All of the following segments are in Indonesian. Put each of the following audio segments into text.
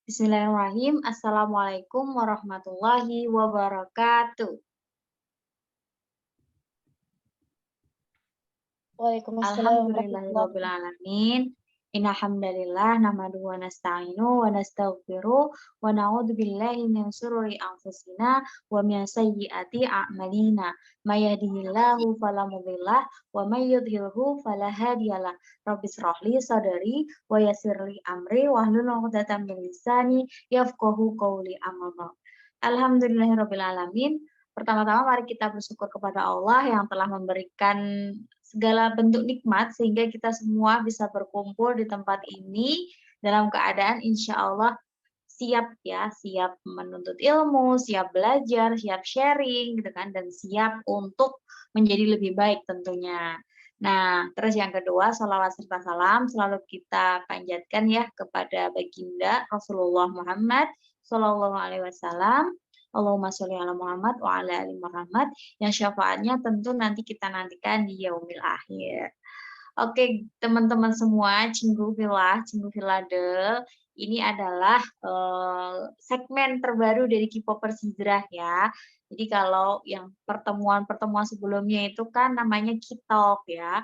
Bismillahirrahmanirrahim. Assalamualaikum warahmatullahi wabarakatuh. Waalaikumsalam warahmatullahi Alhamdulillahirabbil alamin. Innal hamdalillah nahmaduhu wa nasta'inu wa nastaghfiruh wa na'udzu billahi min shururi anfusina wa min sayyiati a'malina. May yahdihillahu fala mudhillalah wa may yudhlilhu fala hadiyalah. Rabbis shrahli sadri wa yassirli amri wahlul 'uqdatam min lisani yafqahu qawli amma ba'd. Alhamdulillahirabbil alamin. Pertama-tama mari kita bersyukur kepada Allah yang telah memberikan segala bentuk nikmat sehingga kita semua bisa berkumpul di tempat ini dalam keadaan insya Allah siap ya, siap menuntut ilmu, siap belajar, siap sharing gitu kan, dan siap untuk menjadi lebih baik tentunya. Nah, terus yang kedua, salawat serta salam selalu kita panjatkan ya kepada baginda Rasulullah Muhammad Shallallahu Alaihi Wasallam. Allahumma sholli ala Muhammad wa ala ali Muhammad yang syafaatnya tentu nanti kita nantikan di yaumil akhir. Oke, teman-teman semua, Cinggu Villadel, ini adalah segmen terbaru dari K-popers Hijrah ya. Jadi kalau yang pertemuan-pertemuan sebelumnya itu kan namanya Kitalk ya.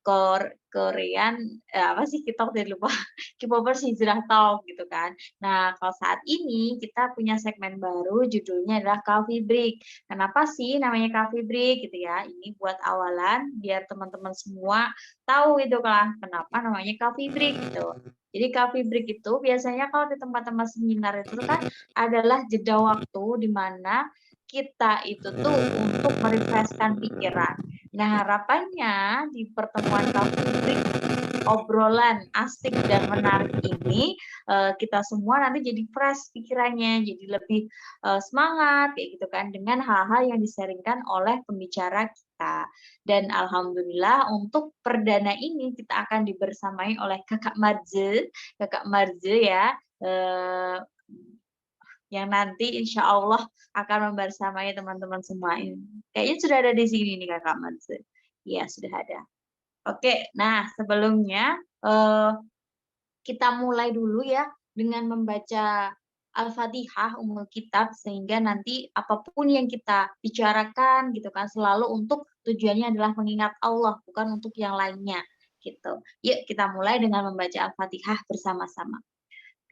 Korean apa sih Kitalk tadi lupa. K-popers Hijrah Talk gitu kan. Nah, kalau saat ini kita punya segmen baru judulnya adalah Coffee Break. Kenapa sih namanya Coffee Break gitu ya? Ini buat awalan biar teman-teman semua tahu itu kan kenapa namanya coffee break gitu. Jadi coffee break itu biasanya kalau di tempat-tempat seminar itu kan adalah jeda waktu di mana kita itu tuh untuk merefreshkan pikiran. Nah, harapannya di pertemuan coffee break obrolan asik dan menarik ini kita semua nanti jadi fresh pikirannya, jadi lebih semangat kayak gitu kan dengan hal-hal yang disaringkan oleh pembicara kita. Dan alhamdulillah untuk perdana ini kita akan dibersamai oleh Kakak Marze ya. Yang nanti insya Allah akan membersamai teman-teman semua ini. Kayaknya sudah ada di sini nih Kakak Marze. Iya, sudah ada. Oke, nah sebelumnya kita mulai dulu ya dengan membaca Al-Fatihah Ummul Kitab sehingga nanti apapun yang kita bicarakan gitu kan selalu untuk tujuannya adalah mengingat Allah bukan untuk yang lainnya gitu. Yuk kita mulai dengan membaca Al-Fatihah bersama-sama.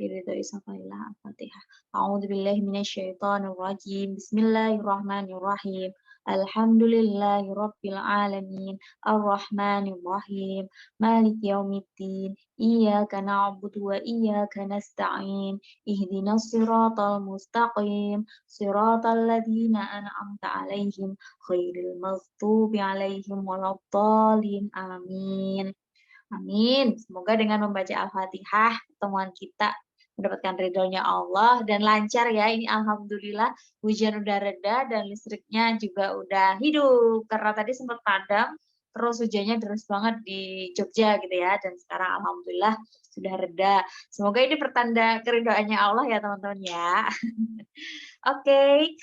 Al-Fatihah. A'udzubillahi minasyaitonirrajim. Bismillahirrahmanirrahim. Alhamdulillahirabbil alamin. Arrahmanirrahim. Maliki yaumiddin. Iyyaka na'budu wa iyyaka nasta'in. Ihdinas siratal mustaqim. Siratal ladzina an'amta 'alaihim ghairil maghdubi 'alaihim waladdallin. Amin. Amin. Semoga dengan membaca Al-Fatihah pertemuan kita mendapatkan ridhonya Allah dan lancar ya. Ini alhamdulillah hujan udah reda dan listriknya juga udah hidup karena tadi sempat padam terus hujannya deras banget di Jogja gitu ya dan sekarang alhamdulillah sudah reda. Semoga ini pertanda keridhoannya Allah ya teman-teman ya. Oke,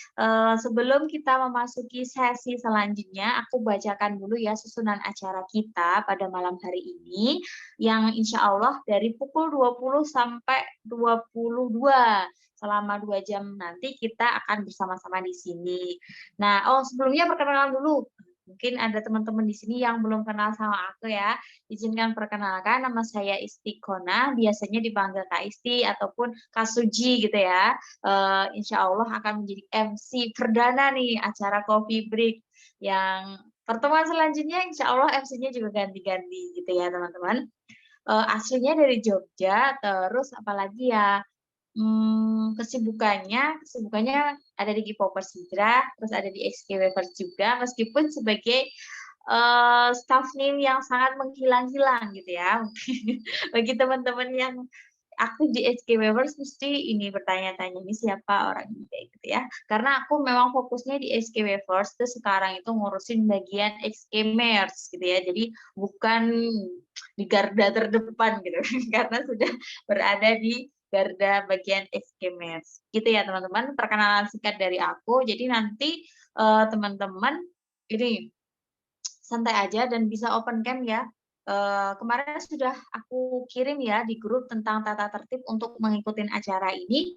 sebelum kita memasuki sesi selanjutnya, aku bacakan dulu ya susunan acara kita pada malam hari ini, yang insya Allah dari pukul 20 sampai 22. Selama 2 jam nanti kita akan bersama-sama di sini. Nah, sebelumnya perkenalan dulu. Mungkin ada teman-teman di sini yang belum kenal sama aku ya. Izinkan perkenalkan, nama saya Istiqona, biasanya dipanggil Kak Isti ataupun Kak Suji gitu ya. Insya Allah akan menjadi MC perdana nih acara Coffee Break yang pertemuan selanjutnya insya Allah MC-nya juga ganti-ganti gitu ya teman-teman. Aslinya dari Jogja, terus apalagi ya kesibukannya ada di K-popers Hijrah, terus ada di XK Wavers juga, meskipun sebagai staff name yang sangat menghilang-hilang gitu ya. Bagi teman-teman yang aktif di HK Wavers mesti ini bertanya-tanya ini siapa orang ini kayak gitu ya. Karena aku memang fokusnya di HK Wavers terus sekarang itu ngurusin bagian HK Mers gitu ya. Jadi bukan di garda terdepan gitu karena sudah berada di garda bagian HK Mers. Gitu ya teman-teman, perkenalan singkat dari aku. Jadi nanti teman-teman ini santai aja dan bisa open cam ya. kemarin sudah aku kirim ya di grup tentang tata tertib untuk mengikuti acara ini.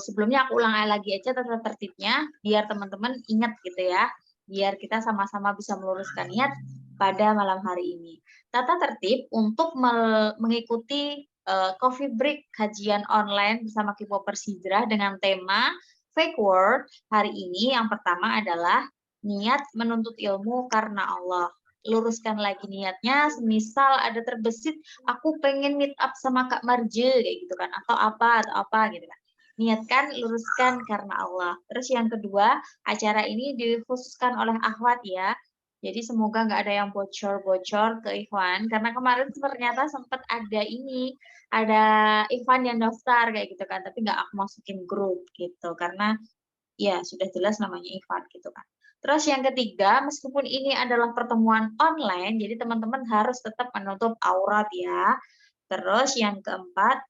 Sebelumnya aku ulang lagi aja tata tertibnya, biar teman-teman ingat gitu ya, biar kita sama-sama bisa meluruskan niat pada malam hari ini. Tata tertib untuk mengikuti coffee break kajian online bersama K-popers Hijrah dengan tema Fake Word hari ini. Yang pertama adalah niat menuntut ilmu karena Allah. Luruskan lagi niatnya, semisal ada terbesit, aku pengen meet up sama Kak Marje, kayak gitu kan, atau apa gitu kan. Niatkan, luruskan karena Allah. Terus yang kedua, acara ini dikhususkan oleh Akhwat ya. Jadi semoga nggak ada yang bocor-bocor ke Ikhwan, karena kemarin ternyata sempat ada Ikhwan yang daftar kayak gitu kan, tapi nggak aku masukin grup gitu, karena ya sudah jelas namanya Ikhwan gitu kan. Terus yang ketiga, meskipun ini adalah pertemuan online, jadi teman-teman harus tetap menutup aurat ya. Terus yang keempat,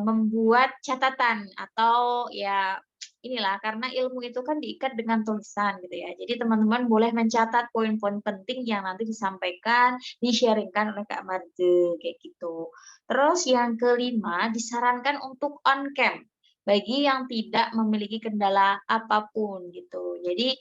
membuat catatan atau ya inilah, karena ilmu itu kan diikat dengan tulisan gitu ya. Jadi teman-teman boleh mencatat poin-poin penting yang nanti disampaikan, di-sharingkan oleh Kak Marje kayak gitu. Terus yang kelima, disarankan untuk on cam bagi yang tidak memiliki kendala apapun gitu. Jadi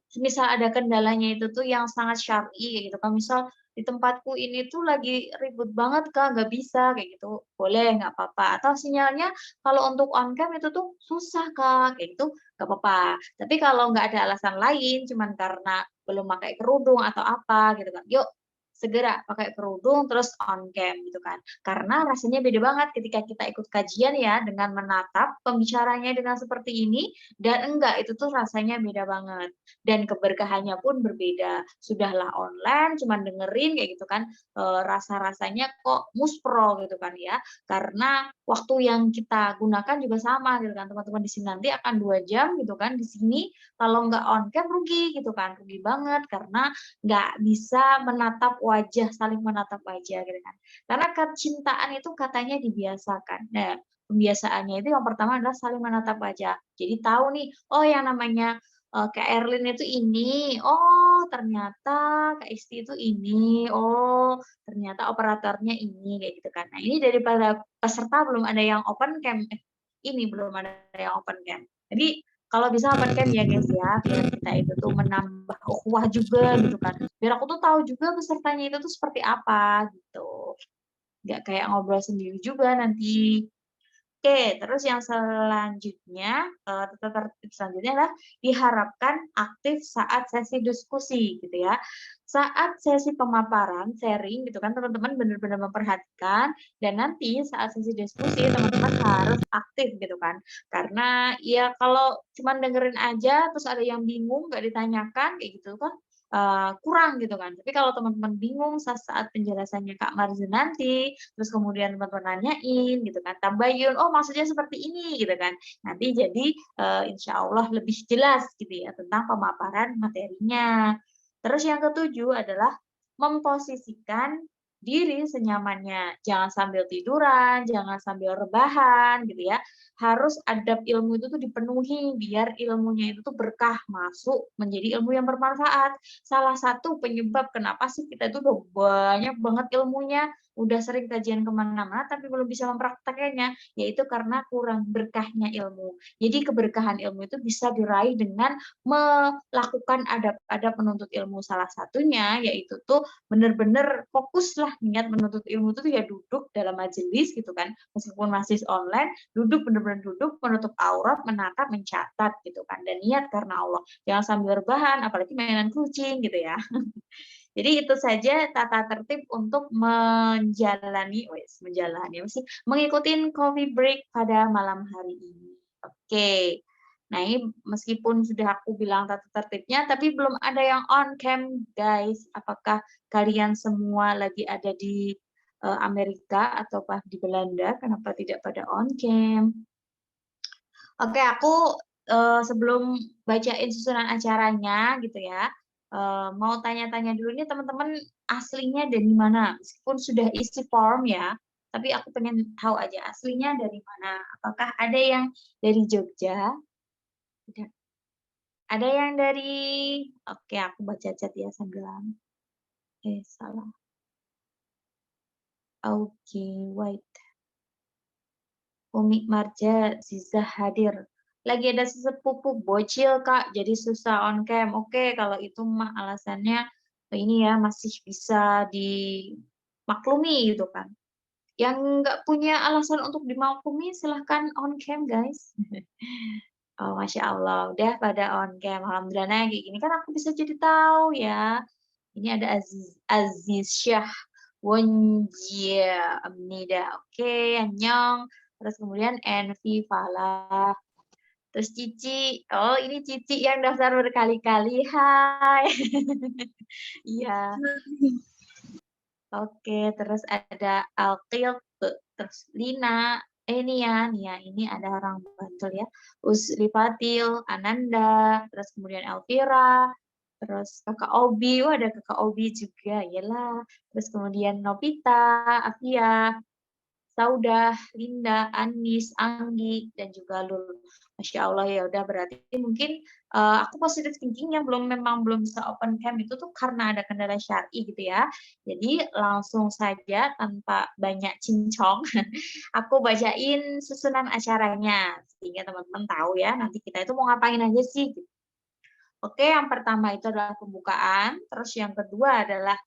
semisal ada kendalanya itu tuh yang sangat syar'i gitu kan, misal di tempatku ini tuh lagi ribut banget Kak, nggak bisa kayak gitu, boleh nggak apa-apa. Atau sinyalnya kalau untuk on cam itu tuh susah Kak, kayak gitu nggak apa-apa. Tapi kalau nggak ada alasan lain, cuman karena belum pakai kerudung atau apa gitu kan, yuk segera pakai kerudung terus on cam gitu kan. Karena rasanya beda banget ketika kita ikut kajian ya, dengan menatap pembicaranya dengan seperti ini dan enggak, itu tuh rasanya beda banget. Dan keberkahannya pun berbeda. Sudahlah online, cuman dengerin kayak gitu kan, rasa-rasanya kok muspro gitu kan ya. Karena waktu yang kita gunakan juga sama gitu kan, teman-teman di sini nanti akan 2 jam gitu kan, di sini kalau nggak on cam rugi gitu kan, rugi banget karena nggak bisa menatap wajah, saling menatap wajah gitu kan. Karena kecintaan itu katanya dibiasakan. Nah, pembiasaannya itu yang pertama adalah saling menatap wajah. Jadi tahu nih, oh yang namanya Kak Erlin itu ini, oh ternyata Kak Isti itu ini, oh ternyata operatornya ini, kayak gitu kan. Nah ini daripada peserta belum ada yang open cam, ini belum ada yang open cam. Jadi kalau bisa open cam ya guys ya, biar kita itu tuh menambah ukhuwah juga gitu kan. Biar aku tuh tahu juga pesertanya itu tuh seperti apa gitu. Nggak kayak ngobrol sendiri juga nanti. Oke, terus yang selanjutnya, tata tertib selanjutnya adalah diharapkan aktif saat sesi diskusi gitu ya. Saat sesi pemaparan, sharing gitu kan, teman-teman benar-benar memperhatikan dan nanti saat sesi diskusi teman-teman harus aktif gitu kan. Karena ya kalau cuman dengerin aja terus ada yang bingung nggak ditanyakan kayak gitu kan, kurang gitu kan. Tapi kalau teman-teman bingung saat penjelasannya Kak Marzu nanti, terus kemudian teman-teman nanyain gitu kan, tabayun, "Oh maksudnya seperti ini," gitu kan. Nanti jadi, insya Allah lebih jelas gitu ya tentang pemaparan materinya. Terus yang ketujuh adalah memposisikan diri senyamannya. Jangan sambil tiduran, jangan sambil rebahan gitu ya. Harus adab ilmu itu tuh dipenuhi biar ilmunya itu tuh berkah, masuk menjadi ilmu yang bermanfaat. Salah satu penyebab kenapa sih kita itu udah banyak banget ilmunya, udah sering kajian kemana-mana tapi belum bisa mempraktekkannya, yaitu karena kurang berkahnya ilmu. Jadi keberkahan ilmu itu bisa diraih dengan melakukan adab-adab menuntut ilmu. Salah satunya yaitu tuh bener-bener fokuslah niat menuntut ilmu itu tuh ya duduk dalam majelis gitu kan, meskipun masih online, duduk bener-bener duduk, menutup aurat, menatap, mencatat gitu kan, dan niat karena Allah. Jangan sambil rebahan, apalagi mainan kucing gitu ya. Jadi itu saja tata tertib untuk menjalani apa sih, mengikuti coffee break pada malam hari ini. Oke. Nah, ini meskipun sudah aku bilang tata tertibnya, tapi belum ada yang on cam, guys. Apakah kalian semua lagi ada di Amerika atau di Belanda? Kenapa tidak pada on cam? Oke, aku sebelum bacain susunan acaranya gitu ya, mau tanya-tanya dulu nih teman-teman aslinya dari mana? Meskipun sudah isi form ya, tapi aku pengen tahu aja aslinya dari mana. Apakah ada yang dari Jogja? Tidak. Ada yang dari, oke aku baca chat ya sambil. Salah. Oke, wait. Umi Marja, Zizah hadir. Lagi ada sesepupu bocil, Kak, jadi susah on cam. Oke, kalau itu mah alasannya ini ya masih bisa dimaklumi gitu kan. Yang nggak punya alasan untuk dimaklumi silahkan on cam, guys. Oh, Masya Allah, udah pada on cam. Alhamdulillah, nah kayak gini kan aku bisa jadi tahu ya. Ini ada Aziz Syah Wonjia Amnida. Oke, Anyong. Terus kemudian Envy Falah. Terus Cici. Oh, ini Cici yang daftar berkali-kali. Hai. Iya. Oke, terus ada Alqil, terus Lina. Ini ya, Nia, ini ada orang Bantul ya. Usri Fatil, Ananda, terus kemudian Elvira, terus kakak Obi, wah ada kakak Obi juga, iyalah. Terus kemudian Novita, Afia, Saudah, Linda, Anis, Anggi, dan juga Lul. Masya Allah ya udah berarti mungkin aku positive thinking yang memang belum bisa open cam itu tuh karena ada kendala syar'i gitu ya. Jadi langsung saja tanpa banyak cincong, aku bacain susunan acaranya sehingga teman-teman tahu ya nanti kita itu mau ngapain aja sih. Oke, yang pertama itu adalah pembukaan, terus yang kedua adalah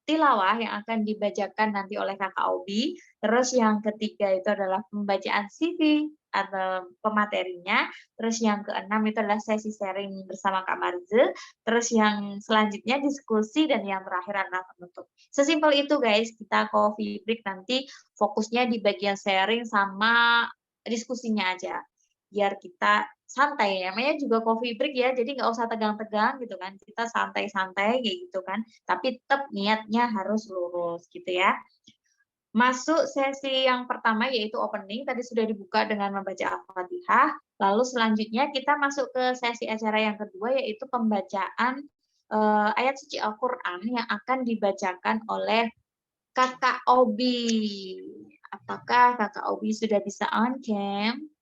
tilawah yang akan dibacakan nanti oleh Kakak Obi. Terus yang ketiga itu adalah pembacaan CV atau pematerinya. Terus yang keenam itu adalah sesi sharing bersama Kak Marze. Terus yang selanjutnya diskusi dan yang terakhir adalah penutup. Sesimpel itu guys, kita coffee break nanti fokusnya di bagian sharing sama diskusinya aja. Biar kita santai ya, namanya juga coffee break ya, jadi nggak usah tegang-tegang gitu kan, kita santai-santai kayak gitu kan, tapi tetap niatnya harus lurus gitu ya. Masuk sesi yang pertama yaitu opening, tadi sudah dibuka dengan membaca Al-Fatihah, lalu selanjutnya kita masuk ke sesi acara yang kedua yaitu pembacaan ayat suci Al-Quran yang akan dibacakan oleh Kakak Obi. Apakah Kakak Obi sudah bisa on cam?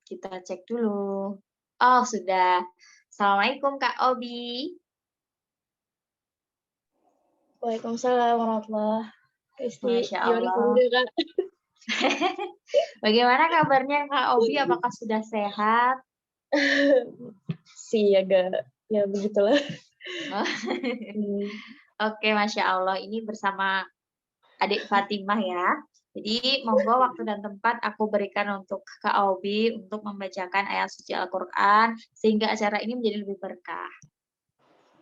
Kita cek dulu. Oh, sudah. Assalamualaikum, Kak Obi. Waalaikumsalam warahmatullahi wabarakatuh. Masya Gimana Allah. kabarnya, Kak? Bagaimana kabarnya, Kak Obi? Apakah sudah sehat? Sih agak ya begitulah. Oh. Oke, Masya Allah. Ini bersama adik Fatimah ya. Jadi, monggo waktu dan tempat aku berikan untuk Kak Obi untuk membacakan ayat suci Al-Quran, sehingga acara ini menjadi lebih berkah.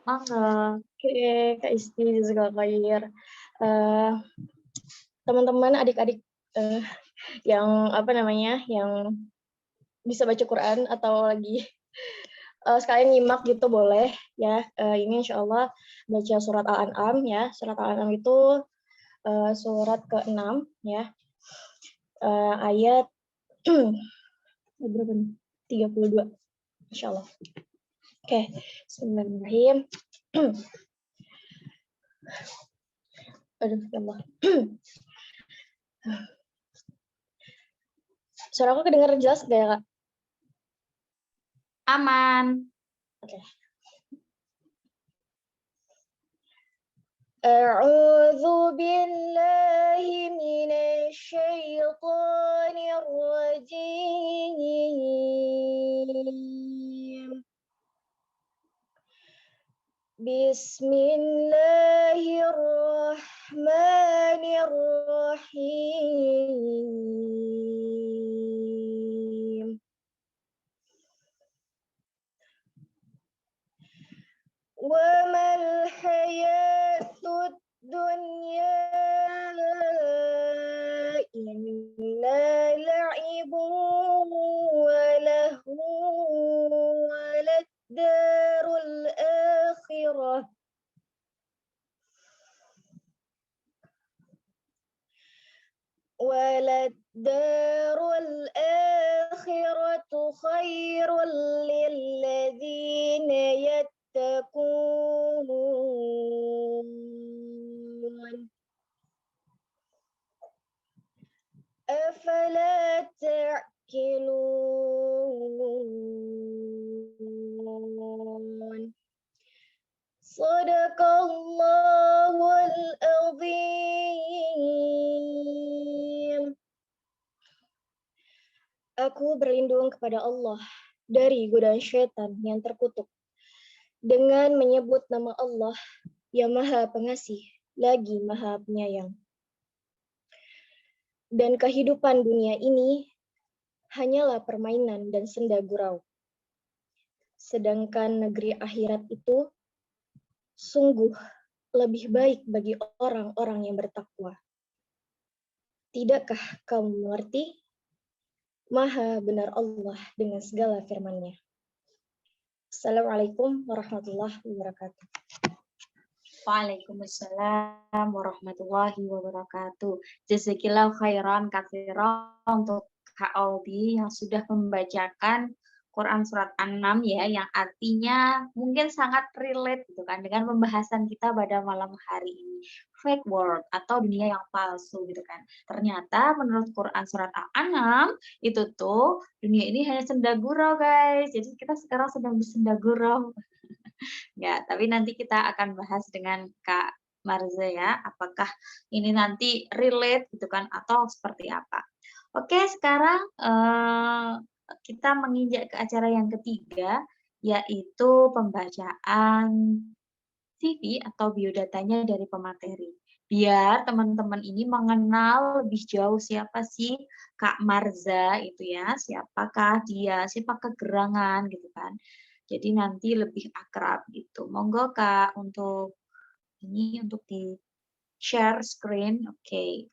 Monggo. Oke, Kak Isti, jazakallahu khair. Teman-teman, adik-adik yang yang bisa baca Quran atau lagi sekalian nyimak gitu boleh ya. Ini insya Allah baca surat Al-An'am ya. Surat Al-An'am itu surat ke-6 ya. Ayat berapa nih? 32. Insya Allah. Oke, bismillahirrahmanirrahim. Aduh, ya Allah. Suara aku kedengaran jelas gak ya, Kak? Aman. Oke. A'udzu billahi minasy syaithanir rajim. Bismillahirrahmanirrahim. Wa mal hayatud dunya illa la'ibun wa lahu wa darul akhirah وللدار الآخرة خير للذين يتقون أفلا تعقلون Sadaqallahul azim. Aku berlindung kepada Allah dari godaan syaitan yang terkutuk dengan menyebut nama Allah yang Maha Pengasih lagi Maha Penyayang. Dan kehidupan dunia ini hanyalah permainan dan senda gurau. Sedangkan negeri akhirat itu sungguh lebih baik bagi orang-orang yang bertakwa. Tidakkah kamu mengerti? Maha benar Allah dengan segala firman-Nya. Assalamualaikum warahmatullahi wabarakatuh. Waalaikumsalam warahmatullahi wabarakatuh. Jazakillahu khairan katsiran untuk Kak Aldi yang sudah membacakan Quran surat An-Nam ya, yang artinya mungkin sangat relate gitu kan dengan pembahasan kita pada malam hari ini. Fake world atau dunia yang palsu gitu kan. Ternyata menurut Quran surat An-Nam itu tuh dunia ini hanya senda gurau guys. Jadi kita sekarang sedang bersenda gurau. Ya, tapi nanti kita akan bahas dengan Kak Marza ya, apakah ini nanti relate gitu kan atau seperti apa. Oke, sekarang kita menginjak ke acara yang ketiga, yaitu pembacaan CV atau biodatanya dari pemateri. Biar teman-teman ini mengenal lebih jauh siapa sih Kak Marza itu ya, siapakah dia, siapakah gerangan gitu kan. Jadi nanti lebih akrab gitu. Monggo Kak untuk ini untuk di share screen. Oke.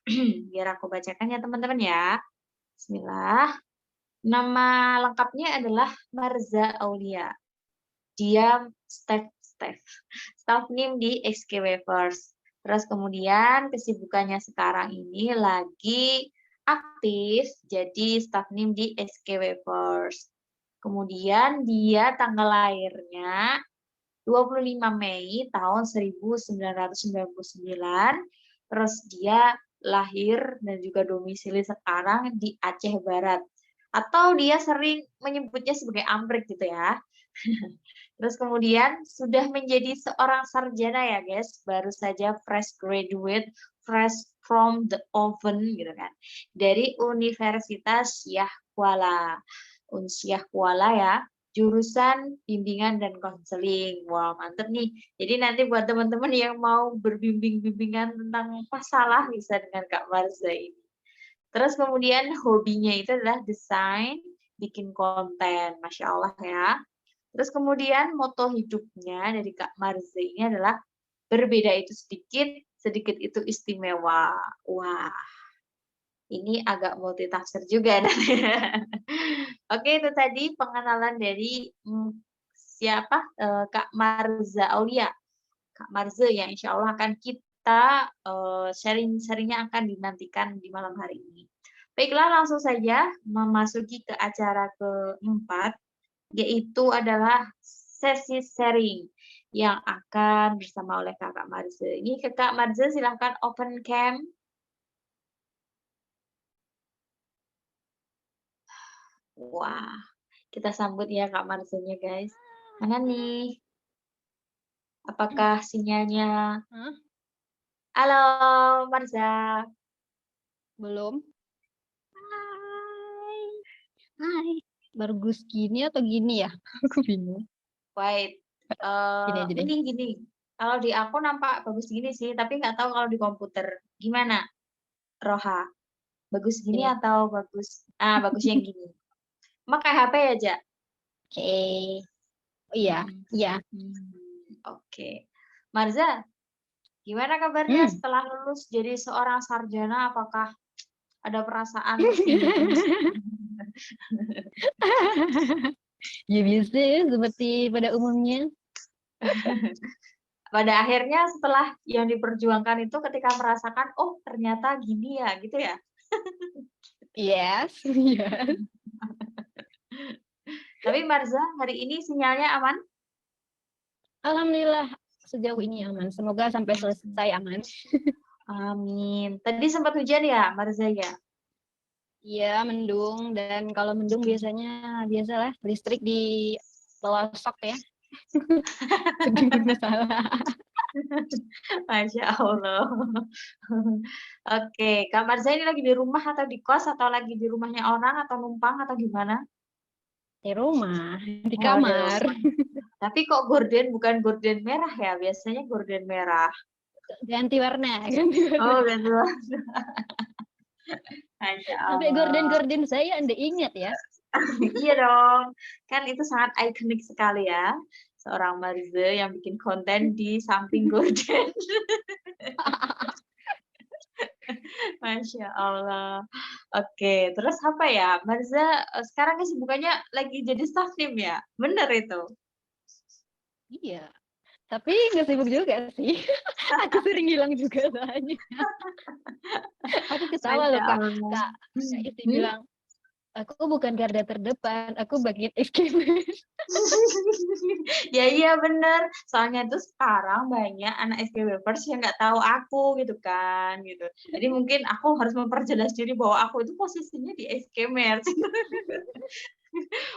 Biar aku bacakan ya teman-teman ya. Bismillah. Nama lengkapnya adalah Marza Aulia. Dia staff name di XK Wafers. Terus kemudian kesibukannya sekarang ini lagi aktif jadi staff name di XK Wafers. Kemudian dia tanggal lahirnya 25 Mei tahun 1999. Terus dia lahir dan juga domisili sekarang di Aceh Barat. Atau dia sering menyebutnya sebagai Amrik gitu ya. Terus kemudian sudah menjadi seorang sarjana ya guys, baru saja fresh graduate, fresh from the oven gitu kan, dari Universitas Syah Kuala. Unsyah Kuala ya, jurusan bimbingan dan konseling. Wah, mantep nih. Jadi nanti buat teman-teman yang mau berbimbing-bimbingan tentang masalah bisa dengan Kak Marza ini. Terus kemudian hobinya itu adalah desain, bikin konten. Masya Allah ya. Terus kemudian moto hidupnya dari Kak Marza ini adalah berbeda itu sedikit, sedikit itu istimewa. Wah, ini agak multitafsir juga. Oke, itu tadi pengenalan dari siapa Kak Marza Aulia. Kak Marza yang insya Allah akan kita sharing-sharingnya akan dinantikan di malam hari ini. Baiklah, langsung saja memasuki ke acara keempat, yaitu adalah sesi sharing yang akan bersama oleh Kakak Marza. Ini Kak Marza silahkan open cam. Wah, kita sambut ya Kak Marzanya guys. Mana nih? Apakah sinyalnya? Halo Marza. Belum. Hai. Bagus gini atau gini ya? Aku bingung. Wait. Gini aja deh. Gini. Kalau di aku nampak bagus gini sih, tapi nggak tahu kalau di komputer. Gimana, Roha? Bagus gini Gini. atau bagus? Bagus yang gini. Pakai HP aja. Oke. Oh iya, iya. Oke. Marza, gimana kabarnya setelah lulus jadi seorang sarjana? Apakah ada perasaan Ya biasa ya, seperti pada umumnya. Pada akhirnya setelah yang diperjuangkan itu ketika merasakan, oh ternyata gini ya, gitu ya? Yes. Tapi Marza, hari ini sinyalnya aman? Alhamdulillah, sejauh ini aman. Semoga sampai selesai aman. Amin. Tadi sempat hujan ya, Marza ya? Iya, mendung. Dan kalau mendung biasalah listrik di pelosok ya. Jadi bermasalah. Masya Allah. Oke, Kak Marza ini lagi di rumah atau di kos atau lagi di rumahnya orang atau numpang atau gimana? Di rumah, di Oh, di kamar. rumah. Tapi kok gorden bukan gorden merah ya? Biasanya gorden merah. Ganti warna, ganti warna. Oh, ganti warna. Masya Sampai Allah. gorden-gorden saya Anda ingat ya. Iya dong. Kan itu sangat ikonik sekali ya. Seorang Marza yang bikin konten di samping gorden. Masya Allah. Oke, terus apa ya? Marza sekarang kesibukannya lagi jadi staff tim ya? Bener itu? Iya. Tapi nggak sibuk juga sih. Aku sering hilang juga soalnya. Aku ketawa Masya loh Kak. Allah. Kak Isti Hmm? bilang, aku bukan garda terdepan, aku bagian escape. Ya iya bener. Soalnya tuh sekarang banyak anak SKBPers yang nggak tahu aku gitu kan gitu. Jadi mungkin aku harus memperjelas diri bahwa aku itu posisinya di SKMers.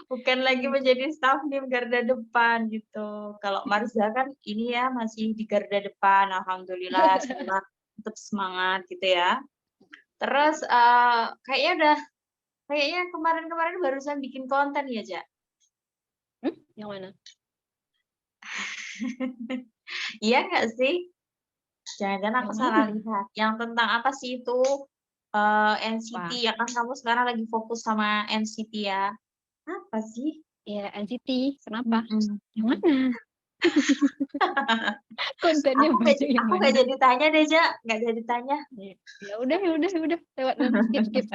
Bukan lagi menjadi staff di garda depan gitu. Kalau Marza kan ini ya masih di garda depan, alhamdulillah. Semoga tetap semangat gitu ya. Terus kayaknya kemarin-kemarin barusan bikin konten ya, Ja. Yang mana? Iya nggak sih? Jangan-jangan aku Yang salah mana? lihat. Yang tentang apa sih itu NCT Wah, ya kan kamu sekarang lagi fokus sama NCT ya. Apa sih? ya NCT. Kenapa? Mm-mm. Yang mana? Kontennya banyak yang Aku nggak mana? jadi tanya deh, Ja. Nggak jadi tanya. Ya ya udah. Lewat nanti skip.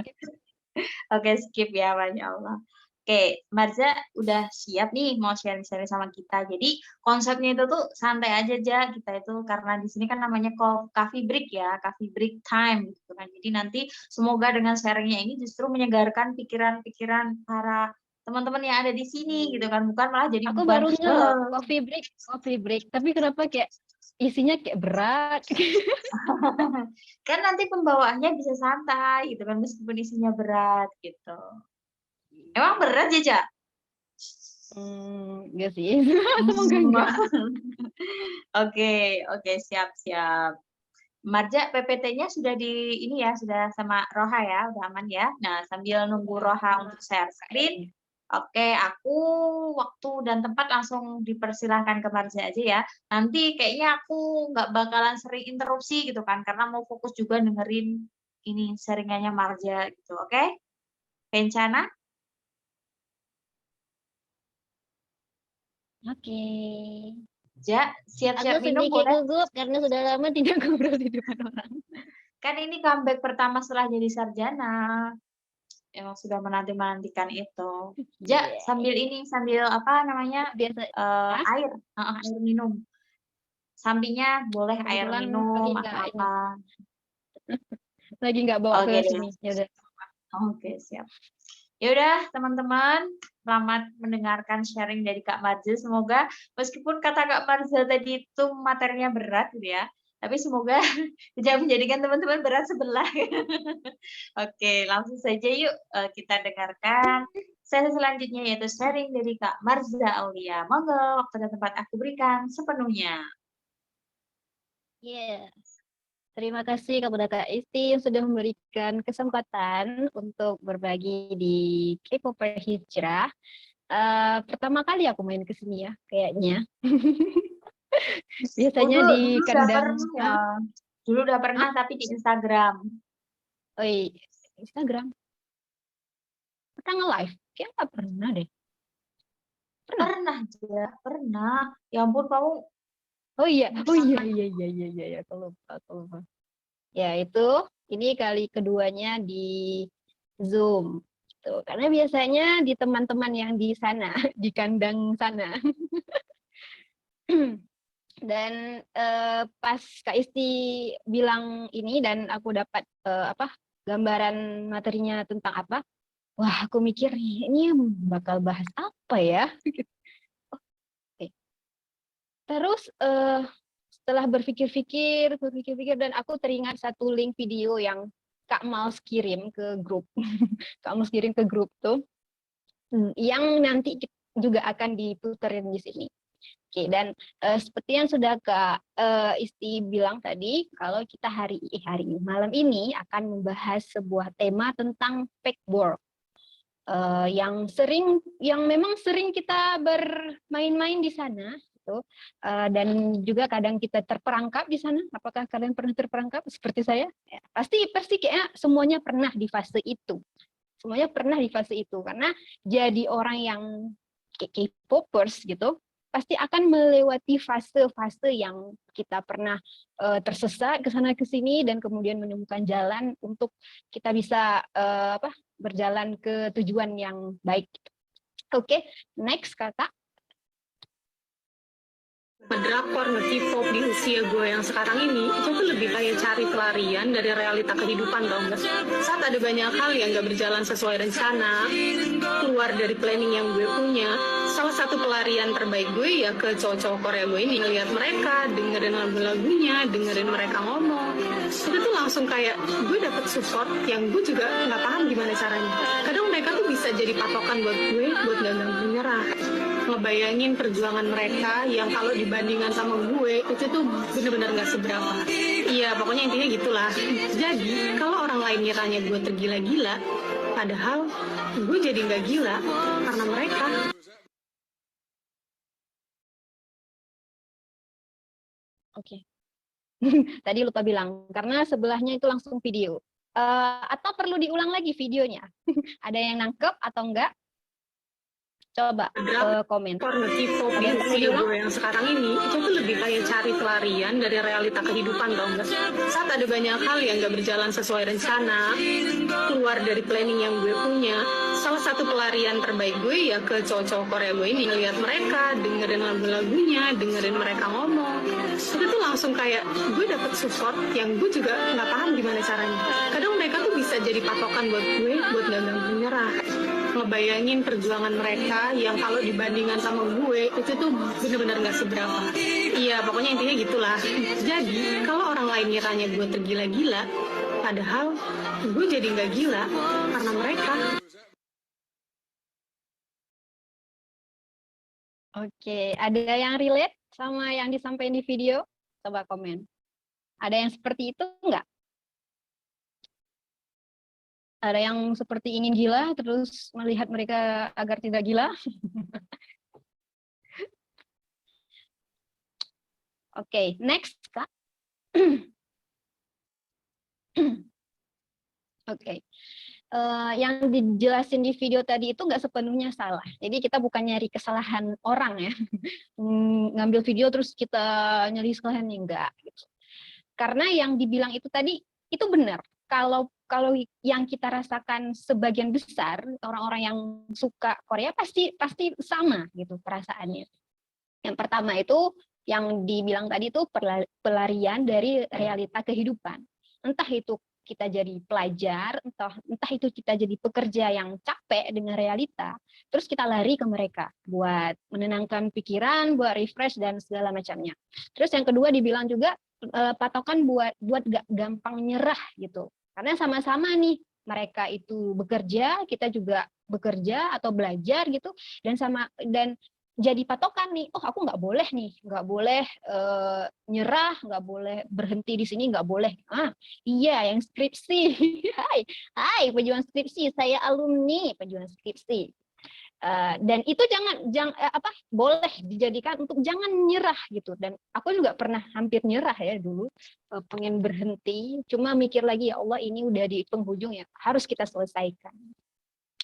Oke, skip ya, Masya Allah. Oke, Marza udah siap nih mau sharing-sharing sama kita. Jadi konsepnya itu tuh santai aja aja kita itu karena di sini kan namanya coffee break ya, coffee break time gitu kan. Jadi nanti semoga dengan sharingnya ini justru menyegarkan pikiran-pikiran para teman-teman yang ada di sini gitu kan, bukan malah jadi Aku beban. baru loh, coffee break. Tapi kenapa kayak isinya kayak berat? Kan nanti pembawaannya bisa santai gitu kan meskipun isinya berat gitu. Emang berat ya, Ja? Enggak sih. Semoga Hmm. enggak. Oke, oke, siap-siap. Marja, PPT-nya sudah di ini ya, sudah sama Roha ya, udah aman ya. Nah, sambil nunggu Roha untuk share screen, Kayaknya. oke, aku waktu dan tempat langsung dipersilahkan ke Marja aja ya. Nanti kayaknya aku nggak bakalan sering interupsi gitu kan, karena mau fokus juga dengerin ini sharingannya Marja gitu, oke? Rencana? Oke. Ja, Aku siap-siap minum sedikit boleh? gugup karena sudah lama tidak ngobrol di depan orang. Kan ini comeback pertama setelah jadi sarjana. Emang sudah menanti-menantikan itu. Ja, Iya, sambil iya. ini, sambil apa namanya, Biasa. Hah? air, air minum. Sampingnya boleh air Kebetulan minum atau apa. lagi nggak bawa Oke ke deh. sini. Ya udah. Oke, siap. Ya udah, teman-teman, selamat mendengarkan sharing dari Kak Marza. Semoga meskipun kata Kak Marza tadi itu materinya berat gitu ya, tapi semoga tidak menjadikan teman-teman berat sebelah. Oke, langsung saja yuk kita dengarkan sesi selanjutnya yaitu sharing dari Kak Marza Aulia. Monggo, waktu dan tempat aku berikan sepenuhnya. Iya. Terima kasih kepada Kak Isti yang sudah memberikan kesempatan untuk berbagi di K-Popper Hijrah. Pertama kali aku main ke sini ya, kayaknya. Oh, Biasanya dulu, di dulu udah kandang. pernah ya. Dulu udah pernah Hah? tapi di Instagram. Oh, iya. Instagram. Pernah nge-live? Kayaknya nggak pernah deh. Pernah? Pernah, ya, pernah. Ya ampun, kamu Oh iya. Aku lupa. Ya itu, ini kali keduanya di Zoom. Gitu. Karena biasanya di teman-teman yang di sana, di kandang sana. Dan pas Kak Isti bilang ini dan aku dapat gambaran materinya tentang apa, wah aku mikir ini bakal bahas apa ya? Oke. Terus setelah berpikir-pikir dan aku teringat satu link video yang Kak Mals kirim ke grup, Kak Mals kirim ke grup tuh, yang nanti juga akan diputerin di sini. Oke, dan seperti yang sudah Kak Isti bilang tadi, kalau kita malam ini akan membahas sebuah tema tentang fake work. Yang memang sering kita bermain-main di sana, gitu. Dan juga kadang kita terperangkap di sana. Apakah kalian pernah terperangkap seperti saya? Ya, pasti kayaknya semuanya pernah di fase itu. Semuanya pernah di fase itu, karena jadi orang yang K-popers gitu, pasti akan melewati fase-fase yang kita pernah tersesat ke sana ke sini dan kemudian menemukan jalan untuk kita bisa berjalan ke tujuan yang baik. Oke, next Kakak. Ngedrakor, nge-K-pop di usia gue yang sekarang ini, itu tuh lebih kayak cari pelarian dari realita kehidupan, tau gak? Saat ada banyak hal yang gak berjalan sesuai rencana, keluar dari planning yang gue punya, salah satu pelarian terbaik gue ya ke cowok-cowok Korea gue ini, ngeliat mereka, dengerin lagu-lagunya, dengerin mereka ngomong. Itu tuh langsung kayak gue dapet support yang gue juga gak paham gimana caranya. Kadang mereka tuh bisa jadi patokan buat gue, buat gak gampang menyerah. Ngebayangin perjuangan mereka yang kalau dibandingkan sama gue itu tuh bener-bener gak seberapa. Iya, pokoknya intinya gitulah. Jadi kalau orang lain ngiranya gue tergila-gila, padahal gue jadi gak gila karena mereka. Oke. Tadi lupa bilang karena sebelahnya itu langsung video. Atau perlu diulang lagi videonya? Ada yang nangkep atau enggak? Coba komen. K-pop di usia gue yang sekarang ini itu tuh lebih kayak cari pelarian dari realita kehidupan, tau gak? Saat ada banyak hal yang gak berjalan sesuai rencana, keluar dari planning yang gue punya, salah satu pelarian terbaik gue ya ke cowok-cowok Korea gue ini, ngeliat mereka, dengerin lagu-lagunya, dengerin mereka ngomong. Itu tuh langsung kayak gue dapet support yang gue juga gak paham gimana caranya. Kadang mereka tuh bisa jadi patokan buat gue, buat gak gampang menyerah. Ngebayangin perjuangan mereka yang kalau dibandingkan sama gue itu tuh bener-bener gak seberapa. Iya, pokoknya intinya gitulah. Jadi kalau orang lain ngiranya gue tergila-gila, padahal gue jadi gak gila karena mereka. Oke, ada yang relate sama yang disampaikan di video? Coba komen. Ada yang seperti itu enggak? Ada yang seperti ingin gila, terus melihat mereka agar tidak gila? Oke, next, Kak. Oke. Yang dijelasin di video tadi itu nggak sepenuhnya salah. Jadi kita bukan nyari kesalahan orang ya. Ngambil video terus kita nyari kesalahannya, enggak. Gitu. Karena yang dibilang itu tadi, itu benar. Kalau yang kita rasakan sebagian besar orang-orang yang suka Korea pasti sama gitu perasaannya. Yang pertama itu yang dibilang tadi itu pelarian dari realita kehidupan. Entah itu kita jadi pelajar, entah itu kita jadi pekerja yang capek dengan realita, terus kita lari ke mereka buat menenangkan pikiran, buat refresh dan segala macamnya. Terus yang kedua dibilang juga patokan buat gak gampang nyerah gitu. Karena sama-sama nih mereka itu bekerja, kita juga bekerja atau belajar gitu, dan jadi patokan nih, oh aku nggak boleh nih, nggak boleh nyerah, nggak boleh berhenti di sini, nggak boleh. Iya yang skripsi, hai pejuang skripsi, saya alumni pejuang skripsi. Dan itu jangan boleh dijadikan untuk jangan nyerah gitu. Dan aku juga pernah hampir nyerah ya dulu, pengen berhenti, cuma mikir lagi ya Allah ini udah di penghujung ya, harus kita selesaikan.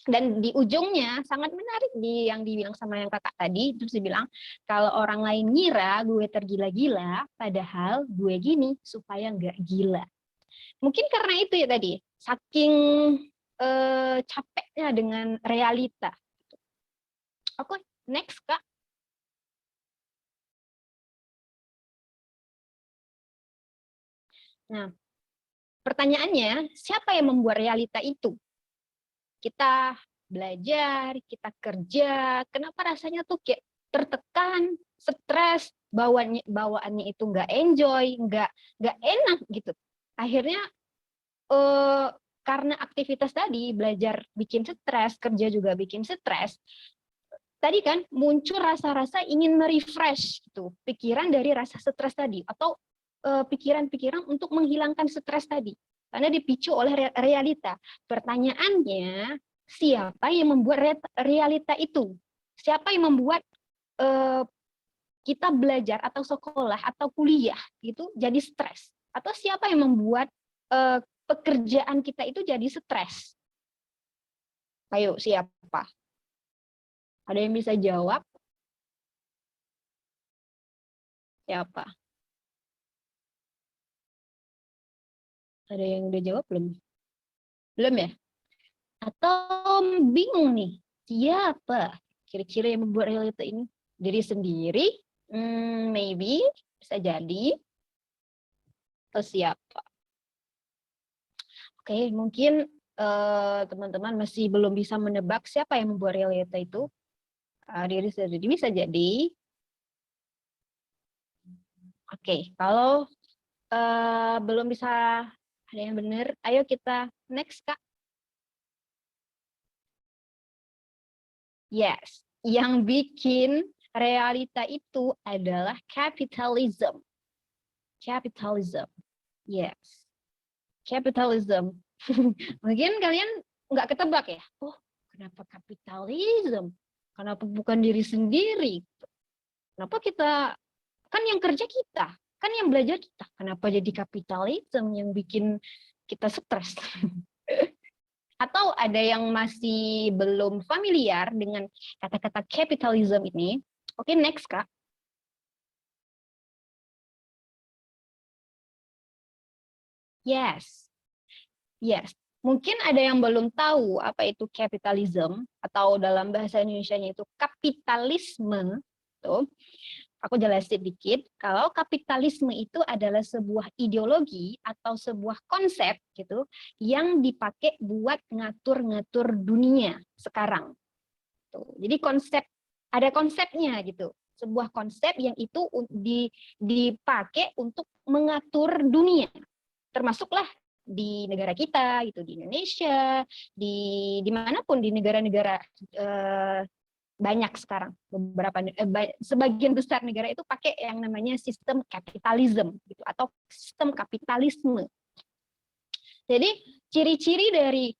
Dan di ujungnya sangat menarik yang dibilang sama yang kakak tadi, terus dibilang kalau orang lain ngira gue tergila-gila, padahal gue gini supaya nggak gila. Mungkin karena itu ya tadi, saking capeknya dengan realita. Oke, next Kak. Nah, pertanyaannya, siapa yang membuat realita itu? Kita belajar, kita kerja, kenapa rasanya tuh kayak tertekan, stres, bawaannya itu nggak enjoy, nggak enak gitu. Akhirnya karena aktivitas tadi, belajar bikin stres, kerja juga bikin stres, tadi kan muncul rasa-rasa ingin merefresh gitu, pikiran dari rasa stres tadi, atau pikiran-pikiran untuk menghilangkan stres tadi, karena dipicu oleh realita. Pertanyaannya, siapa yang membuat realita itu? Siapa yang membuat kita belajar atau sekolah atau kuliah itu jadi stres? Atau siapa yang membuat pekerjaan kita itu jadi stres? Ayo, siapa? Ada yang bisa jawab? Siapa? Ada yang udah jawab belum? Belum ya? Atau bingung nih, siapa kira-kira yang membuat realita ini? Diri sendiri? Maybe, bisa jadi. Atau siapa? Oke, mungkin teman-teman masih belum bisa menebak siapa yang membuat realita itu. Diri sendiri bisa jadi. Oke, kalau belum bisa ada yang benar, ayo kita next, Kak. Yes, yang bikin realita itu adalah capitalism. Capitalism, yes. Capitalism. Mungkin kalian nggak ketebak ya, oh kenapa kapitalisme? Kenapa bukan diri sendiri? Kenapa kita, kan yang kerja kita, kan yang belajar kita, kenapa jadi kapitalisme yang bikin kita stres? Atau ada yang masih belum familiar dengan kata-kata capitalism ini? Oke, next, Kak. Yes. Yes. Mungkin ada yang belum tahu apa itu capitalism, atau dalam bahasa Indonesianya itu kapitalisme. Tuh. Aku jelasin dikit, kalau kapitalisme itu adalah sebuah ideologi atau sebuah konsep gitu yang dipakai buat ngatur-ngatur dunia sekarang. Tuh. Jadi ada konsepnya gitu. Sebuah konsep yang itu dipakai untuk mengatur dunia. Termasuklah di negara kita gitu, di Indonesia, dimanapun di negara-negara banyak sekarang, sebagian besar negara itu pakai yang namanya sistem kapitalisme gitu, atau sistem kapitalisme. Jadi ciri-ciri dari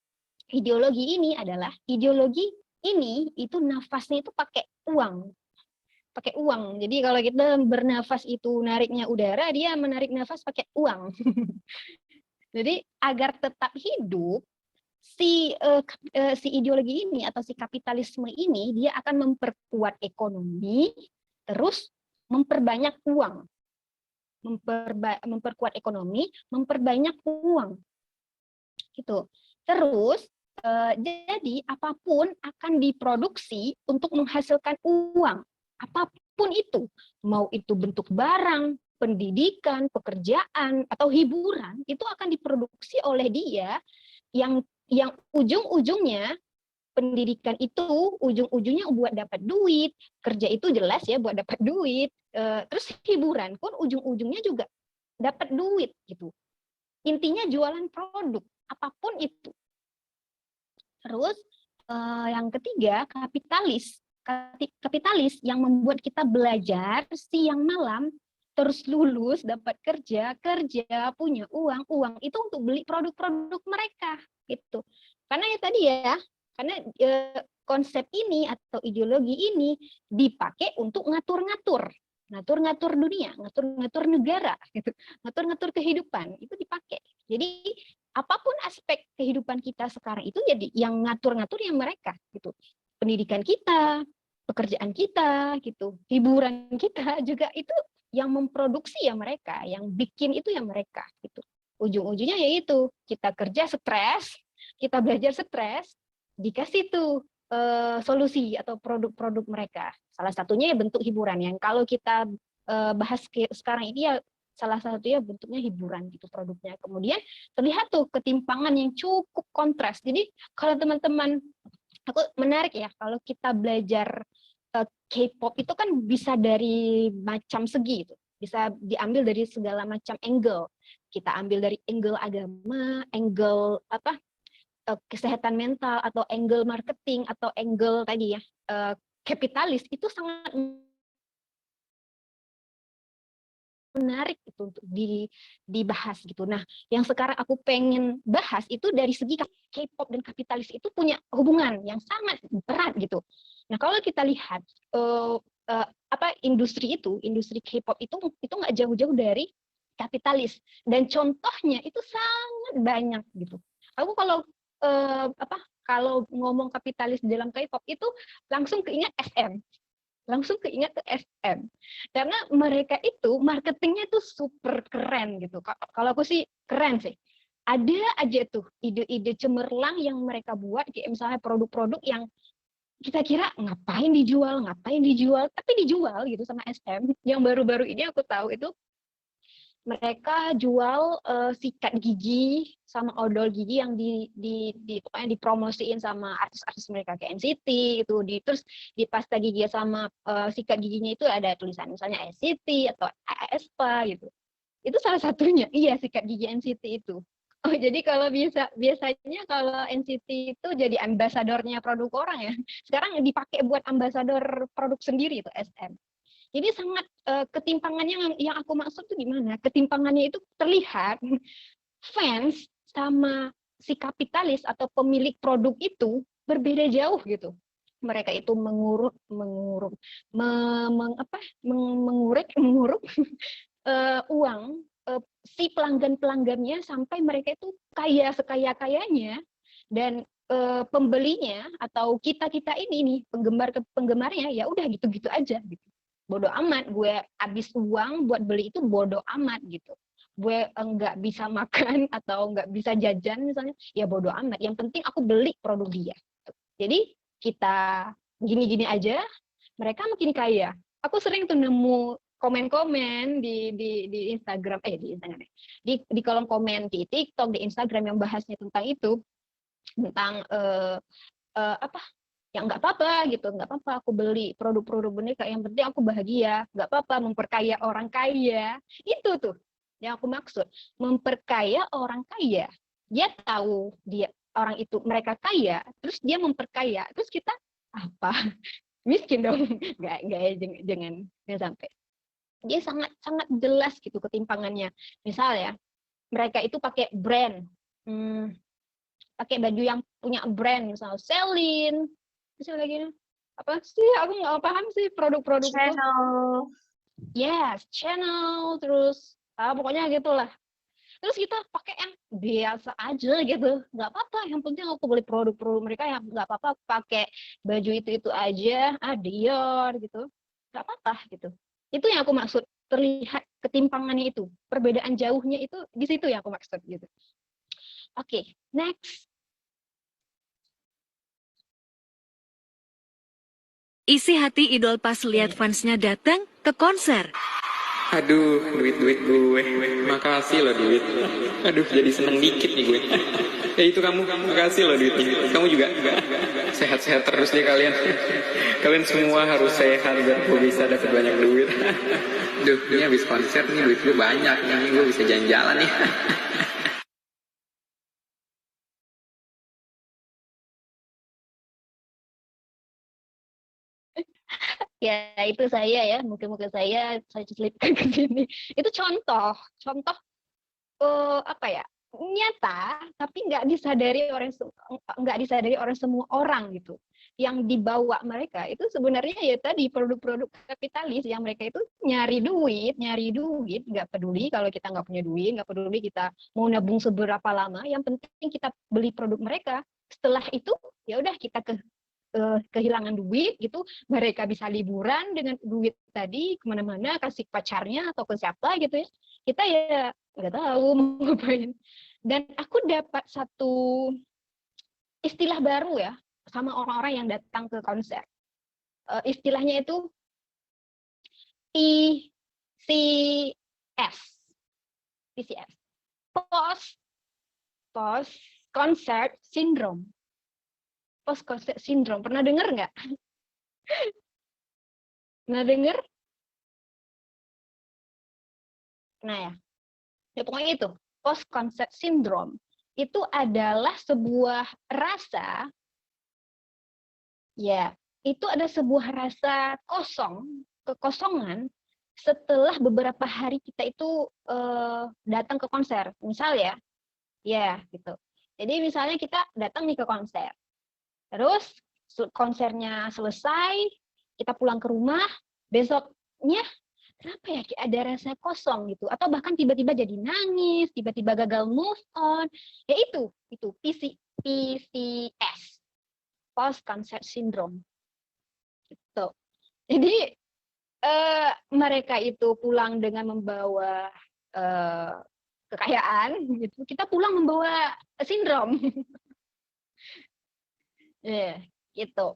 ideologi ini adalah ideologi ini itu nafasnya itu pakai uang. Pakai uang. Jadi kalau kita bernafas itu nariknya udara, dia menarik nafas pakai uang. Jadi agar tetap hidup, si ideologi ini atau si kapitalisme ini dia akan memperkuat ekonomi, terus memperbanyak uang, memperkuat ekonomi, memperbanyak uang, gitu. Terus jadi apapun akan diproduksi untuk menghasilkan uang, apapun itu, mau itu bentuk barang, pendidikan, pekerjaan, atau hiburan, itu akan diproduksi oleh dia yang ujung-ujungnya pendidikan itu ujung-ujungnya buat dapat duit, kerja itu jelas ya buat dapat duit, terus hiburan pun ujung-ujungnya juga dapat duit gitu. Intinya jualan produk apapun itu. Terus yang ketiga kapitalis yang membuat kita belajar siang malam, terus lulus dapat kerja punya uang itu untuk beli produk-produk mereka gitu. Karena ya tadi ya, karena konsep ini atau ideologi ini dipakai untuk ngatur-ngatur dunia, ngatur-ngatur negara gitu, ngatur-ngatur kehidupan, itu dipakai. Jadi apapun aspek kehidupan kita sekarang itu jadi yang ngatur-ngatur yang mereka gitu. Pendidikan kita, pekerjaan kita gitu, hiburan kita juga itu yang memproduksi ya mereka, yang bikin itu ya mereka gitu. Ujung-ujungnya yaitu kita kerja stres, kita belajar stres, dikasih tuh solusi atau produk-produk mereka. Salah satunya ya bentuk hiburan, yang kalau kita bahas sekarang ini ya salah satunya bentuknya hiburan gitu produknya. Kemudian terlihat tuh ketimpangan yang cukup kontras. Jadi kalau teman-teman, aku menarik ya kalau kita belajar K-pop itu kan bisa dari macam segi itu, bisa diambil dari segala macam angle. Kita ambil dari angle agama, angle apa kesehatan mental, atau angle marketing, atau angle tadi ya kapitalis itu sangat menarik itu untuk dibahas gitu. Nah, yang sekarang aku pengen bahas itu dari segi K-pop dan kapitalis itu punya hubungan yang sangat erat gitu. Nah, kalau kita lihat industri K-pop itu nggak jauh-jauh dari kapitalis, dan contohnya itu sangat banyak gitu. Aku kalau ngomong kapitalis dalam K-pop itu langsung keingat SM. Ke SM, karena mereka itu marketingnya tuh super keren gitu. Kalau aku sih keren sih. Ada aja tuh ide-ide cemerlang yang mereka buat, kayak misalnya produk-produk yang kita kira ngapain dijual, tapi dijual gitu sama SM. Yang baru-baru ini aku tahu itu mereka jual sikat gigi sama odol gigi yang pokoknya dipromosiin sama artis-artis mereka kayak NCT itu, terus di pasta gigi sama sikat giginya itu ada tulisan misalnya NCT atau aespa gitu. Itu salah satunya, iya, sikat gigi NCT itu. Oh, jadi kalau biasanya kalau NCT itu jadi ambasadornya produk orang ya. Sekarang dipakai buat ambasador produk sendiri itu SM. Jadi sangat ketimpangannya yang aku maksud tuh gimana? Ketimpangannya itu terlihat fans sama si kapitalis atau pemilik produk itu berbeda jauh gitu. Mereka itu menguruk uang si pelanggannya sampai mereka itu kaya sekaya-kayanya, dan pembelinya atau kita ini nih penggemarnya ya udah gitu-gitu aja gitu. Bodoh amat, gue habis uang buat beli itu bodoh amat gitu. Gue nggak bisa makan atau nggak bisa jajan misalnya, ya bodoh amat. Yang penting aku beli produk dia. Jadi kita gini-gini aja, mereka makin kaya. Aku sering tuh nemu komen-komen di Instagram, di kolom komen di TikTok, di Instagram yang bahasnya tentang itu, tentang ya nggak apa-apa gitu, nggak apa-apa aku beli produk-produk boneka, yang penting aku bahagia, nggak apa-apa memperkaya orang kaya. Itu tuh yang aku maksud, memperkaya orang kaya. Dia tahu orang itu mereka kaya, terus dia memperkaya, terus kita apa? Miskin dong. Nggak ya, jangan sampai. Dia sangat jelas gitu ketimpangannya. Misal ya, mereka itu pakai brand, pakai baju yang punya brand, misalnya Celine, misalnya lagi apa sih, aku nggak paham sih produk-produk itu. Yes, Chanel, terus pokoknya gitulah. Terus kita pakai yang biasa aja gitu, nggak apa-apa. Yang penting aku beli produk-produk mereka, yang nggak apa-apa pakai baju itu aja, Dior gitu, nggak apa-apa gitu. Itu yang aku maksud, terlihat ketimpangannya itu, perbedaan jauhnya itu di situ yang aku maksud gitu. Oke, next. Isi hati idol pas lihat fansnya datang ke konser. Aduh, duit gue. Makasih loh duit. Aduh, jadi seneng dikit nih gue. Ya itu kamu, makasih loh duitnya. Kamu juga. Sehat-sehat terus deh kalian. Kalian semua harus sehat biar gue bisa dapat banyak duit. Duh, ini habis konser nih duit gue banyak. Ini gue bisa jalan-jalan nih. Ya itu saya ya, mungkin saya selipkan ke sini. Itu contoh nyata, tapi nggak disadari oleh semua orang gitu. Yang dibawa mereka itu sebenarnya ya tadi produk-produk kapitalis yang mereka itu nyari duit, nggak peduli kalau kita nggak punya duit, nggak peduli kita mau nabung seberapa lama, yang penting kita beli produk mereka. Setelah itu ya udah kita kehilangan duit gitu, mereka bisa liburan dengan duit tadi kemana-mana, kasih pacarnya atau ke siapa gitu ya, kita ya nggak tahu mau ngapain. Dan aku dapat satu istilah baru ya sama orang-orang yang datang ke konser. Istilahnya itu PCS, post concert syndrome. Post concert syndrome, pernah dengar nggak? Pernah dengar? Nah ya pokoknya itu post concert syndrome itu adalah sebuah rasa ya itu ada sebuah rasa kekosongan setelah beberapa hari kita itu datang ke konser. Misal ya gitu. Jadi misalnya kita datang nih ke konser, terus konsernya selesai, kita pulang ke rumah, besoknya kenapa ya ada rasa kosong gitu, atau bahkan tiba-tiba jadi nangis, tiba-tiba gagal move on, ya itu PCS, post concert syndrome gitu. Jadi mereka itu pulang dengan membawa kekayaan gitu, kita pulang membawa sindrom. Gitu.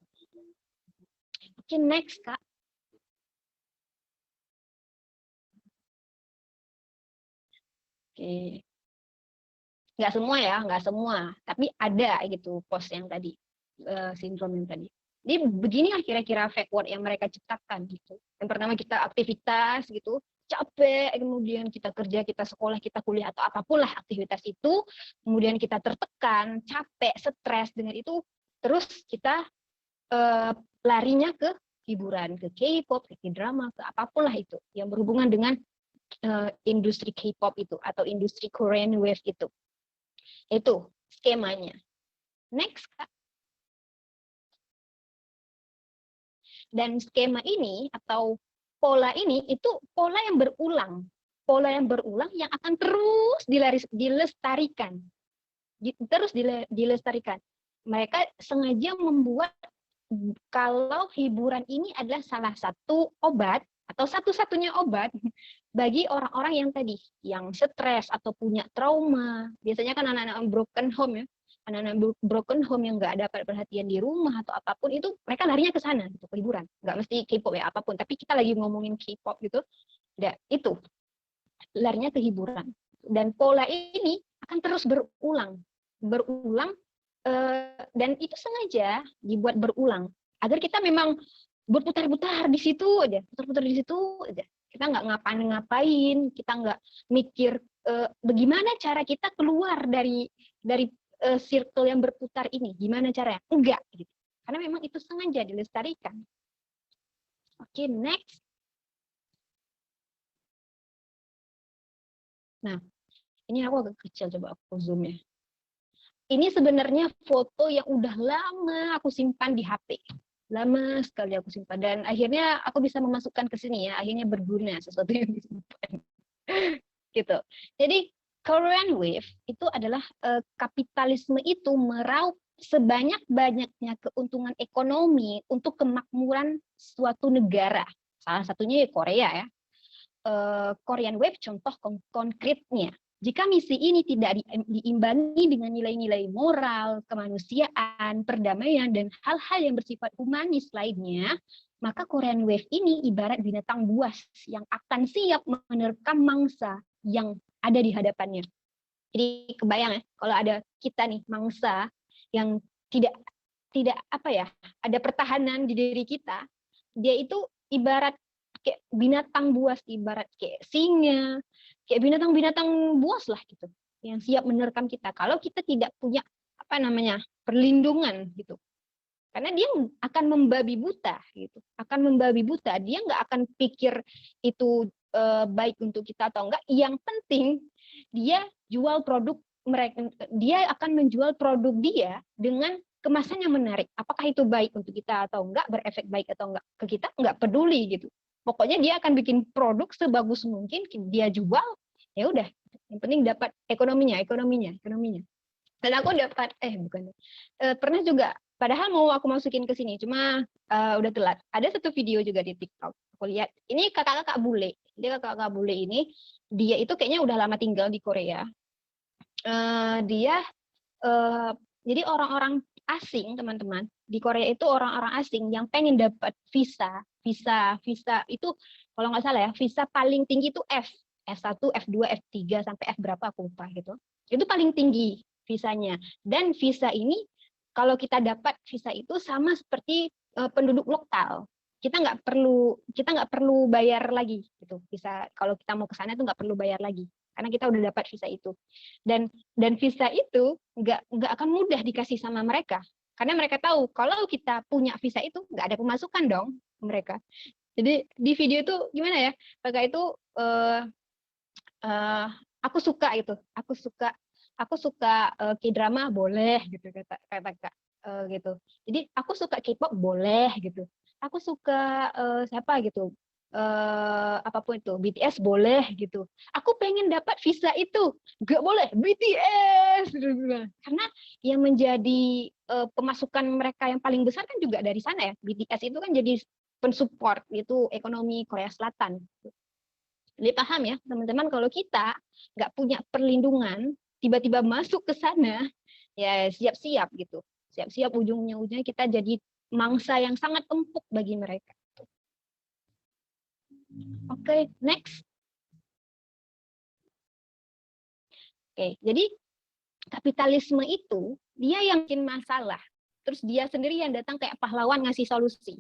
Oke, next Kak. Oke. Nggak semua ya, nggak semua, tapi ada gitu post yang tadi, sindrom yang tadi. Jadi beginilah kira-kira fake word yang mereka ciptakan gitu. Yang pertama kita aktivitas gitu, capek, kemudian kita kerja, kita sekolah, kita kuliah, atau apapun lah aktivitas itu, kemudian kita tertekan, capek, stres dengan itu, terus kita larinya ke hiburan, ke K-pop, ke K-drama, ke apapun lah itu yang berhubungan dengan industri K-pop itu atau industri Korean Wave itu. Itu skemanya. Next, Kak. Dan skema ini atau pola ini itu pola yang berulang. Pola yang berulang yang akan terus dilestarikan. Terus dilestarikan. Mereka sengaja membuat kalau hiburan ini adalah salah satu obat atau satu-satunya obat bagi orang-orang yang tadi, yang stres atau punya trauma. Biasanya kan anak-anak broken home ya, anak-anak broken home yang nggak dapat perhatian di rumah atau apapun itu, mereka larinya ke sana, gitu, ke hiburan. Nggak mesti K-pop ya, apapun. Tapi kita lagi ngomongin K-pop gitu, ya, itu larinya ke hiburan. Dan pola ini akan terus berulang, dan itu sengaja dibuat berulang agar kita memang berputar-putar di situ aja, putar-putar di situ aja. Kita nggak ngapain, kita nggak mikir bagaimana cara kita keluar dari circle yang berputar ini, gimana caranya? Enggak, gitu. Karena memang itu sengaja dilestarikan. Oke, next. Nah, ini aku agak kecil, coba aku zoom ya. Ini sebenarnya foto yang udah lama aku simpan di HP. Lama sekali aku simpan. Dan akhirnya aku bisa memasukkan ke sini ya. Akhirnya berguna sesuatu yang disimpan. Gitu. Jadi Korean Wave itu adalah kapitalisme itu meraup sebanyak-banyaknya keuntungan ekonomi untuk kemakmuran suatu negara. Salah satunya ya Korea ya. Korean Wave contoh konkretnya. Jika misi ini tidak diimbangi dengan nilai-nilai moral, kemanusiaan, perdamaian, dan hal-hal yang bersifat humanis lainnya, maka Korean Wave ini ibarat binatang buas yang akan siap menerkam mangsa yang ada di hadapannya. Jadi kebayang ya, kalau ada kita nih mangsa yang tidak ada pertahanan di diri kita, dia itu ibarat kayak binatang buas, ibarat kayak singa, kayak binatang-binatang buas lah gitu, yang siap menerkam kita kalau kita tidak punya perlindungan gitu. Karena dia akan membabi buta gitu, dia nggak akan pikir itu baik untuk kita atau enggak. Yang penting dia jual produk mereka, dia akan menjual produk dia dengan kemasan yang menarik. Apakah itu baik untuk kita atau enggak, berefek baik atau enggak ke kita, enggak peduli gitu. Pokoknya dia akan bikin produk sebagus mungkin, dia jual, ya udah. Yang penting dapat ekonominya. Dan aku dapat, pernah juga, padahal mau aku masukin ke sini, cuma udah telat. Ada satu video juga di TikTok, aku lihat. Ini kakak-kakak bule. Dia kakak-kakak bule ini, dia itu kayaknya udah lama tinggal di Korea. Jadi orang-orang asing, teman-teman, di Korea itu orang-orang asing yang pengen dapat visa itu kalau nggak salah ya, visa paling tinggi itu F1, F2, F3 sampai F berapa aku lupa gitu. Itu paling tinggi visanya. Dan visa ini kalau kita dapat visa itu sama seperti penduduk lokal. Kita nggak perlu bayar lagi gitu. Visa kalau kita mau ke sana itu nggak perlu bayar lagi karena kita udah dapat visa itu. Dan visa itu nggak akan mudah dikasih sama mereka. Karena mereka tahu kalau kita punya visa itu nggak ada pemasukan dong mereka. Jadi di video itu gimana ya? Kakak itu aku suka gitu. Aku suka K-drama boleh gitu kata Kak gitu. Jadi aku suka K-pop boleh gitu. Aku suka siapa gitu. Apapun itu BTS boleh gitu. Aku pengen dapat visa itu, nggak boleh BTS karena yang menjadi pemasukan mereka yang paling besar kan juga dari sana ya. BTS itu kan jadi pensupport itu ekonomi Korea Selatan. Jadi paham ya teman-teman, kalau kita nggak punya perlindungan tiba-tiba masuk ke sana ya siap-siap gitu, siap-siap ujungnya kita jadi mangsa yang sangat empuk bagi mereka. Oke, next. Oke, jadi kapitalisme itu dia yang bikin masalah. Terus dia sendiri yang datang kayak pahlawan ngasih solusi.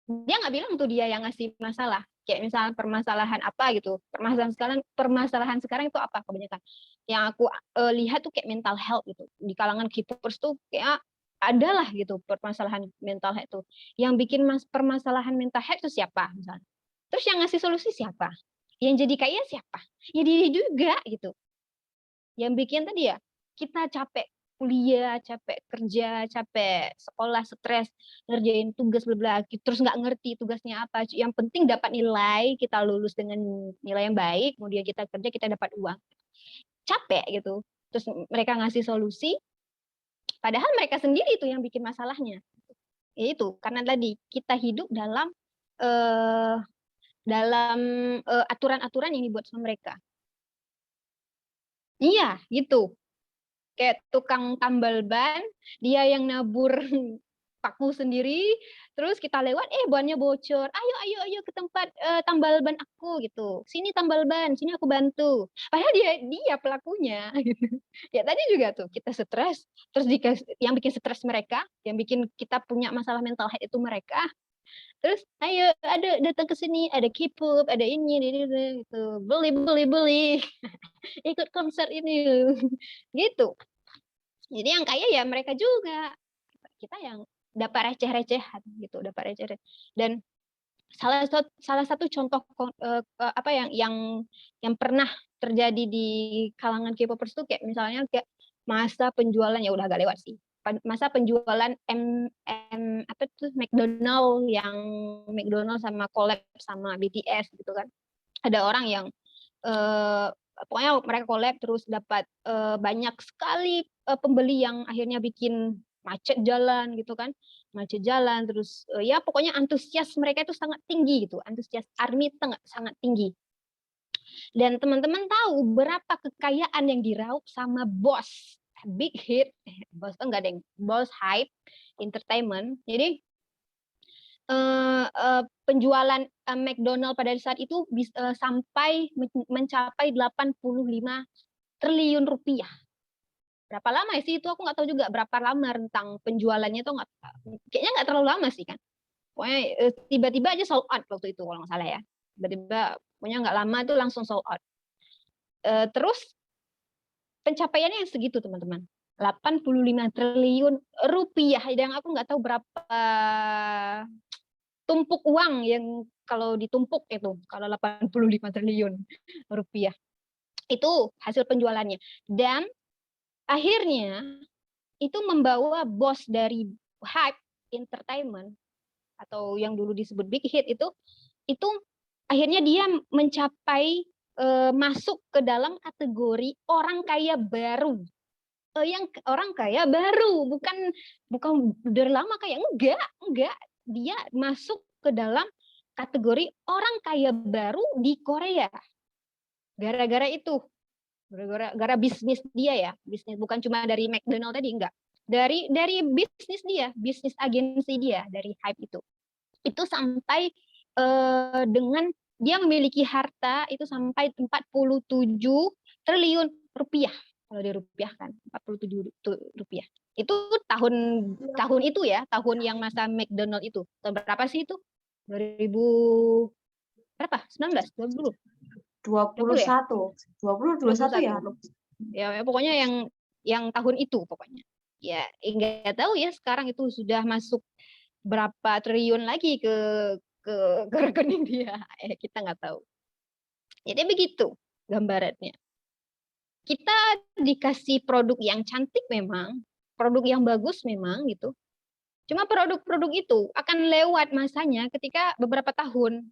Dia nggak bilang tuh dia yang ngasih masalah. Kayak misalnya permasalahan apa gitu. Permasalahan sekarang itu apa kebanyakan? Yang aku lihat tuh kayak mental health gitu. Di kalangan K-popers tuh kayak adalah gitu permasalahan mental health itu. Yang bikin permasalahan mental health itu siapa misalnya? Terus yang ngasih solusi siapa? Yang jadi kaya siapa? Ya diri juga gitu. Yang bikin tadi ya, kita capek kuliah, capek kerja, capek sekolah, stres, ngerjain tugas bla terus nggak ngerti tugasnya apa. Yang penting dapat nilai, kita lulus dengan nilai yang baik, kemudian kita kerja, kita dapat uang. Capek gitu. Terus mereka ngasih solusi, padahal mereka sendiri itu yang bikin masalahnya. Ya itu, karena tadi kita hidup dalam aturan-aturan yang dibuat sama mereka. Iya, gitu. Kayak tukang tambal ban, dia yang nabur paku sendiri, terus kita lewat, bannya bocor. Ayo ke tempat tambal ban aku gitu. Sini tambal ban, sini aku bantu. Padahal dia pelakunya. Gitu. Ya tadi juga tuh kita stres, terus yang bikin stres mereka, yang bikin kita punya masalah mental health itu mereka. Terus ayo datang ke sini, ada K-pop, ada ini gitu. Beli. Ikut konser ini. Gitu. Jadi yang kaya ya mereka juga. Kita yang dapat receh-recehan gitu, dapat receh. Dan salah satu contoh apa yang pernah terjadi di kalangan K-popers itu kayak misalnya kayak masa penjualan, ya udah agak lewat sih, masa penjualan apa tuh McDonald sama collab sama BTS gitu kan. Ada orang yang pokoknya mereka collab terus dapat banyak sekali pembeli yang akhirnya bikin macet jalan gitu kan, macet jalan terus ya pokoknya antusias mereka itu sangat tinggi gitu, antusias ARMY sangat tinggi. Dan teman-teman tahu berapa kekayaan yang diraup sama Boss Big Hit, Boss enggak deng, Boss Hype Entertainment. Jadi penjualan McDonald pada saat itu sampai mencapai 85 triliun rupiah. Berapa lama sih itu? Aku nggak tahu juga berapa lama rentang penjualannya itu, kayaknya nggak terlalu lama sih kan. Pokoknya tiba-tiba aja sold out waktu itu kalau nggak salah ya. Tiba-tiba pokoknya nggak lama itu langsung sold out. Terus pencapaiannya yang segitu teman-teman. 85 triliun rupiah, yang aku nggak tahu berapa tumpuk uang yang kalau ditumpuk itu, kalau 85 triliun rupiah. Itu hasil penjualannya. Dan akhirnya itu membawa bos dari Hype Entertainment atau yang dulu disebut Big Hit itu akhirnya dia mencapai masuk ke dalam kategori orang kaya baru. Yang orang kaya baru, bukan dari lama kaya, enggak. Dia masuk ke dalam kategori orang kaya baru di Korea. Gara-gara itu. Gara-gara bisnis dia ya, bisnis bukan cuma dari McDonald tadi, enggak. Dari bisnis dia, bisnis agensi dia dari Hype itu. Itu sampai dengan dia memiliki harta itu sampai 47 triliun rupiah. Kalau dirupiahkan 47 rupiah. Itu tahun itu ya, tahun yang masa McDonald itu. Tahun berapa sih itu? 2000 berapa? 19, 20. 21 ya? Ya, Ya pokoknya yang tahun itu pokoknya. ya nggak tahu ya sekarang itu sudah masuk berapa triliun lagi ke rekening dia. Kita nggak tahu. Jadi begitu gambarannya. Kita dikasih produk yang cantik memang, produk yang bagus memang gitu. Cuma produk-produk itu akan lewat masanya ketika beberapa tahun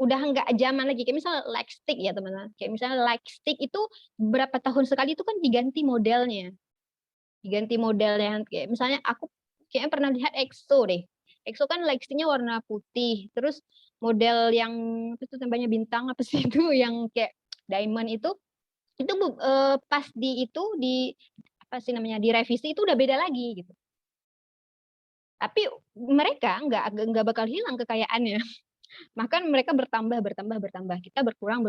udah nggak zaman lagi. Kayak misalnya light stick ya teman-teman. Kayak misalnya light stick itu beberapa tahun sekali itu kan diganti modelnya. Kayak misalnya aku kayaknya pernah lihat EXO deh. EXO kan light sticknya warna putih. Terus model yang itu tambahnya bintang apa sih itu yang kayak diamond itu pas di apa sih namanya direvisi itu udah beda lagi gitu. Tapi mereka nggak bakal hilang kekayaannya. Bahkan mereka bertambah. Kita berkurang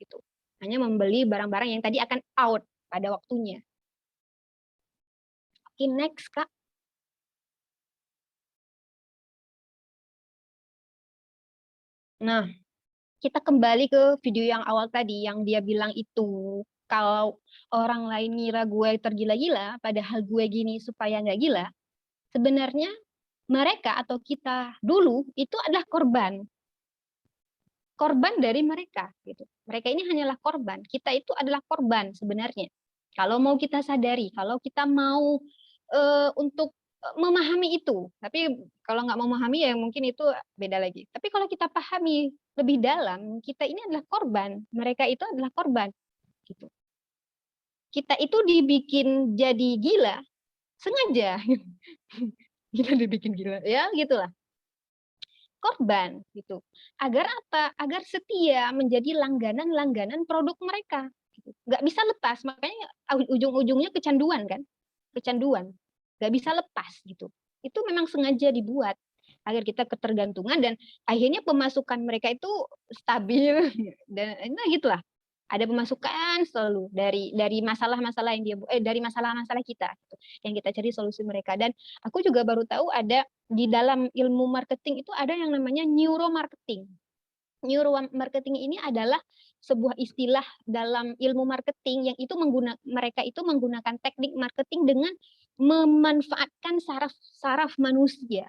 gitu. Hanya membeli barang-barang yang tadi akan out pada waktunya. Oke, next Kak. Nah, kita kembali ke video yang awal tadi yang dia bilang itu kalau orang lain ngira gue tergila-gila, padahal gue gini supaya nggak gila. Sebenarnya mereka atau kita dulu itu adalah korban dari mereka gitu. Mereka ini hanyalah korban, kita itu adalah korban sebenarnya. Kalau mau kita sadari, kalau kita mau untuk memahami itu, tapi kalau nggak memahami ya mungkin itu beda lagi. Tapi kalau kita pahami lebih dalam, kita ini adalah korban, mereka itu adalah korban gitu. Kita itu dibikin jadi gila sengaja. Kita dibikin gila ya gitulah, korban gitu. Agar apa? Agar setia menjadi langganan produk mereka gitu. Nggak bisa lepas, makanya ujung-ujungnya kecanduan kan, nggak bisa lepas gitu. Itu memang sengaja dibuat agar kita ketergantungan dan akhirnya pemasukan mereka itu stabil dan nah gitulah. Ada pemasukan selalu dari masalah-masalah yang dari masalah-masalah kita gitu, yang kita cari solusi mereka. Dan aku juga baru tahu ada di dalam ilmu marketing itu ada yang namanya neuromarketing. Neuromarketing ini adalah sebuah istilah dalam ilmu marketing yang itu mereka itu menggunakan teknik marketing dengan memanfaatkan saraf manusia.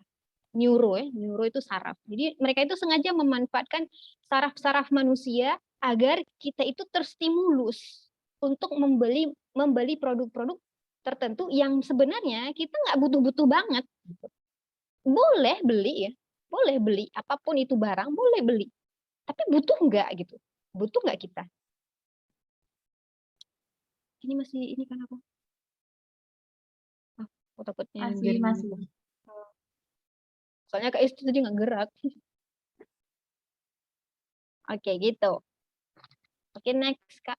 Neuro itu saraf. Jadi mereka itu sengaja memanfaatkan saraf-saraf manusia agar kita itu terstimulus untuk membeli produk-produk tertentu yang sebenarnya kita nggak butuh-butuh banget. Boleh beli ya, boleh beli apapun itu barang, boleh beli. Tapi butuh nggak gitu? Butuh nggak kita? Ini masih ini kan aku. Aku takutnya Masih. Soalnya Kak Istu tadi nggak gerak. Oke, gitu. Oke, next, Kak.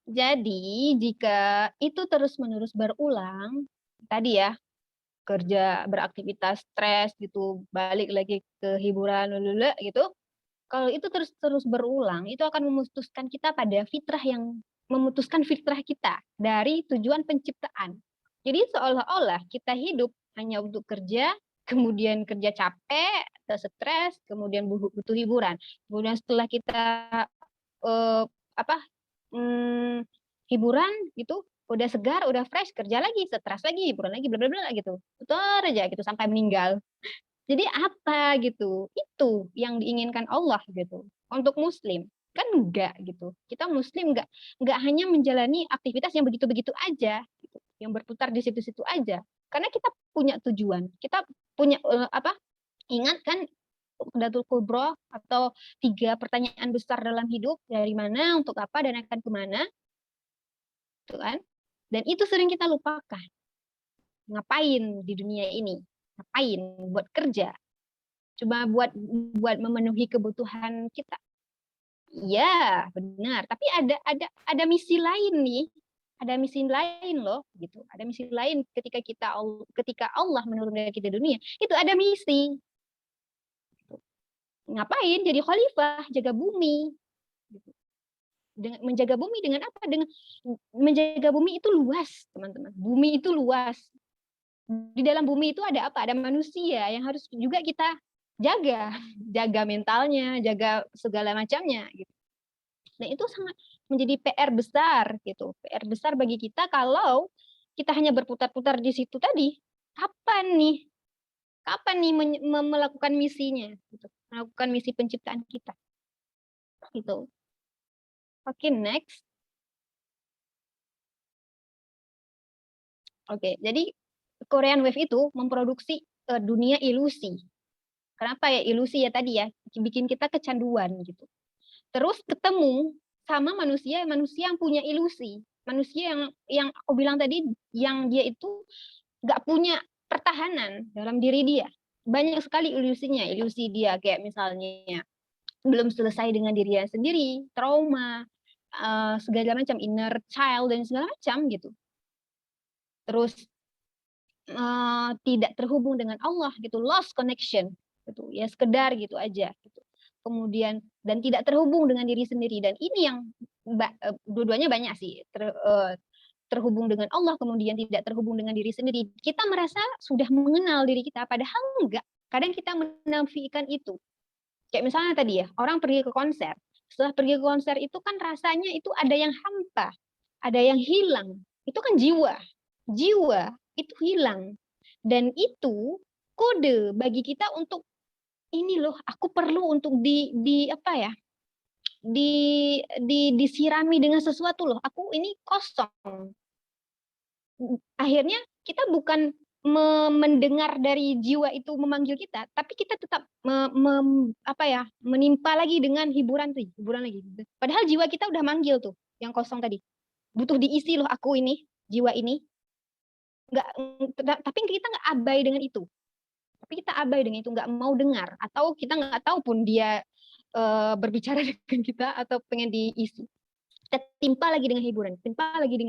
Jadi, jika itu terus-menerus berulang, tadi ya, kerja, beraktivitas, stres, gitu, balik lagi ke hiburan, gitu, kalau itu terus-terus berulang, itu akan memutuskan kita pada memutuskan fitrah kita dari tujuan penciptaan. Jadi seolah-olah kita hidup hanya untuk kerja, kemudian kerja capek, stres, kemudian butuh hiburan. Kemudian setelah kita hiburan gitu, udah segar, udah fresh, kerja lagi, stres lagi, hiburan lagi, bla bla bla gitu. Putar aja gitu sampai meninggal. Jadi apa gitu? Itu yang diinginkan Allah gitu. Untuk muslim kan enggak gitu. Kita muslim enggak hanya menjalani aktivitas yang begitu-begitu aja gitu, yang berputar di situ-situ aja. Karena kita punya tujuan. Kita punya ingat kan Qadatul Kubro atau 3 pertanyaan besar dalam hidup, dari mana, untuk apa, dan akan kemana, gitu kan? Dan itu sering kita lupakan. Ngapain di dunia ini? Ngapain? Buat kerja? Cuma buat memenuhi kebutuhan kita? Iya, benar. Tapi ada misi lain nih. Ada misi lain loh, gitu. Ada misi lain ketika Allah menurunkan kita di dunia. Itu ada misi. Ngapain? Jadi khalifah, jaga bumi. Dengan menjaga bumi dengan apa? Dengan menjaga bumi itu luas, teman-teman. Bumi itu luas. Di dalam bumi itu ada apa? Ada manusia yang harus juga kita jaga mentalnya, jaga segala macamnya. Gitu. Dan itu sangat menjadi PR besar gitu. PR besar bagi kita kalau kita hanya berputar-putar di situ tadi. Kapan nih? Kapan nih melakukan misinya gitu. Melakukan misi penciptaan kita. Gitu. Oke, next. Oke, jadi Korean Wave itu memproduksi dunia ilusi. Kenapa ya ilusi ya tadi ya, bikin kita kecanduan gitu. Terus ketemu sama manusia yang punya ilusi, manusia yang aku bilang tadi, yang dia itu nggak punya pertahanan dalam diri dia. Banyak sekali ilusinya, ilusi dia kayak misalnya belum selesai dengan dirinya sendiri, trauma, segala macam inner child dan segala macam gitu. Terus tidak terhubung dengan Allah gitu, lost connection gitu ya, sekedar gitu aja gitu. Kemudian dan tidak terhubung dengan diri sendiri, dan ini yang dua-duanya banyak sih, terhubung dengan Allah kemudian tidak terhubung dengan diri sendiri. Kita merasa sudah mengenal diri kita, padahal enggak. Kadang kita menafikan itu. Kayak misalnya tadi ya, orang pergi ke konser. Setelah pergi ke konser itu kan rasanya itu ada yang hampa, ada yang hilang. Itu kan jiwa. Jiwa itu hilang. Dan itu kode bagi kita untuk ini loh, aku perlu untuk di apa ya? Disirami dengan sesuatu loh. Aku ini kosong. Akhirnya kita bukan mendengar dari jiwa itu memanggil kita, tapi kita tetap menimpa lagi dengan hiburan lagi. Padahal jiwa kita udah manggil tuh, yang kosong tadi. Butuh diisi loh aku ini, jiwa ini. Tapi kita nggak abai dengan itu. Tapi kita abai dengan itu, nggak mau dengar, atau kita nggak tahu pun dia berbicara dengan kita atau pengen diisi. Kita timpa lagi dengan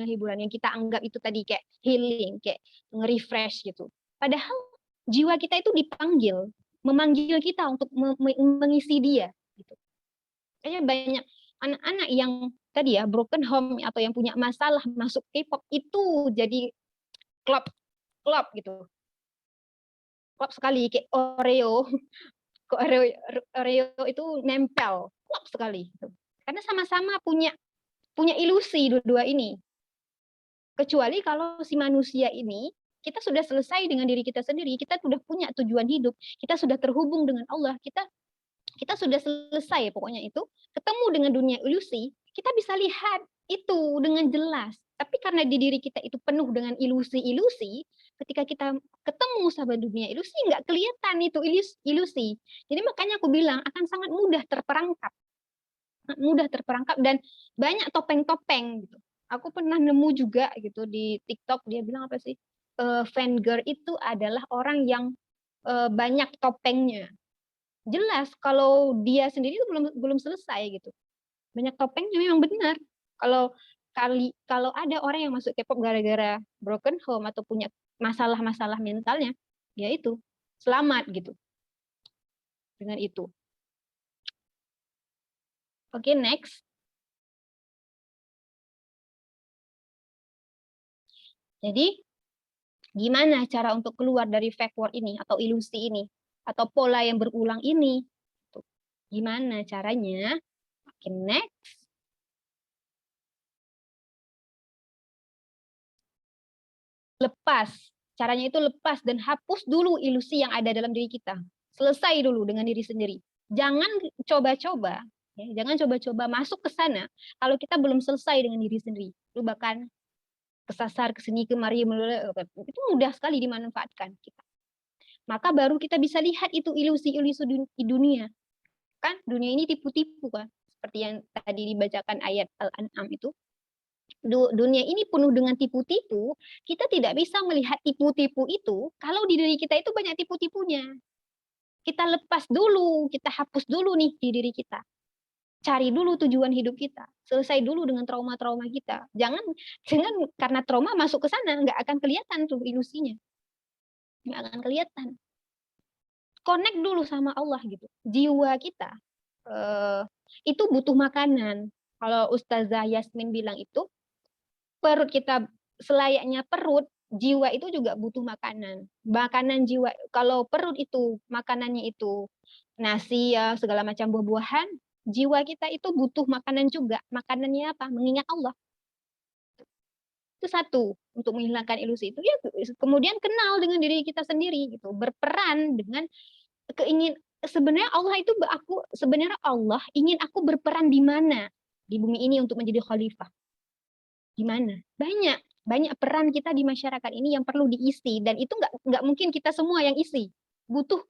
hiburan yang kita anggap itu tadi kayak healing, kayak nge-refresh gitu. Padahal jiwa kita itu dipanggil, memanggil kita untuk mengisi dia. Gitu. Kayaknya banyak anak-anak yang tadi ya broken home atau yang punya masalah masuk K-pop itu jadi klop gitu. Klop sekali kayak Oreo. Oreo itu nempel, klop sekali. Gitu. Karena sama-sama punya ilusi dua-dua ini. Kecuali kalau si manusia ini, kita sudah selesai dengan diri kita sendiri, kita sudah punya tujuan hidup, kita sudah terhubung dengan Allah, kita sudah selesai pokoknya itu, ketemu dengan dunia ilusi, kita bisa lihat itu dengan jelas. Tapi karena di diri kita itu penuh dengan ilusi-ilusi, ketika kita ketemu sama dunia ilusi, nggak kelihatan itu ilusi. Jadi makanya aku bilang akan sangat mudah terperangkap dan banyak topeng-topeng gitu. Aku pernah nemu juga gitu di TikTok, dia bilang apa sih? Fan girl itu adalah orang yang banyak topengnya. Jelas kalau dia sendiri itu belum selesai gitu. Banyak topengnya memang benar. Kalau ada orang yang masuk K-pop gara-gara broken home atau punya masalah-masalah mentalnya, ya itu selamat gitu. Dengan itu. Oke, next. Jadi, gimana cara untuk keluar dari fake world ini, atau ilusi ini, atau pola yang berulang ini? Gimana caranya? Oke, next. Lepas. Caranya itu lepas dan hapus dulu ilusi yang ada dalam diri kita. Selesai dulu dengan diri sendiri. Jangan coba-coba. Ya, jangan coba-coba masuk ke sana kalau kita belum selesai dengan diri sendiri. Lu bahkan kesasar kesini kemari, itu mudah sekali dimanfaatkan kita. Maka baru kita bisa lihat itu ilusi-ilusi di dunia. Kan dunia ini tipu-tipu kan. Seperti yang tadi dibacakan ayat Al-An'am itu. Dunia ini penuh dengan tipu-tipu, kita tidak bisa melihat tipu-tipu itu kalau di diri kita itu banyak tipu-tipunya. Kita lepas dulu, kita hapus dulu nih di diri kita. Cari dulu tujuan hidup kita. Selesai dulu dengan trauma-trauma kita. Jangan karena trauma masuk ke sana, nggak akan kelihatan tuh ilusinya. Nggak akan kelihatan. Connect dulu sama Allah gitu. Jiwa kita itu butuh makanan. Kalau Ustazah Yasmin bilang itu, perut kita selayaknya perut, jiwa itu juga butuh makanan. Makanan jiwa, kalau perut itu makanannya itu nasi ya segala macam buah-buahan, jiwa kita itu butuh makanan juga. Makanannya apa? Mengingat Allah. Itu satu, untuk menghilangkan ilusi itu ya. Kemudian kenal dengan diri kita sendiri gitu, berperan dengan sebenarnya Allah itu sebenarnya Allah ingin aku berperan di mana di bumi ini untuk menjadi khalifah. Di mana? Banyak peran kita di masyarakat ini yang perlu diisi, dan itu nggak mungkin kita semua yang isi. Butuh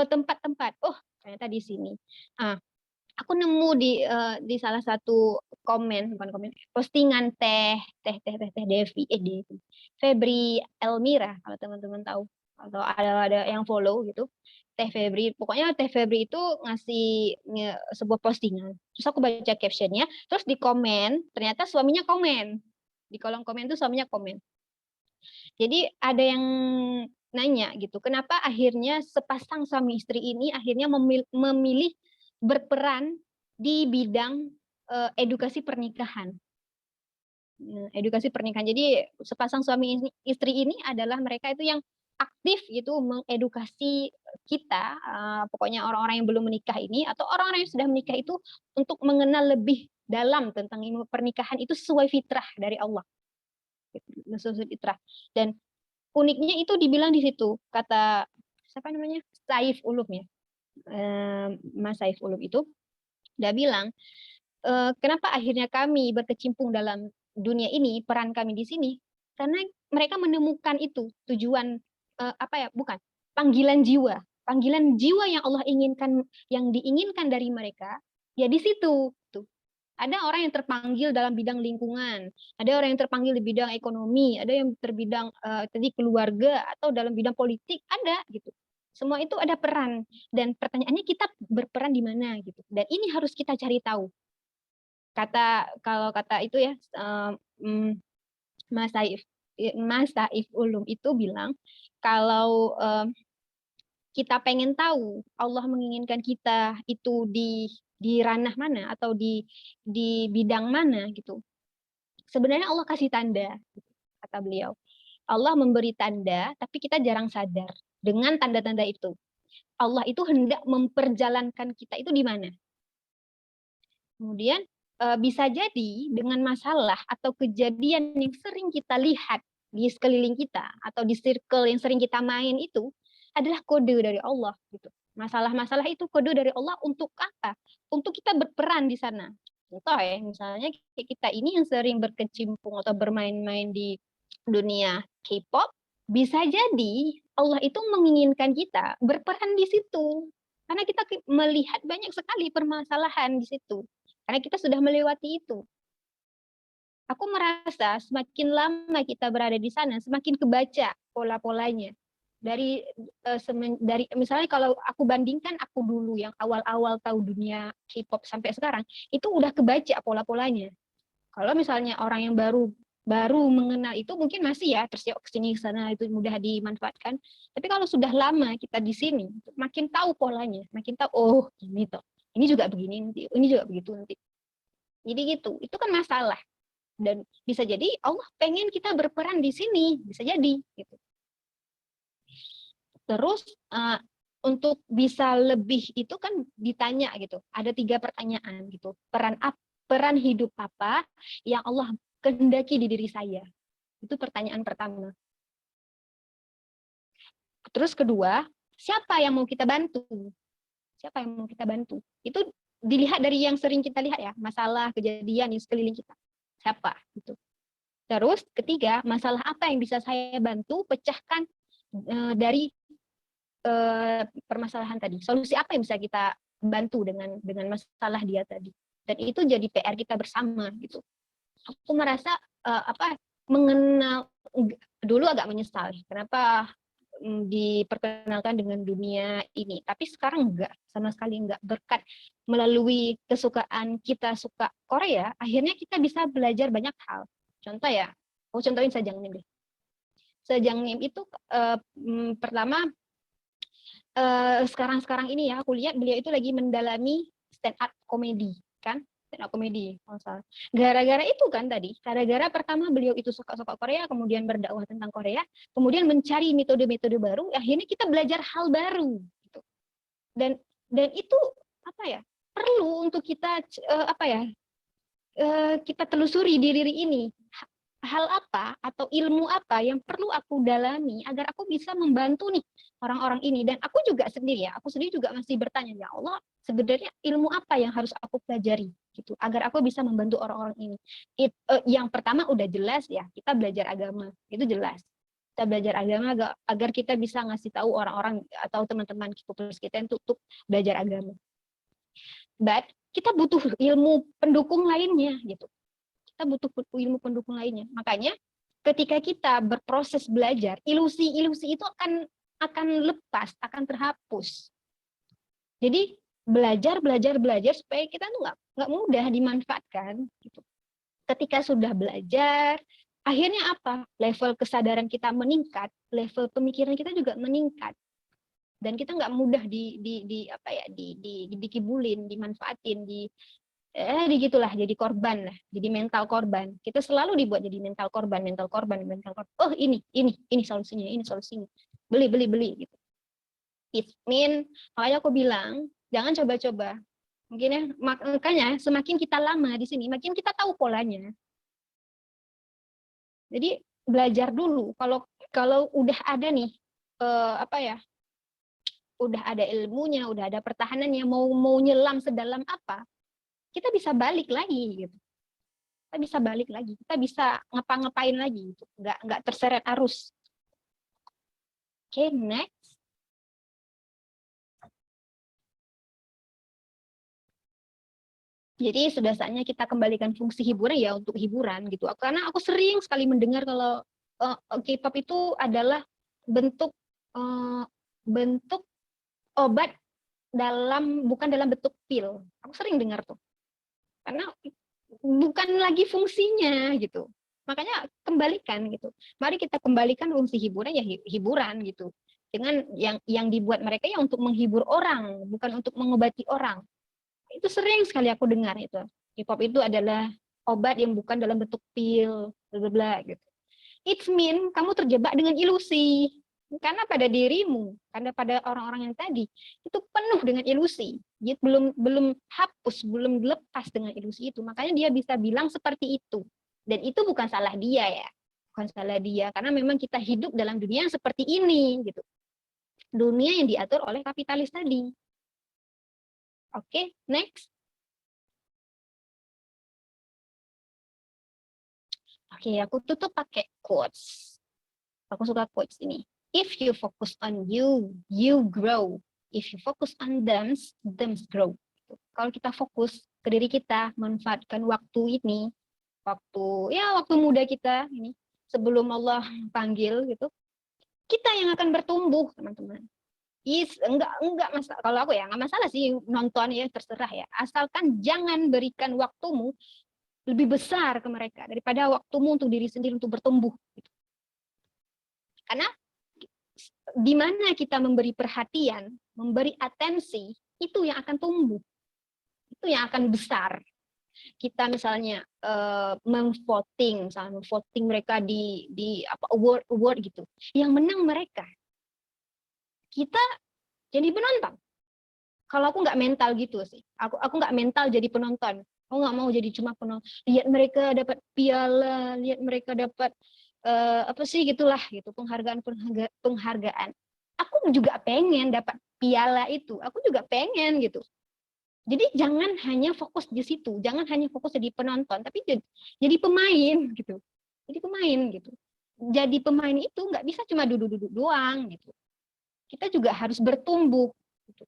tempat-tempat. Oh, ternyata di sini. Aku nemu di salah satu bukan komen, postingan Teh Devi, Febri Elmira, kalau teman-teman tahu atau ada yang follow gitu. Teh Febri, pokoknya Teh Febri itu ngasih sebuah postingan. Terus aku baca captionnya, terus di komen, ternyata suaminya komen. Di kolom komen itu suaminya komen. Jadi ada yang nanya gitu, kenapa akhirnya sepasang suami istri ini akhirnya memilih berperan di bidang edukasi pernikahan. Edukasi pernikahan. Jadi sepasang suami istri ini adalah mereka itu yang aktif gitu mengedukasi kita, pokoknya orang-orang yang belum menikah ini atau orang-orang yang sudah menikah itu untuk mengenal lebih dalam tentang ilmu pernikahan itu sesuai fitrah dari Allah. Sesuai fitrah. Dan uniknya itu dibilang di situ, kata siapa namanya? Saif Ulum ya. Mas Saif Ulum itu dia bilang, kenapa akhirnya kami berkecimpung dalam dunia ini, peran kami di sini, karena mereka menemukan itu tujuan panggilan jiwa yang Allah inginkan, yang diinginkan dari mereka, ya di situ tuh. Ada orang yang terpanggil dalam bidang lingkungan, ada orang yang terpanggil di bidang ekonomi, ada yang terbidang tadi keluarga atau dalam bidang politik, ada gitu. Semua itu ada peran, dan pertanyaannya kita berperan di mana gitu. Dan ini harus kita cari tahu. Kalau kata itu ya, Mas Saif Ulum itu bilang, kalau kita pengen tahu Allah menginginkan kita itu di ranah mana atau di bidang mana gitu. Sebenarnya Allah kasih tanda, kata beliau. Allah memberi tanda, tapi kita jarang sadar dengan tanda-tanda itu. Allah itu hendak memperjalankan kita itu di mana. Kemudian bisa jadi dengan masalah atau kejadian yang sering kita lihat di sekeliling kita atau di circle yang sering kita main itu adalah kode dari Allah gitu. Masalah-masalah itu kode dari Allah untuk apa? Untuk kita berperan di sana. Contoh ya, misalnya kita ini yang sering berkecimpung atau bermain-main di dunia K-pop, bisa jadi Allah itu menginginkan kita berperan di situ. Karena kita melihat banyak sekali permasalahan di situ. Karena kita sudah melewati itu. Aku merasa semakin lama kita berada di sana, semakin kebaca pola-polanya. Dari misalnya kalau aku bandingkan aku dulu yang awal-awal tahu dunia K-pop sampai sekarang, itu udah kebaca pola-polanya. Kalau misalnya orang yang baru mengenal itu mungkin masih ya tersiok kesini sana itu mudah dimanfaatkan. Tapi kalau sudah lama kita di sini, makin tahu polanya, makin tahu oh ini toh, ini juga begini nanti, ini juga begitu nanti. Jadi gitu, itu kan masalah. Dan bisa jadi Allah pengen kita berperan di sini, bisa jadi gitu. Terus untuk bisa lebih itu kan ditanya gitu, ada 3 pertanyaan gitu. Peran hidup apa yang Allah kehendaki di diri saya? Itu pertanyaan pertama. Terus kedua, siapa yang mau kita bantu? Siapa yang mau kita bantu? Itu dilihat dari yang sering kita lihat ya, masalah, kejadian di sekeliling kita. Siapa gitu. Terus ketiga, masalah apa yang bisa saya bantu pecahkan dari permasalahan tadi. Solusi apa yang bisa kita bantu dengan masalah dia tadi. Dan itu jadi PR kita bersama gitu. Aku merasa mengenal dulu agak menyesal kenapa diperkenalkan dengan dunia ini, tapi sekarang enggak, sama sekali enggak. Berkat melalui kesukaan kita suka Korea, akhirnya kita bisa belajar banyak hal. Contoh ya, aku contohin Sejangnim deh. Sejangnim itu pertama sekarang ini ya, aku lihat beliau itu lagi mendalami stand up comedy kan, stand up comedy masalah. Gara-gara itu kan tadi, gara-gara pertama beliau itu suka Korea, kemudian berdakwah tentang Korea, kemudian mencari metode-metode baru, akhirnya kita belajar hal baru gitu. Dan itu apa ya, perlu untuk kita kita telusuri di diri ini. Hal apa atau ilmu apa yang perlu aku dalami agar aku bisa membantu nih orang-orang ini. Dan aku juga sendiri juga masih bertanya, ya Allah, sebenarnya ilmu apa yang harus aku pelajari gitu agar aku bisa membantu orang-orang ini. Yang pertama udah jelas ya, kita belajar agama, itu jelas. Kita belajar agama agar kita bisa ngasih tahu orang-orang atau teman-teman kita untuk belajar agama. But kita butuh ilmu pendukung lainnya gitu. Kita butuh ilmu pendukung lainnya. Makanya ketika kita berproses belajar, ilusi-ilusi itu akan lepas, akan terhapus. Jadi belajar supaya kita tuh nggak mudah dimanfaatkan. Gitu. Ketika sudah belajar, akhirnya apa? Level kesadaran kita meningkat, level pemikiran kita juga meningkat. Dan kita nggak mudah dikibulin, dimanfaatin, gitulah, jadi korban lah, jadi mental korban. Kita selalu dibuat jadi mental korban. Oh ini solusinya, beli gitu. It mean, makanya aku bilang jangan coba-coba. Mungkin ya, makanya semakin kita lama di sini, makin kita tahu polanya. Jadi belajar dulu. Kalau udah ada nih udah ada ilmunya, udah ada pertahanannya, mau nyelam sedalam apa, kita bisa balik lagi gitu. Kita bisa ngapa-ngapain lagi gitu. Nggak terseret arus. Oke, next. Jadi sudah saatnya kita kembalikan fungsi hiburan ya untuk hiburan gitu. Karena aku sering sekali mendengar kalau K-pop itu adalah bentuk obat bukan dalam bentuk pil. Aku sering dengar tuh. Karena bukan lagi fungsinya gitu. Makanya kembalikan gitu. Mari kita kembalikan fungsi hiburan ya hiburan gitu. Dengan yang dibuat mereka ya untuk menghibur orang, bukan untuk mengobati orang. Itu sering sekali aku dengar itu. K-pop itu adalah obat yang bukan dalam bentuk pil, bla bla gitu. It mean kamu terjebak dengan ilusi. Karena pada dirimu, karena pada orang-orang yang tadi itu penuh dengan ilusi. Dia belum hapus, belum lepas dengan ilusi itu. Makanya dia bisa bilang seperti itu. Dan itu bukan salah dia ya. Bukan salah dia karena memang kita hidup dalam dunia yang seperti ini gitu. Dunia yang diatur oleh kapitalis tadi. Oke, next. Oke, aku tutup pakai quotes. Aku suka quotes ini. If you focus on you, you grow. If you focus on them grow. Kalau kita fokus ke diri kita, manfaatkan waktu ini, waktu muda kita ini, sebelum Allah panggil gitu, kita yang akan bertumbuh, teman-teman. Enggak masalah. Kalau aku ya nggak masalah sih nonton ya, terserah ya. Asalkan jangan berikan waktumu lebih besar ke mereka daripada waktumu untuk diri sendiri untuk bertumbuh. Gitu. Karena di mana kita memberi perhatian, memberi atensi, itu yang akan tumbuh, itu yang akan besar. Kita misalnya memvoting mereka di award gitu, yang menang mereka, kita jadi penonton. Kalau aku nggak mental gitu sih, aku nggak mental jadi penonton. Aku nggak mau jadi cuma penonton. Lihat mereka dapat piala, lihat mereka dapat gitulah gitu, penghargaan. Aku juga pengen dapat piala itu, aku juga pengen gitu. Jadi jangan hanya fokus di situ, jangan hanya fokus jadi penonton, tapi jadi pemain gitu. Jadi pemain gitu. Jadi pemain itu nggak bisa cuma duduk-duduk doang gitu. Kita juga harus bertumbuh gitu.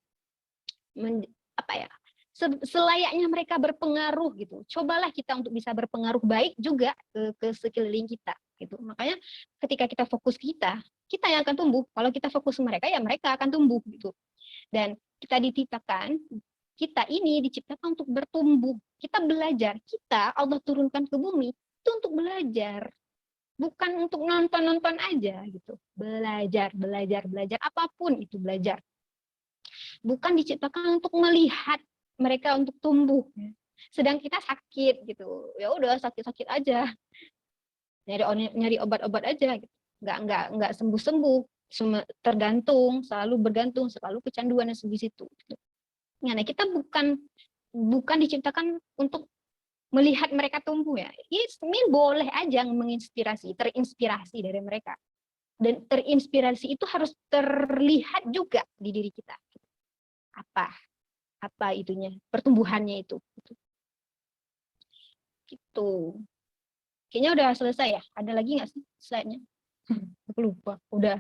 Selayaknya mereka berpengaruh gitu. Cobalah kita untuk bisa berpengaruh baik juga ke sekeliling kita gitu. Makanya ketika kita fokus kita yang akan tumbuh. Kalau kita fokus mereka ya mereka akan tumbuh gitu. Dan kita ini diciptakan untuk bertumbuh. Kita belajar. Allah turunkan ke bumi itu untuk belajar. Bukan untuk nonton-nonton aja gitu. Belajar apapun itu belajar. Bukan diciptakan untuk melihat mereka untuk tumbuh. Sedang kita sakit gitu. Ya udah sakit-sakit aja. Nyari obat-obat aja gitu. Enggak sembuh-sembuh. Selalu bergantung, selalu kecanduan di situ. Nah, kita bukan bukan diciptakan untuk melihat mereka tumbuh ya. Ini boleh aja menginspirasi, terinspirasi dari mereka. Dan terinspirasi itu harus terlihat juga di diri kita. Apa itunya, pertumbuhannya itu. Gitu. Kayaknya udah selesai ya. Ada lagi nggak sih slide-nya? Aku lupa. Udah.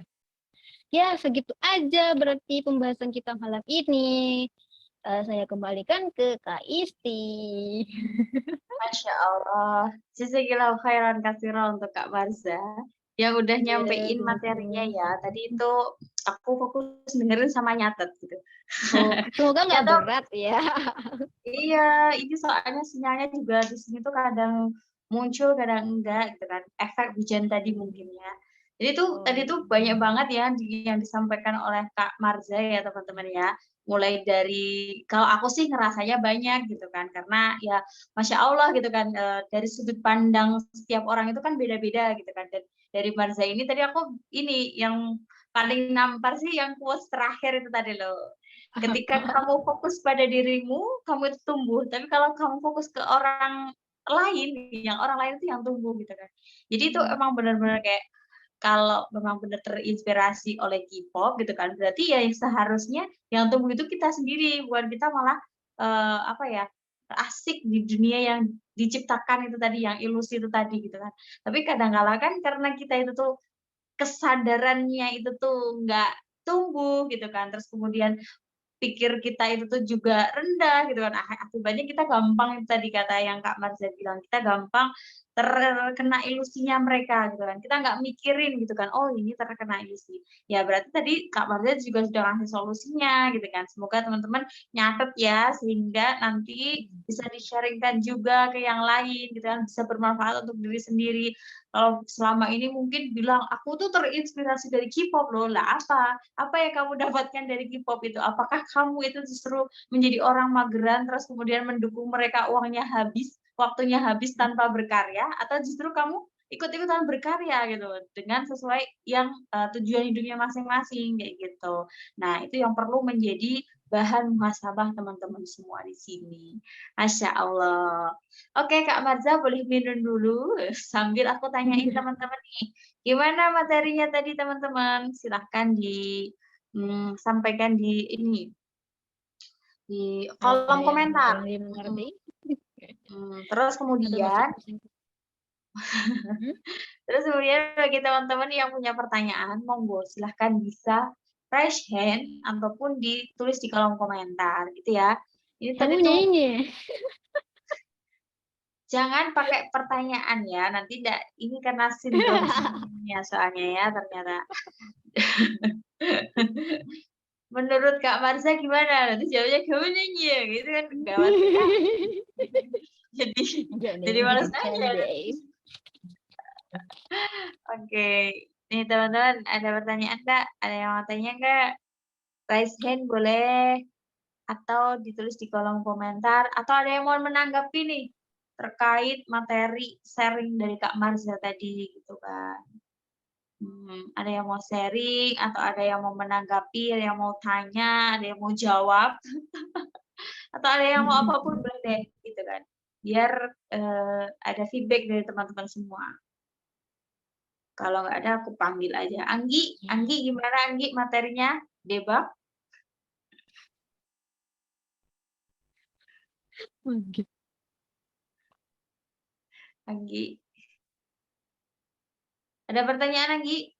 Ya, segitu aja berarti pembahasan kita malam ini. Saya kembalikan ke Kak Isti. Masya Allah. Jazakallahu khairan katsira untuk Kak Marza yang udah nyampein materinya ya. Tadi itu aku fokus dengerin sama nyatet gitu. Oh, semoga nggak Nyatet, berat ya. iya, ini soalnya sinyalnya juga di sini tuh kadang muncul, kadang enggak gitu kan. Efek hujan tadi mungkin ya. Jadi tuh tadi tuh banyak banget ya yang disampaikan oleh Kak Marza ya teman-teman ya. Mulai dari kalau aku sih ngerasanya banyak gitu kan, karena ya Masya Allah gitu kan, dari sudut pandang setiap orang itu kan beda-beda gitu kan. Dan dari Marza ini tadi aku ini yang paling nampar sih yang quotes terakhir itu tadi loh. Ketika kamu fokus pada dirimu, kamu itu tumbuh. Tapi kalau kamu fokus ke orang lain, yang orang lain itu yang tumbuh gitu kan. Jadi itu emang benar-benar kayak kalau memang benar terinspirasi oleh K-pop gitu kan, berarti ya yang seharusnya yang tumbuh itu kita sendiri, bukan kita malah apa ya, asik di dunia yang diciptakan itu tadi, yang ilusi itu tadi gitu kan. Tapi kadang-kala kan karena kita itu tuh kesadarannya itu tuh nggak tumbuh gitu kan, terus kemudian pikir kita itu tuh juga rendah gitu kan, akibatnya kita gampang tadi kata yang Kak Marza bilang, kita gampang terkena ilusinya mereka gitu kan, kita nggak mikirin gitu kan, oh ini terkena ilusi. Ya berarti tadi Kak Marza juga sudah ngasih solusinya gitu kan, semoga teman-teman nyatet ya, sehingga nanti bisa di-sharingkan juga ke yang lain gitu kan, bisa bermanfaat untuk diri sendiri. Kalau selama ini mungkin bilang, aku tuh terinspirasi dari K-pop loh, lah apa? Apa yang kamu dapatkan dari K-pop itu? Apakah kamu itu justru menjadi orang mageran, terus kemudian mendukung mereka, uangnya habis, waktunya habis tanpa berkarya, atau justru kamu ikut-ikutan berkarya gitu, dengan sesuai yang tujuan hidupnya masing-masing kayak gitu. Nah, itu yang perlu menjadi bahan muhasabah teman-teman semua di sini. Masya Allah. Oke, Kak Marza boleh minum dulu sambil aku tanyain teman-teman nih. Gimana materinya tadi teman-teman? Silahkan sampaikan di ini di kolom komentar. Yang mengerti. Terus Atau kemudian Hmm? terus kemudian bagi teman-teman yang punya pertanyaan, monggo silahkan bisa raise hand ataupun ditulis di kolom komentar gitu ya. Ini tadi Kamu tuh nyanyi. jangan pakai pertanyaan ya, nanti ini karena sindrom ya soalnya ya ternyata. Menurut Kak Marza gimana? Nanti jawabnya kamu nyanyi ya, gitu kan gawat sekali. Jadi malas nanya. Oke, nih teman-teman ada pertanyaan Kak? Ada yang mau tanya Kak? Raise hand boleh, atau ditulis di kolom komentar, atau ada yang mau menanggapi nih terkait materi sharing dari Kak Marza tadi gitu kan. Ada yang mau sharing atau ada yang mau menanggapi, ada yang mau tanya, ada yang mau jawab, atau ada yang mau apapun boleh deh gitu kan. Biar ada feedback dari teman-teman semua. Kalau nggak ada aku panggil aja. Anggi gimana Anggi materinya? Debak? Anggi. Ada pertanyaan Anggi?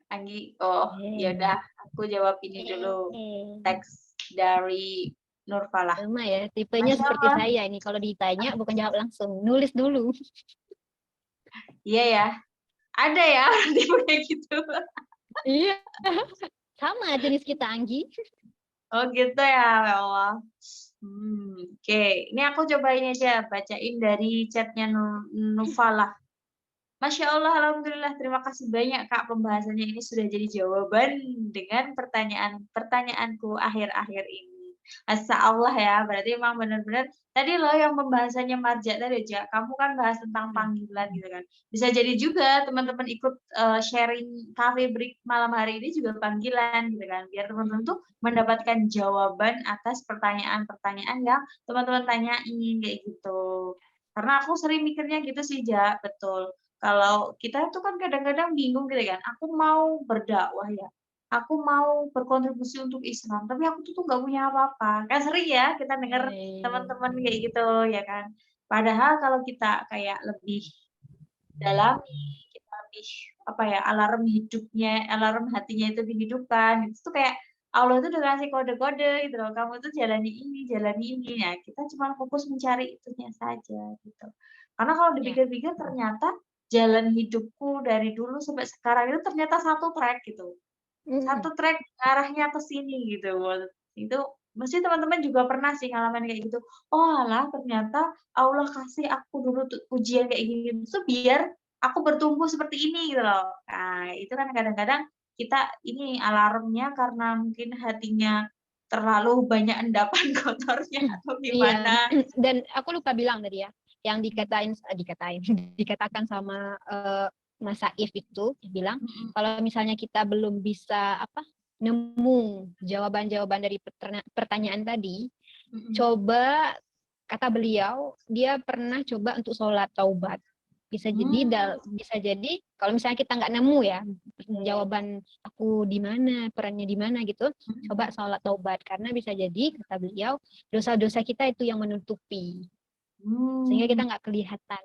Anggi, oh ya udah aku jawab ini dulu. Teks dari Nurfalah. Sama ya, tipenya Masya seperti Allah. saya ini. Kalau ditanya bukan jawab langsung, nulis dulu. Iya ya. Ada ya orang tipe kayak gitu. Iya. Sama jenis kita, Anggi. Oh gitu ya, ya Allah. Oke. Ini aku coba ini aja, bacain dari chatnya Nufalah. Masya Allah, Alhamdulillah, terima kasih banyak Kak, pembahasannya ini sudah jadi jawaban dengan pertanyaan-pertanyaanku akhir-akhir ini. Asa Allah ya, berarti emang benar-benar tadi loh yang pembahasannya marja tadi aja, kamu kan bahas tentang panggilan gitu kan. Bisa jadi juga teman-teman ikut sharing cafe break malam hari ini juga panggilan gitu kan, biar teman-teman tuh mendapatkan jawaban atas pertanyaan-pertanyaan yang teman-teman tanyain kayak gitu. Karena aku sering mikirnya gitu sih, Ja, betul. Kalau kita tuh kan kadang-kadang bingung gitu kan, aku mau berdakwah ya, aku mau berkontribusi untuk Islam, tapi aku tuh nggak punya apa-apa. Kan sering ya kita dengar teman-teman kayak gitu ya kan. Padahal kalau kita kayak lebih dalami, kita lebih apa ya, alarm hatinya itu dihidupkan, itu tuh kayak Allah tuh udah ngasih kode-kode gitu loh, kamu tuh jalani ini. Ya kita cuma fokus mencari itunya saja gitu. Karena kalau Ya. dipikir-pikir ternyata jalan hidupku dari dulu sampai sekarang itu ternyata satu track gitu. Satu track arahnya ke sini gitu. Itu mesti teman-teman juga pernah sih ngalamin kayak gitu. Oalah ternyata Allah kasih aku dulu tuh ujian kayak gini tuh biar aku bertumbuh seperti ini gitu loh. Nah, itu kan kadang-kadang kita ini alarmnya karena mungkin hatinya terlalu banyak endapan kotornya atau Iya, gimana. dan aku lupa bilang tadi ya, yang dikatakan sama Mas Saif itu bilang Mhm, kalau misalnya kita belum bisa nemu jawaban-jawaban dari pertanyaan tadi, mhm, coba kata beliau dia pernah coba untuk sholat taubat. Bisa jadi kalau misalnya kita nggak nemu ya jawaban aku di mana, perannya di mana gitu, coba sholat taubat karena bisa jadi kata beliau dosa-dosa kita itu yang menutupi sehingga kita mmm. nggak kelihatan.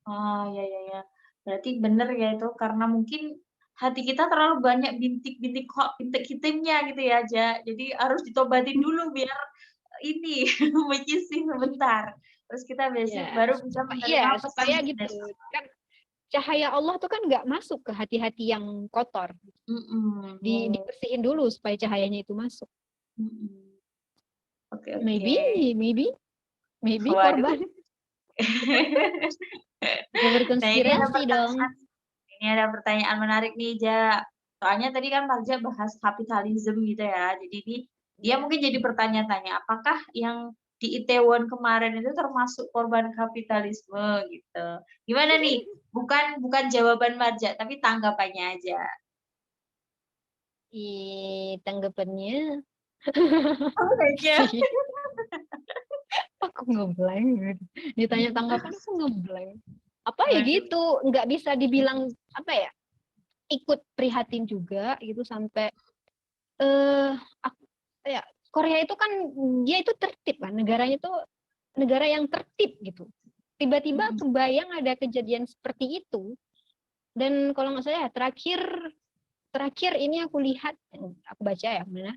Oh, ya ya ya. Berarti bener ya itu karena mungkin hati kita terlalu banyak bintik hitamnya gitu ya, Ja. Jadi harus ditobatin dulu biar ini menyisih sebentar. Terus kita besok Ya, baru bisa menerima supaya pesan gitu. dari Kan cahaya Allah tuh kan nggak masuk ke hati-hati yang kotor. mhm, ya ya, Dibersihin dulu supaya cahayanya itu masuk. mhm. Oke oke. Maybe, maybe, maybe Waduh. korban. Udah Nah, ini ada berkonspirasi dong. pertanyaan ini ada pertanyaan menarik nih, Ja. Soalnya tadi kan Bagja bahas kapitalisme gitu ya. Jadi ini dia mungkin jadi bertanya-tanya, apakah yang di Itaewon kemarin itu termasuk korban kapitalisme gitu. Gimana nih? Bukan jawaban Marja, tapi tanggapannya aja. Tanggapannya Oh, kayaknya. sih aku ngeblank. Ditanya tanggapan aku ngeblank. Apa ya Waduh. gitu, nggak bisa dibilang apa ya, ikut prihatin juga gitu sampai aku, ya Korea itu kan dia itu tertib kan, negaranya itu negara yang tertib gitu. Tiba-tiba Mhm. kebayang ada kejadian seperti itu. Dan kalau nggak salah ya, terakhir ini aku lihat, aku baca ya mana,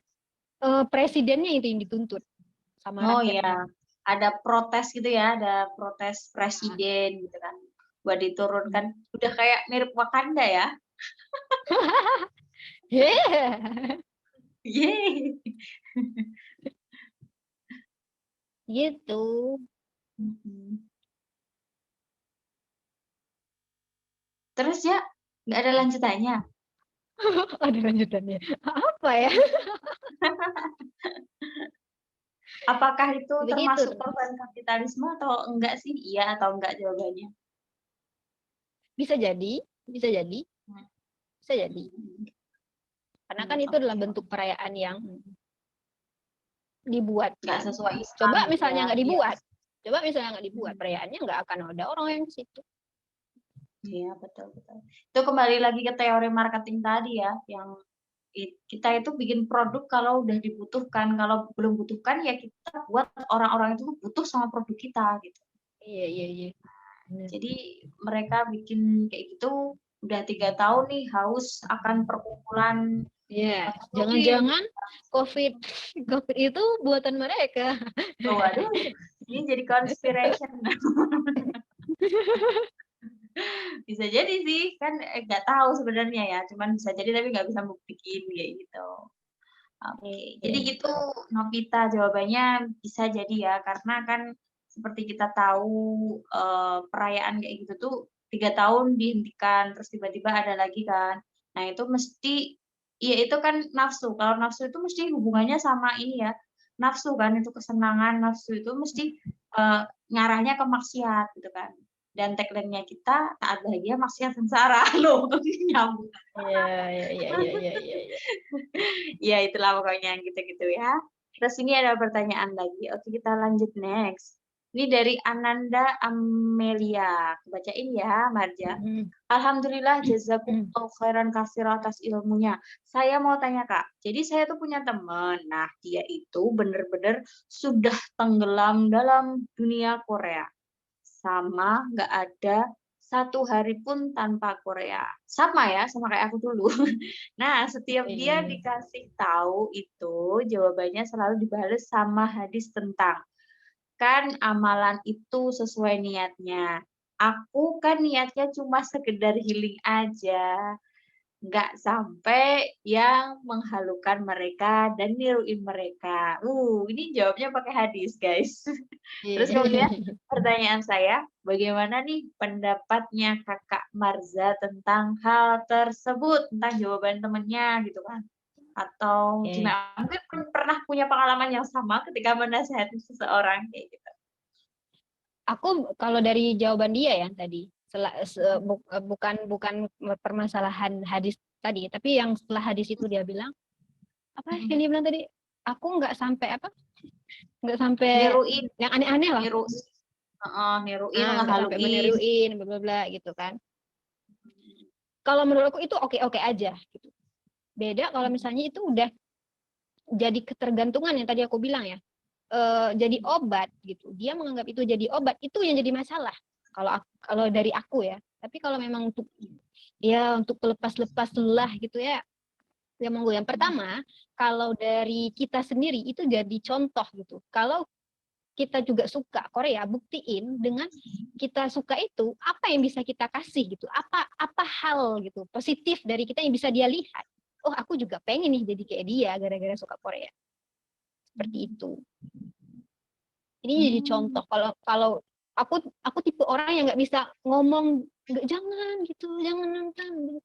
presidennya itu yang dituntut sama Oh rakyatnya. iya, ada protes gitu ya, ada protes presiden gitu kan, buat diturunkan. Udah kayak mirip Wakanda ya. Yeah. Yeay. Gitu. Mhm. Terus ya, nggak ada lanjutannya? Ada lanjutannya. Apa ya? Apakah itu Begitu termasuk tuh. korban kapitalisme atau enggak sih? Iya atau enggak jawabannya? Bisa jadi, bisa jadi, Hmm, bisa jadi. Karena kan itu adalah oke. bentuk perayaan yang dibuat Nggak kan. sesuai Islam Coba gitu ya? misalnya nggak Iya. dibuat, coba misalnya nggak dibuat, Mhm. perayaannya nggak akan ada orang yang ke situ. Iya, betul betul. Itu kembali lagi ke teori marketing tadi ya, yang kita itu bikin produk kalau udah dibutuhkan, kalau belum butuhkan ya kita buat orang-orang itu tuh butuh sama produk kita gitu. Iya, iya, iya. Benar. Jadi mereka bikin kayak gitu udah 3 tahun nih haus akan perkumpulan Iya, maskulin. jangan-jangan COVID COVID itu buatan mereka. Oh, waduh, ini jadi conspiration. Bisa jadi sih, kan nggak tahu sebenarnya ya, cuman bisa jadi tapi nggak bisa buktiin kayak gitu. Oke, jadi Iya. gitu Novita jawabannya bisa jadi ya, karena kan seperti kita tahu, perayaan kayak gitu tuh 3 tahun dihentikan, terus tiba-tiba ada lagi kan. Nah itu mesti ya itu kan nafsu, kalau nafsu itu mesti hubungannya sama ini ya, nafsu kan, itu kesenangan nafsu itu mesti ngarahnya ke maksiat gitu kan. Dan tagline-nya kita taat bahagia maksiat sengsara loh, nyambung. Iya. Ya itulah pokoknya gitu-gitu ya. Terus ini ada pertanyaan lagi. Oke, kita lanjut next. Ini dari Ananda Amelia. Bacain ya, Marja. Alhamdulillah jazakumullah khairan katsir atas ilmunya. Saya mau tanya Kak, jadi saya tuh punya teman. Nah, dia itu bener-bener sudah tenggelam dalam dunia Korea. Sama nggak ada satu hari pun tanpa Korea. Sama ya, sama kayak aku dulu. Nah, setiap dia dikasih tahu itu, jawabannya selalu dibales sama hadis tentang kan amalan itu sesuai niatnya. Aku kan niatnya cuma sekedar healing aja. Nggak sampai yang menghalukan mereka dan niruin mereka. Ini jawabnya pakai hadis, guys. Terus kemudian pertanyaan saya, bagaimana nih pendapatnya Kakak Marza tentang hal tersebut, tentang jawaban temennya gitu kan? Atau gimana? Mungkin pernah punya pengalaman yang sama ketika menasihati seseorang kayak gitu. Aku kalau dari jawaban dia ya tadi, bukan permasalahan hadis tadi, tapi yang setelah hadis itu dia bilang apa yang dia bilang tadi, aku nggak sampai Niruin yang aneh-aneh lah, niruin nggak sampai meniruin bla bla bla gitu kan. Kalau menurut aku itu oke aja gitu. Beda kalau misalnya itu udah jadi ketergantungan yang tadi aku bilang ya, jadi obat gitu. Dia menganggap itu jadi obat, itu yang jadi masalah. Kalau dari aku ya. Tapi kalau memang untuk lepas lelah gitu ya monggo. Yang pertama, kalau dari kita sendiri itu jadi contoh gitu. Kalau kita juga suka Korea, buktiin dengan kita suka itu apa yang bisa kita kasih gitu. Apa hal gitu positif dari kita yang bisa dia lihat. Oh, aku juga pengen nih jadi kayak dia gara-gara suka Korea. Seperti itu. Ini jadi contoh. Kalau aku tipe orang yang nggak bisa ngomong jangan nonton,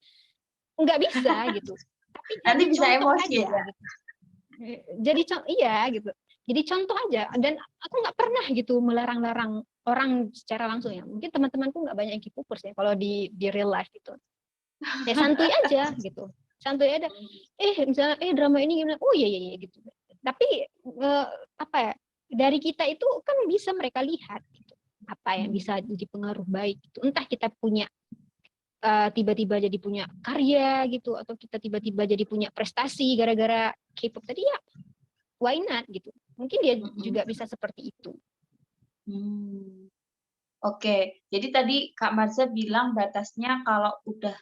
nggak bisa gitu. Tapi nanti bisa emosi aja, ya. Gitu. Jadi iya gitu. Jadi contoh aja. Dan aku nggak pernah gitu melarang-larang orang secara langsung ya. Mungkin teman-temanku nggak banyak yang K-popers ya kalau di real life gitu. Ya santuy aja gitu. Santuy aja. Misalnya drama ini gimana? Oh iya gitu. Tapi apa ya? Dari kita itu kan bisa mereka lihat gitu, apa yang bisa jadi pengaruh baik gitu. Entah kita punya tiba-tiba jadi punya karya gitu, atau kita tiba-tiba jadi punya prestasi gara-gara K-pop tadi ya, why not gitu. Mungkin dia juga bisa seperti itu. Oke, jadi tadi Kak Marza bilang batasnya kalau udah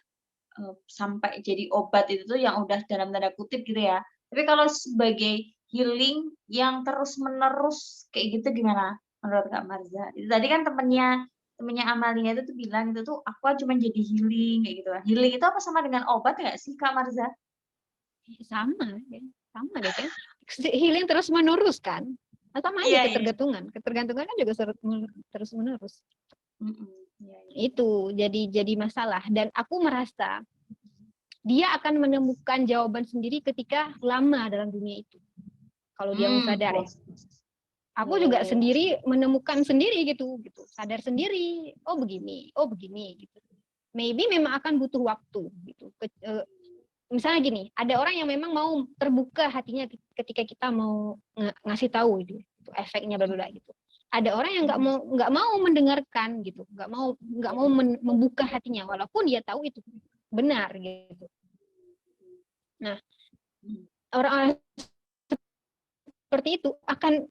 sampai jadi obat itu tuh yang udah dalam tanda kutip gitu ya. Tapi kalau sebagai healing yang terus-menerus kayak gitu gimana menurut Kak Marza? Itu tadi kan temennya Amalia itu tuh bilang itu tuh aku cuma jadi healing kayak gitu. Healing itu apa sama dengan obat nggak sih Kak Marza? Sama deh kan. Healing terus-menerus kan. Sama aja ketergantungan. Ketergantungan kan juga terus-menerus. Itu jadi masalah. Dan aku merasa dia akan menemukan jawaban sendiri ketika lama dalam dunia itu. Kalau dia mau sadar ya. Aku juga sendiri menemukan sendiri gitu. Sadar sendiri, oh begini gitu. Maybe memang akan butuh waktu gitu. Misalnya gini, ada orang yang memang mau terbuka hatinya ketika kita mau ngasih tahu itu efeknya bla bla gitu. Ada orang yang nggak mau mendengarkan gitu, nggak mau membuka hatinya walaupun dia tahu itu benar gitu. Nah, orang seperti itu akan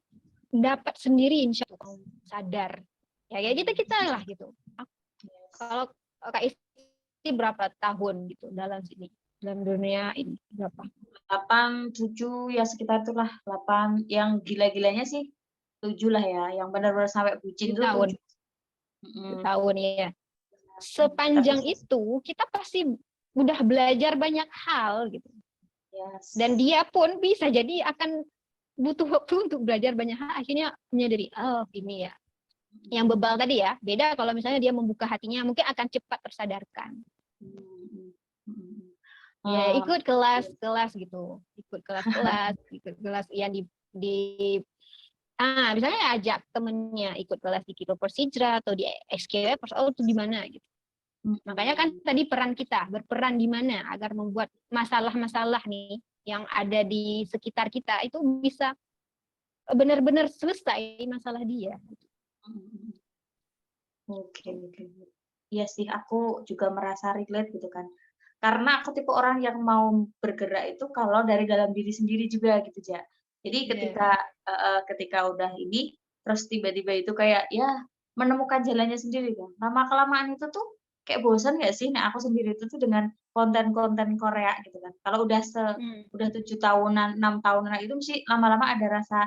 dapat sendiri insya Allah sadar. Ya kayak kita lah gitu. Kalau Kak Isti berapa tahun gitu dalam dunia ini berapa? 8, 7 ya sekitar itulah 8. Yang gila-gilanya sih 7 lah ya, yang benar-benar sampai bucin itu 7 tahun ya. Sepanjang itu kita pasti udah belajar banyak hal gitu. Dan dia pun bisa jadi akan butuh waktu untuk belajar banyak hal, akhirnya menyadari oh ini ya yang bebal tadi ya. Beda kalau misalnya dia membuka hatinya, mungkin akan cepat tersadarkan. Ya ikut kelas gitu, ikut kelas yang misalnya ajak temennya ikut kelas di Keepers Hijrah atau di SKW, itu di mana gitu. Makanya kan tadi peran kita berperan di mana agar membuat masalah-masalah nih yang ada di sekitar kita itu bisa benar-benar selesai masalah dia. Oke. Iya sih, aku juga merasa relate gitu kan. Karena aku tipe orang yang mau bergerak itu kalau dari dalam diri sendiri juga gitu, Ja. Jadi ketika udah ini, terus tiba-tiba itu kayak ya menemukan jalannya sendiri kan. Lama-kelamaan itu tuh kayak bosan nggak sih? Nah, aku sendiri itu tuh dengan konten-konten Korea gitu kan. Kalau udah 7 tahunan, 6 tahunan itu mesti lama-lama ada rasa,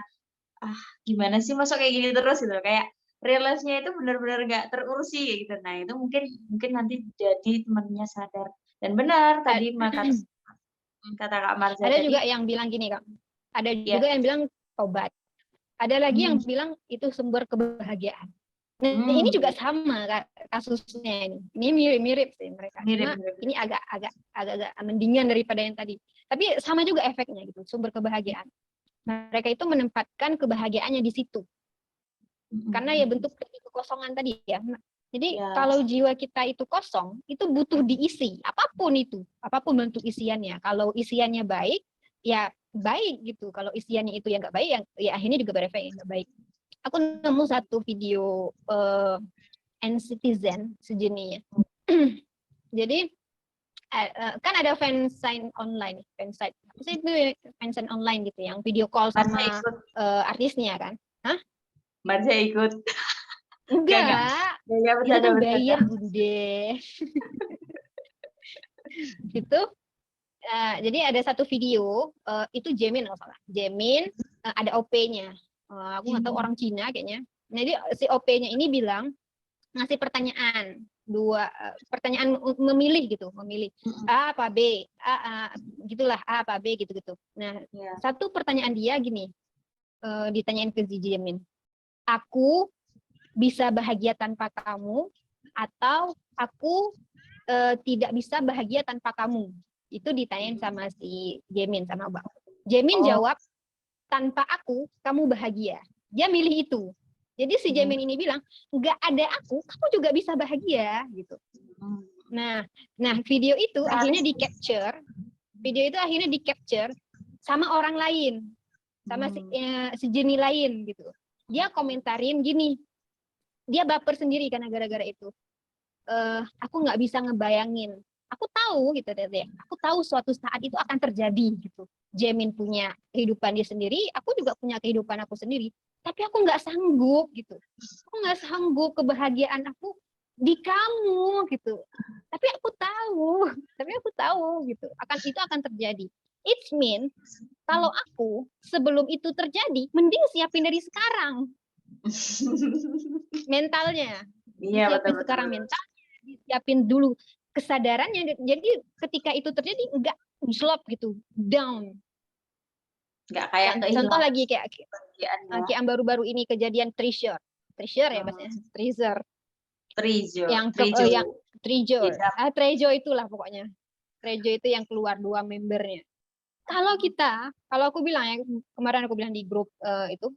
ah gimana sih masuk kayak gini terus gitu. Kayak realize-nya itu benar-benar nggak terurusi kayak gitu. Nah, itu mungkin nanti jadi temannya sadar. Dan benar tadi kata Kak Marza Ada tadi, juga yang bilang gini, Kak. Ada ya. juga yang bilang obat. Ada lagi yang bilang itu sumber kebahagiaan. Nah, ini juga sama kasusnya ini. Ini mirip-mirip sih mereka. Cuma ini agak mendingan daripada yang tadi. Tapi sama juga efeknya gitu, sumber kebahagiaan. Mereka itu menempatkan kebahagiaannya di situ. Karena ya bentuk dari kekosongan tadi ya. Jadi kalau jiwa kita itu kosong, itu butuh diisi. Apapun bentuk isiannya. Kalau isiannya baik, ya baik gitu. Kalau isiannya itu yang nggak baik, ya akhirnya juga berefek yang nggak baik. Aku nemu satu video N-Citizen sejenisnya. Jadi kan ada fansign online, fansign. Apa sih itu fansign online gitu, yang video call sama artisnya kan? Hah? Marza ikut. Enggak. Itu kan bayar Bunda. Gitu. Jadi ada satu video itu Jaemin kalau salah. Jaemin ada OP-nya. Aku nggak tahu orang Cina kayaknya. Jadi si OP-nya ini bilang ngasih pertanyaan pertanyaan memilih A apa B, gitulah A apa B gitu. Nah, satu pertanyaan dia gini, ditanyain ke Jaemin, aku bisa bahagia tanpa kamu atau aku tidak bisa bahagia tanpa kamu? Itu ditanyain sama si Jaemin, sama Bang. Jaemin jawab, tanpa aku kamu bahagia. Dia milih itu. Jadi si Jaemin ini bilang, nggak ada aku, kamu juga bisa bahagia gitu. Nah video itu akhirnya di-capture. Video itu akhirnya di-capture sama orang lain, sama si Jenny lain gitu. Dia komentarin gini, dia baper sendiri karena gara-gara itu. Aku nggak bisa ngebayangin. Aku tahu gitu deh. Aku tahu suatu saat itu akan terjadi gitu. Jaemin punya kehidupan dia sendiri, aku juga punya kehidupan aku sendiri. Tapi aku nggak sanggup gitu. Aku nggak sanggup kebahagiaan aku di kamu gitu. Tapi aku tahu gitu. Itu akan terjadi. It means kalau aku sebelum itu terjadi, mending siapin dari sekarang. Mentalnya. Disiapin sekarang mentalnya, disiapin dulu kesadarannya. Jadi ketika itu terjadi enggak slop gitu, down. Enggak kayak contoh lagi kayak yang baru-baru ini kejadian Treasure ya bahasanya, Treasure. Treasure itulah pokoknya. Treasure itu yang keluar 2 membernya. Kalau aku bilang ya, kemarin aku bilang di grup itu,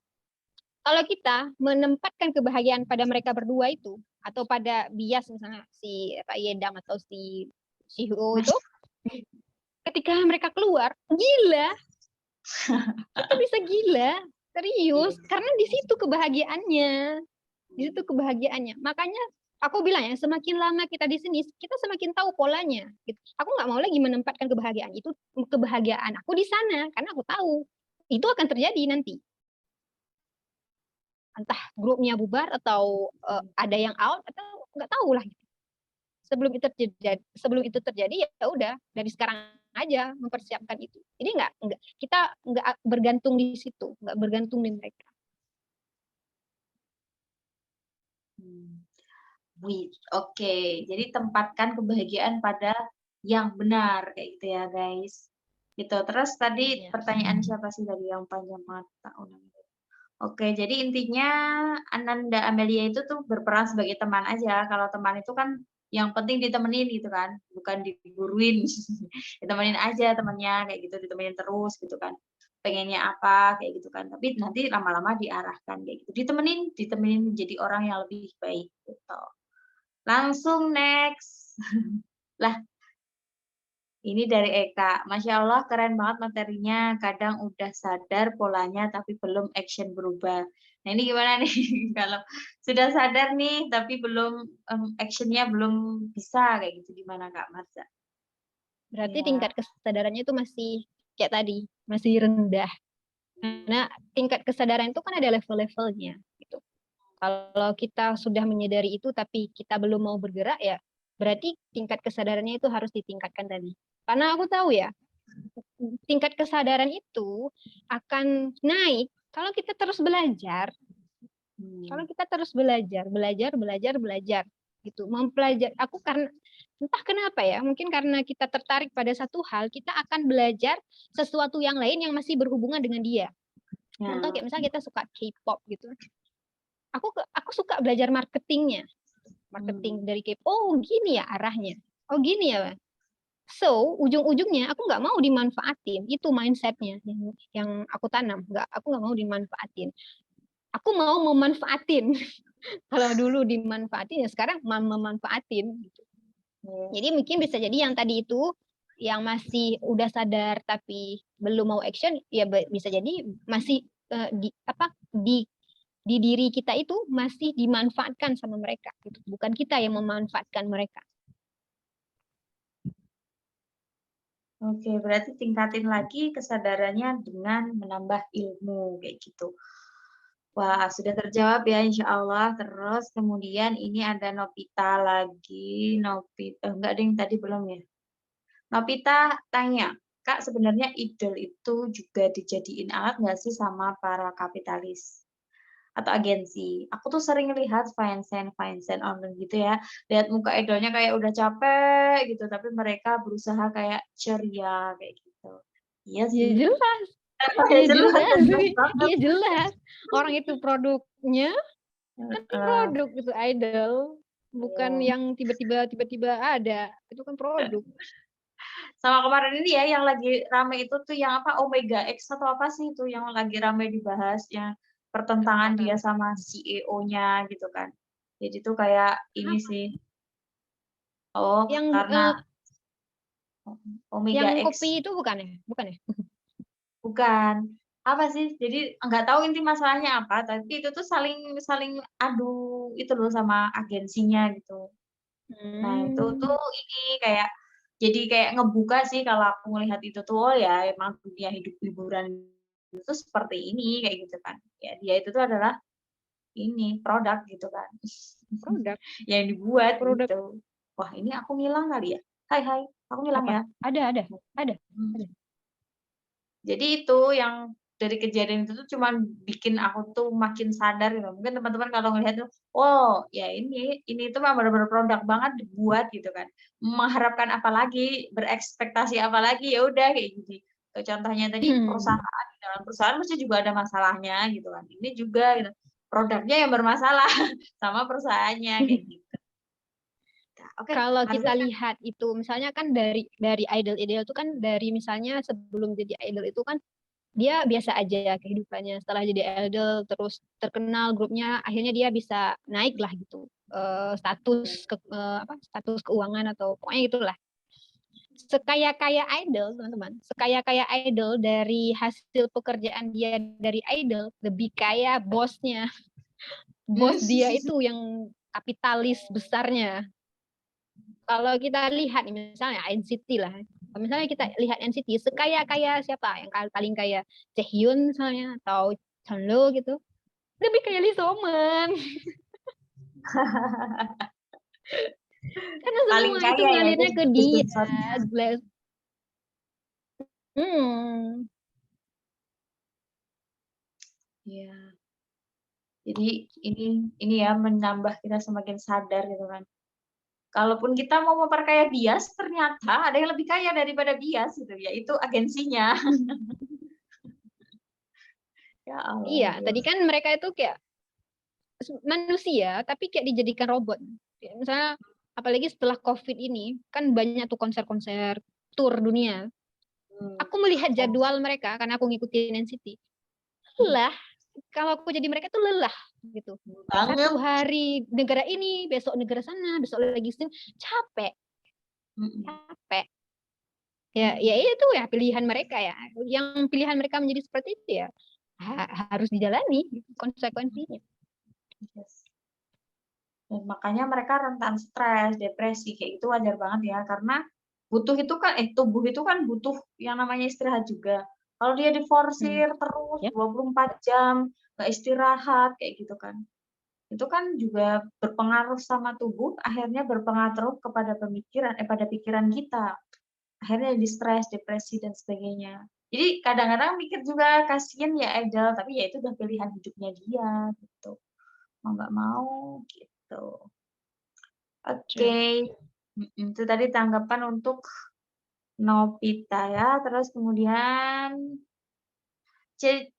kalau kita menempatkan kebahagiaan pada mereka berdua itu, atau pada bias misalnya si Pak Yedam atau si Shiho itu, ketika mereka keluar, gila. Itu bisa gila, serius. Karena di situ kebahagiaannya. Makanya aku bilang ya, semakin lama kita di sini, kita semakin tahu polanya. Gitu. Aku nggak mau lagi menempatkan kebahagiaan aku di sana, karena aku tahu itu akan terjadi nanti. Entah grupnya bubar atau ada yang out atau nggak tahu lah. Sebelum itu terjadi ya udah dari sekarang aja mempersiapkan itu. Jadi kita nggak bergantung di situ, nggak bergantung di mereka. Oke. Jadi tempatkan kebahagiaan pada yang benar kayak gitu ya guys. Gitu. Terus tadi pertanyaan siapa sih tadi yang panjang mata? Oke, jadi intinya Ananda Amelia itu tuh berperan sebagai teman aja. Kalau teman itu kan yang penting ditemenin gitu kan, bukan diguruin. Ditemenin aja temannya kayak gitu, ditemenin terus gitu kan. pengennya apa kayak gitu kan. Tapi nanti lama-lama diarahkan kayak gitu. Ditemenin menjadi orang yang lebih baik gitu. Langsung next. Lah, ini dari Eka. Masya Allah keren banget materinya. Kadang udah sadar polanya tapi belum action berubah. Nah ini gimana nih kalau sudah sadar nih tapi belum actionnya belum bisa kayak gitu gimana Kak Marza? Berarti Ya. tingkat kesadarannya itu masih kayak tadi, masih rendah. Karena tingkat kesadaran itu kan ada level-levelnya gitu. Kalau kita sudah menyadari itu tapi kita belum mau bergerak ya, berarti tingkat kesadarannya itu harus ditingkatkan tadi. Karena aku tahu ya, tingkat kesadaran itu akan naik kalau kita terus belajar. Kalau kita terus belajar gitu, mempelajari. Aku karena entah kenapa ya, mungkin karena kita tertarik pada satu hal, kita akan belajar sesuatu yang lain yang masih berhubungan dengan dia. Contoh kayak misalnya kita suka K-pop gitu. Aku suka belajar marketingnya. Marketing dari K-pop. Oh, gini ya arahnya. Oh, gini ya. So, ujung-ujungnya aku nggak mau dimanfaatin. Itu mindsetnya yang aku tanam. Aku nggak mau dimanfaatin. Aku mau memanfaatin. Kalau dulu dimanfaatin, ya sekarang memanfaatin. Jadi mungkin bisa jadi yang tadi itu, yang masih udah sadar tapi belum mau action, ya bisa jadi masih di diri kita itu masih dimanfaatkan sama mereka. Gitu. Bukan kita yang memanfaatkan mereka. Oke, berarti tingkatin lagi kesadarannya dengan menambah ilmu kayak gitu. Wah, sudah terjawab ya insya Allah. Terus kemudian ini ada Nopita lagi. Enggak ada yang tadi belum ya. Nopita tanya, Kak sebenarnya idol itu juga dijadiin alat nggak sih sama para kapitalis atau agensi? Aku tuh sering lihat fansign online gitu ya. Lihat muka idolnya kayak udah capek gitu, tapi mereka berusaha kayak ceria kayak gitu. Iya Ya sih. jelas. Ya Ya jelas. banget. Ya jelas. Orang itu produknya kan produk itu idol, bukan yang tiba-tiba ada. Itu kan produk. Sama kemarin ini ya yang lagi rame itu tuh yang apa Omega X atau apa sih itu yang lagi rame dibahas yang pertentangan dia sama CEO-nya gitu kan. Jadi tuh kayak ini sih. Oh, Yang karena Omega yang X. kopi itu bukan ya? Bukan ya? Bukan. Apa sih? Jadi nggak tahu inti masalahnya apa, tapi itu tuh saling adu itu loh sama agensinya gitu. Nah, itu tuh ini kayak jadi kayak ngebuka sih kalau aku melihat itu tuh, oh ya emang dunia hiburan itu seperti ini kayak gitu kan. Ya dia itu tuh adalah ini produk gitu kan. Produk. Yang dibuat Produk. gitu. Wah, ini aku ngilang kali ya. Hai, aku ngilang ya. Ada. Jadi itu yang dari kejadian itu tuh cuman bikin aku tuh makin sadar gitu. Mungkin teman-teman kalau ngelihat tuh, oh ya ini tuh mah benar-benar produk banget dibuat gitu kan. Mengharapkan apa lagi, berekspektasi apa lagi, ya udah kayak gitu. Contohnya tadi perusahaan, di dalam perusahaan mesti juga ada masalahnya gitu kan. Ini juga gitu. Produknya yang bermasalah sama perusahaannya kayak gitu. Oke, kalau kita Marza. lihat itu misalnya kan dari idol itu kan dari misalnya sebelum jadi idol itu kan dia biasa aja kehidupannya, setelah jadi idol terus terkenal grupnya akhirnya dia bisa naik lah gitu status keuangan atau pokoknya gitulah. Sekaya-kaya idol teman-teman, sekaya-kaya idol dari hasil pekerjaan dia dari idol lebih kaya bosnya. Bos dia itu yang kapitalis besarnya. Kalau kita lihat misalnya NCT lah, misalnya kita lihat NCT sekaya-kaya siapa yang paling kaya, Jaehyun misalnya atau Chanlo gitu, lebih kaya Lee So-man. Karena Paling semua kaya itu ya, ngalirnya itu ke dia. sponsor. Iya. Jadi ini ya menambah kita semakin sadar gitu kan. Kalaupun kita mau memperkaya bias, ternyata ada yang lebih kaya daripada bias gitu, yaitu agensinya. Ya Allah. Iya, tadi kan mereka itu kayak manusia, tapi kayak dijadikan robot. Misalnya, apalagi setelah COVID ini, kan banyak tuh konser-konser tour dunia. Aku melihat jadwal mereka karena aku ngikutin NCT. Lelah. Kalau aku jadi mereka tuh lelah gitu. Banget. Satu hari negara ini, besok negara sana, besok lagi sini, capek. Capek. Ya itu ya pilihan mereka ya. Yang pilihan mereka menjadi seperti itu ya harus dijalani konsekuensinya. Yes. Dan makanya mereka rentan stres, depresi kayak itu wajar banget ya, karena butuh itu kan tubuh itu kan butuh yang namanya istirahat juga. Kalau dia diforsir terus 24 jam nggak istirahat kayak gitu kan, itu kan juga berpengaruh sama tubuh, akhirnya berpengaruh kepada pada pikiran kita, akhirnya jadi stres, depresi dan sebagainya. Jadi kadang-kadang mikir juga kasihan ya idol, tapi ya itu udah pilihan hidupnya dia gitu, mau nggak mau gitu. Oke. Itu tadi tanggapan untuk Novita ya, terus kemudian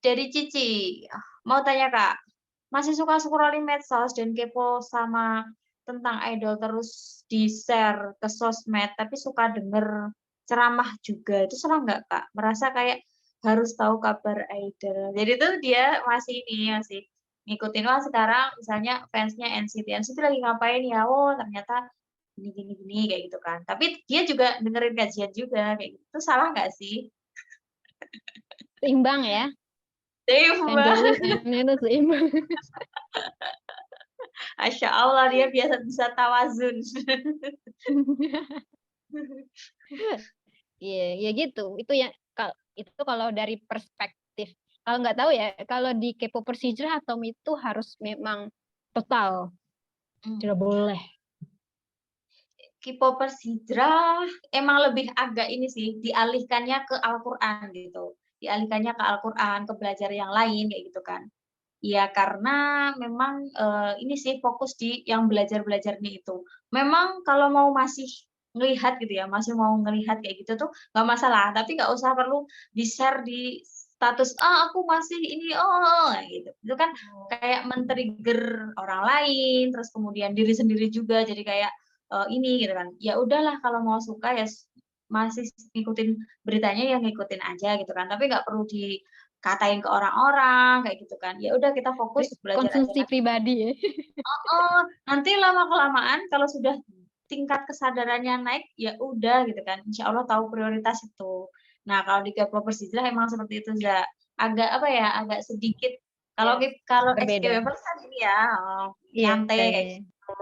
dari Cici, mau tanya Kak, masih suka scrolling medsos dan kepo sama tentang idol terus di-share ke sosmed, tapi suka denger ceramah juga, itu salah nggak Kak? Merasa kayak harus tahu kabar idol. Jadi tuh dia masih ngikutin, wah sekarang misalnya fansnya NCT lagi ngapain ya, oh ternyata gini kayak gitu kan. Tapi dia juga dengerin kajian juga kayak gitu. Itu salah nggak sih? Seimbang ya. Seimbang. Itu seimbang. Masya Allah dia biasa bisa tawazun. Iya gitu. Itu kalau dari perspektif. Kalau nggak tahu ya, kalau di K-popers hijrah atau itu harus memang total. Tidak boleh. K-popers hijrah emang lebih agak ini sih, dialihkannya ke Al-Quran gitu. Dialihkannya ke Al-Quran, ke belajar yang lain kayak gitu kan. Ya karena memang ini sih fokus di yang belajar-belajarnya itu. Memang kalau mau masih ngelihat gitu ya, masih mau ngelihat kayak gitu tuh nggak masalah, tapi nggak usah perlu di-share di status, aku masih ini, gitu. Itu kan kayak men-trigger orang lain, terus kemudian diri sendiri juga jadi kayak ini gitu kan. Ya udahlah kalau mau suka ya masih ngikutin beritanya ya ngikutin aja gitu kan. Tapi nggak perlu dikatain ke orang-orang kayak gitu kan. Ya udah kita fokus belajar konsumsi aja. pribadi ya. Nanti lama-kelamaan kalau sudah tingkat kesadarannya naik ya udah gitu kan. Insya Allah tahu prioritas itu. Nah, kalau di K-popers hijrah emang seperti itu za. Agak apa ya? Agak sedikit kalau XKWFers kan ini ya nyantai kayak gitu.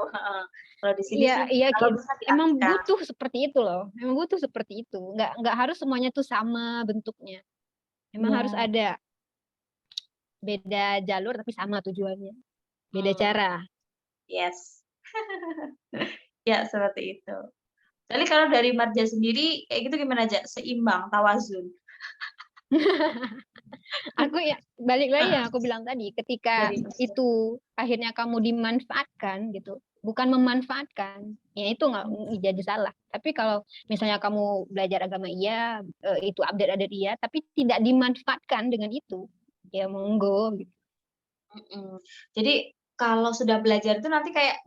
Kalau di sini sih kalau bisa emang dialihkan. butuh seperti itu loh. Memang butuh seperti itu. Nggak harus semuanya tuh sama bentuknya. Memang harus ada beda jalur tapi sama tujuannya. Beda cara. Yes. Ya, seperti itu. Jadi kalau dari Marja sendiri kayak gitu gimana aja? Seimbang, tawazun. Aku ya balik lagi yang aku bilang tadi, ketika itu akhirnya kamu dimanfaatkan gitu, bukan memanfaatkan, ya itu nggak jadi salah. Tapi kalau misalnya kamu belajar agama iya, itu update iya, tapi tidak dimanfaatkan dengan itu, ya monggo. Gitu. Jadi kalau sudah belajar itu nanti kayak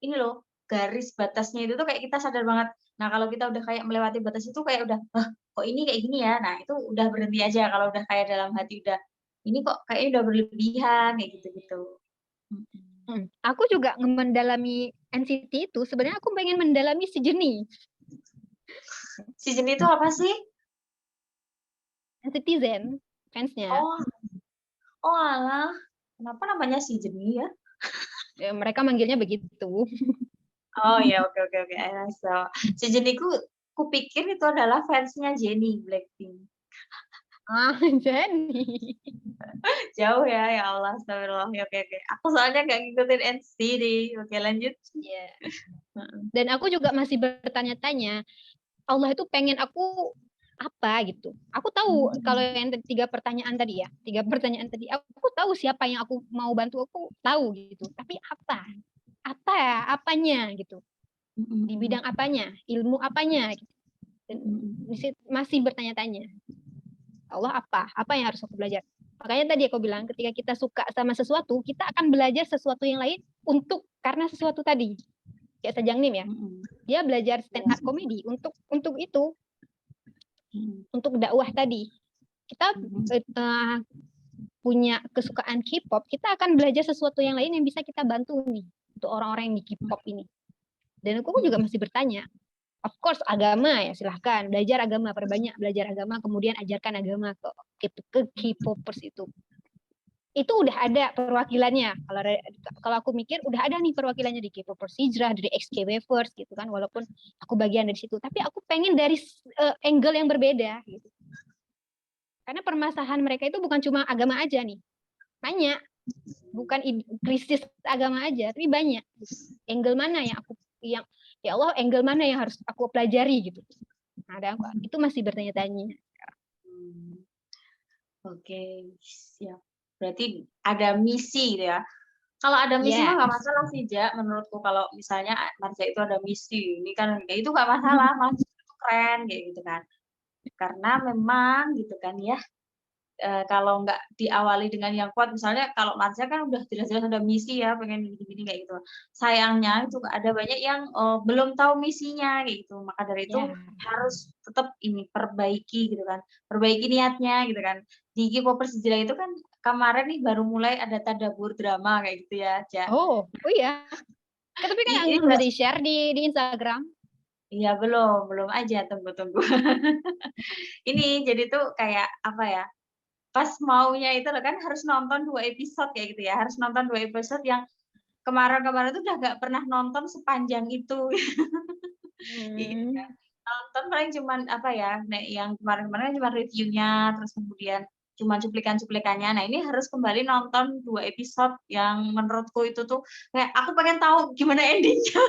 ini loh, garis batasnya itu tuh kayak kita sadar banget. Nah kalau kita udah kayak melewati batas itu kayak udah, kok ini kayak gini ya. Nah itu udah berhenti aja kalau udah kayak dalam hati udah ini kok kayaknya udah berlebihan kayak gitu-gitu. Aku juga mendalami NCT itu sebenarnya aku pengen mendalami si Jennie. Si Jennie itu apa sih? Netizen fansnya. Oh alah, kenapa namanya si Jennie ya? Ya, mereka manggilnya begitu. Oh ya, oke. So, si Jennie ku pikir itu adalah fansnya Jennie Blackpink. Jennie. Jauh ya Allah, astagfirullah. Oke. Aku soalnya nggak ngikutin NCT. Oke, lanjut. Yeah. Dan aku juga masih bertanya-tanya, Allah itu pengen aku apa gitu. Aku tahu kalau yang 3 pertanyaan tadi, aku tahu siapa yang aku mau bantu, aku tahu gitu. Tapi apanya gitu. Di bidang apanya, ilmu apanya gitu. Dan masih bertanya-tanya. Allah apa yang harus aku belajar? Makanya tadi aku bilang ketika kita suka sama sesuatu, kita akan belajar sesuatu yang lain karena sesuatu tadi. Kayak Sajang Nim ya. Dia belajar stand up comedy untuk itu. untuk dakwah tadi. Kita punya kesukaan K-pop, kita akan belajar sesuatu yang lain yang bisa kita bantu nih untuk orang-orang yang di K-pop ini. Dan aku juga masih bertanya, of course agama ya silahkan, belajar agama, perbanyak belajar agama, kemudian ajarkan agama ke K-popers itu. Itu udah ada perwakilannya. Kalau aku mikir udah ada nih perwakilannya di K-popers hijrah, dari XKWVers gitu kan, walaupun aku bagian dari situ, tapi aku pengen dari angle yang berbeda gitu. Karena permasalahan mereka itu bukan cuma agama aja nih. Banyak. Bukan krisis agama aja, tapi banyak. Angle mana yang ya Allah, angle mana yang harus aku pelajari gitu. Nah, itu masih bertanya-tanya. Oke, siap. Berarti ada misi gitu ya. Kalau ada misi mah nggak masalah sih, Ja. Menurutku kalau misalnya Marja itu ada misi, ini kan kayak itu nggak masalah, malah itu keren kayak gitu kan. Karena memang gitu kan ya, kalau nggak diawali dengan yang kuat, misalnya kalau Marja kan udah jelas-jelas ada misi ya, pengen gini-gini kayak gitu. Sayangnya itu ada banyak yang belum tahu misinya kayak gitu. Maka dari itu harus tetap ini perbaiki gitu kan, perbaiki niatnya gitu kan. Di K-popers hijrah itu kan kemarin nih baru mulai ada tadabbur drama kayak gitu ya, Ja. Oh iya. Tapi kan udah di-share di Instagram. Iya belum aja, tunggu. Ini jadi tuh kayak apa ya? Pas maunya itu loh kan harus nonton 2 episode kayak gitu ya, harus nonton 2 episode yang kemarin tuh udah nggak pernah nonton sepanjang itu. Gitu kan. Nonton paling cuman apa ya, yang kemarin-kemarin cuma reviewnya, terus kemudian cuma cuplikan-cuplikannya. Nah ini harus kembali nonton 2 episode yang menurutku itu tuh kayak aku pengen tahu gimana endingnya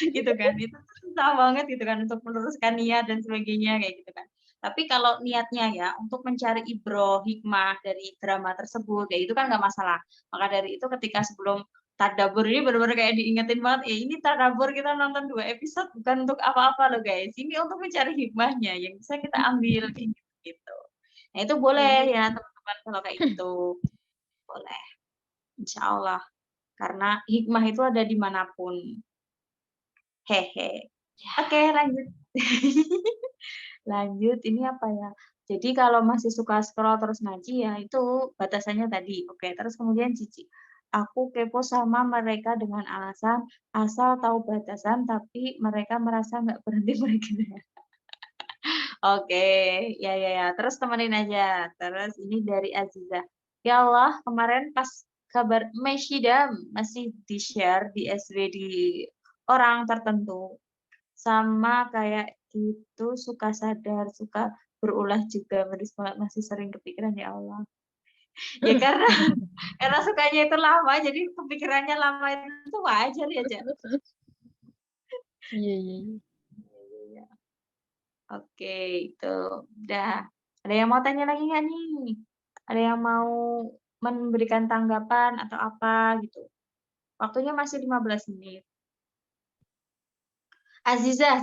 gitu kan. Itu susah banget gitu kan untuk meluruskan niat dan sebagainya kayak gitu kan. Tapi kalau niatnya ya untuk mencari ibroh, hikmah dari drama tersebut, ya itu kan nggak masalah. Maka dari itu ketika sebelum tadabbur ini benar-benar kayak diingetin banget, ini tadabbur kita nonton 2 episode bukan untuk apa-apa loh guys. Ini untuk mencari hikmahnya yang bisa kita ambil kayak gitu. Nah itu boleh ya teman-teman kalau kayak gitu. Boleh. Insya Allah. Karena hikmah itu ada dimanapun. Hehe. Oke, lanjut. Lanjut, ini apa ya? Jadi kalau masih suka scroll terus ngaji ya itu batasannya tadi. Oke, terus kemudian Cici. Aku kepo sama mereka dengan alasan asal tahu batasan tapi mereka merasa nggak berhenti mereka. Oke, ya. Terus temenin aja. Terus ini dari Aziza. Ya Allah, kemarin pas kabar Meshidam masih di-share di SW di orang tertentu. Sama kayak gitu, suka sadar, suka berulah juga, masih sering kepikiran, ya Allah. Ya karena sukanya itu lama, jadi kepikirannya lama itu wajar ya, Ja. Iya. Oke, itu udah. Ada yang mau tanya lagi nggak nih? Ada yang mau memberikan tanggapan atau apa gitu? Waktunya masih 15 menit. Azizah,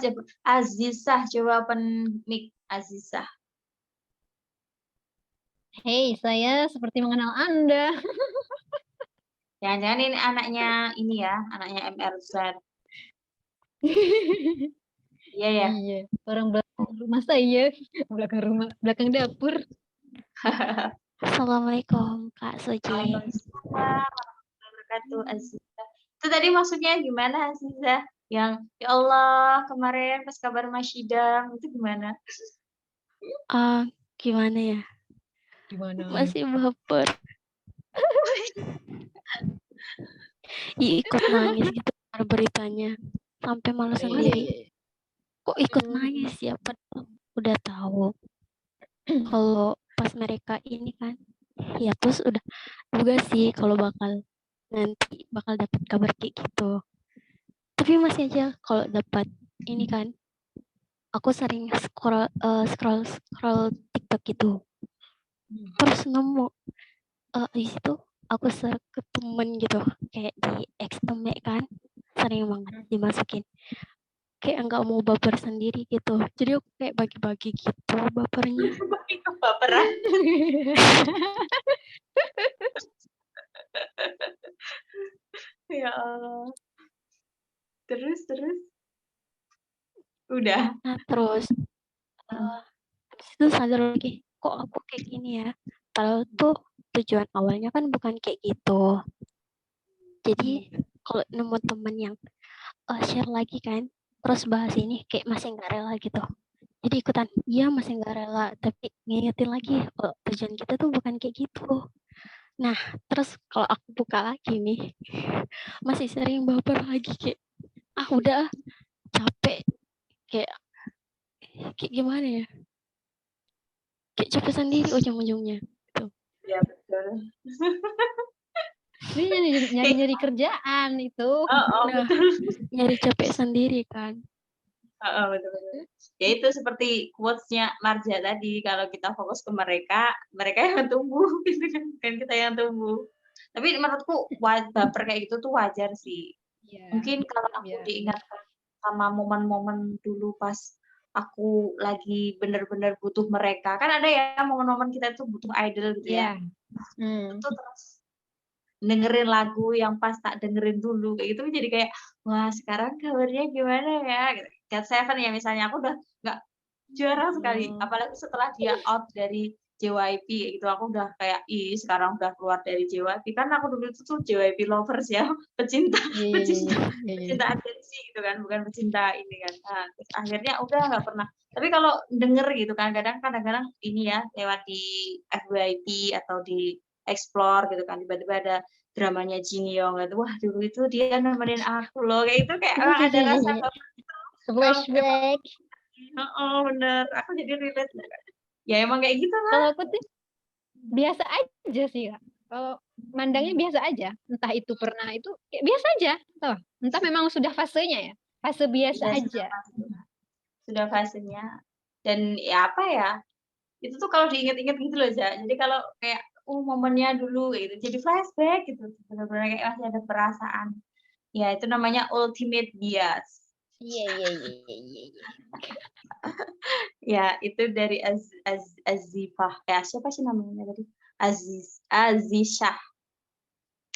coba open mic, Azizah. Hei, saya seperti mengenal Anda. Jangan-jangan ini anaknya MRZ. Iya ya. Iya, orang belakang rumah saya, belakang dapur. Assalamualaikum Kak Suci. Waalaikumsalam warahmatullahi wabarakatuh, Azizah. Itu tadi maksudnya gimana, Azizah? Yang ya Allah kemarin pas kabar Masyidam itu gimana? Gimana ya? Gimana? Masih baper. Ikut nangis gitu karena beritanya. Sampai malu sendiri. Kok ikut nangis ya? Padahal udah tahu. Kalau pas mereka ini kan, ya terus udah juga sih kalau nanti bakal dapat kabar kayak gitu. Tapi masih aja kalau dapat ini kan, aku sering scroll TikTok gitu. Terus nemu di situ aku share ke temen gitu, kayak di Xteme kan, sering banget dimasukin. Kayak nggak mau baper sendiri gitu. Jadi aku kayak bagi-bagi gitu bapernya. Baperan. Ya Allah. Terus. Udah. Nah, terus sadar lagi, kok aku kayak gini ya. Padahal tuh tujuan awalnya kan bukan kayak gitu. Jadi kalau nemu temen yang share lagi kan, terus bahas ini kayak masih nggak rela gitu. Jadi ikutan, iya masih nggak rela, tapi ngingetin lagi, oh, tujuan kita tuh bukan kayak gitu. Nah, terus kalau aku buka lagi nih, masih sering baper lagi kayak, udah capek, kayak gimana ya? Kayak capek sendiri ujung-ujungnya. Gitu. Ya betul. Ini nyari kerjaan itu. Nah, nyari capek sendiri kan. Betul-betul. Ya itu seperti quotes-nya Marja tadi, kalau kita fokus ke mereka, mereka yang tumbuh, gitu kan, bukan kita yang tumbuh. Tapi menurutku baper kayak gitu tuh wajar sih. Mungkin kalau aku diingatkan sama momen-momen dulu pas aku lagi bener-bener butuh mereka, kan ada ya momen-momen kita tuh butuh idol gitu ya. Itu terus dengerin lagu yang pas tak dengerin dulu kayak gitu jadi kayak wah sekarang kabarnya gimana ya gitu. GOT7 ya misalnya aku udah nggak jarang sekali apalagi setelah dia out dari JYP gitu aku udah kayak sekarang udah keluar dari JYP kan aku dulu itu tuh JYP lovers ya pecinta agensi gitu kan bukan pecinta ini kan nah, terus akhirnya udah nggak pernah tapi kalau denger gitu kan kadang-kadang ini ya lewat di FYP atau di explore gitu kan tiba-tiba ada dramanya Jin Young gitu wah dulu itu dia nemenin aku loh kayak itu kayak emang ada rasa flashback. Bener aku jadi relate ya emang kayak gitu lah Kalau aku tuh biasa aja sih Kak. Kalau mandangnya biasa aja entah itu pernah itu kayak biasa aja toh entah memang sudah fasenya ya fase biasa aja sudah fasenya dan ya apa ya itu tuh kalau diinget-inget gitu loh Ja. Jadi kalau kayak momennya dulu gitu jadi flashback gitu benar-benar kayak masih ada perasaan ya itu namanya ultimate bias iya ya itu dari Azifah siapa sih namanya tadi Azizah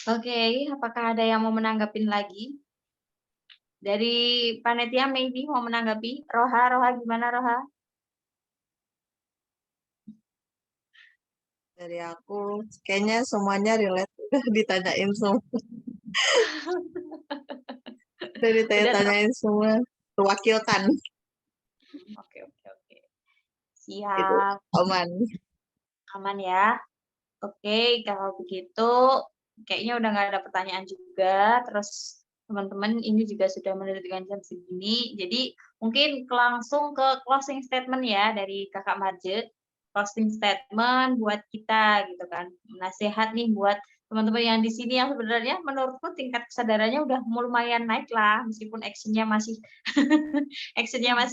oke apakah ada yang mau menanggapin lagi dari panitia maybe mau menanggapi Roha gimana Roha Dari aku, kayaknya semuanya relate. Udah ditanyain semua. Udah ditanya-tanyain semua. Terwakilkan. Oke. Siap. Gitu. Aman ya. Oke, kalau begitu kayaknya udah nggak ada pertanyaan juga. Terus teman-teman ini juga sudah menentukan jam segini. Jadi mungkin langsung ke closing statement ya dari Kakak Marje. Closing statement buat kita gitu kan. Nasihat nih buat teman-teman yang di sini yang sebenarnya menurutku tingkat kesadarannya udah lumayan naik lah meskipun actionnya masih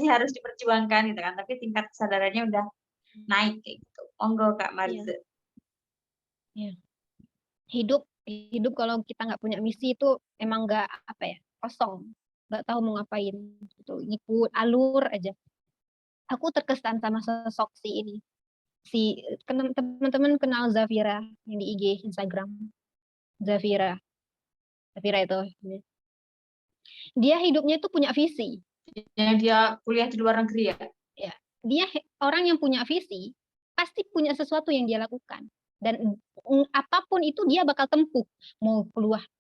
harus diperjuangkan gitu kan. Tapi tingkat kesadarannya udah naik kayak gitu. Monggo Kak Marje. Ya. Hidup kalau kita nggak punya misi itu emang nggak kosong nggak tahu mau ngapain gitu ngikut alur aja aku terkesan sama sosok teman-teman kenal Zafira yang di IG Instagram Zafira itu dia hidupnya itu punya visi yang dia kuliah di luar negeri ya dia orang yang punya visi pasti punya sesuatu yang dia lakukan dan apapun itu dia bakal tempuh mau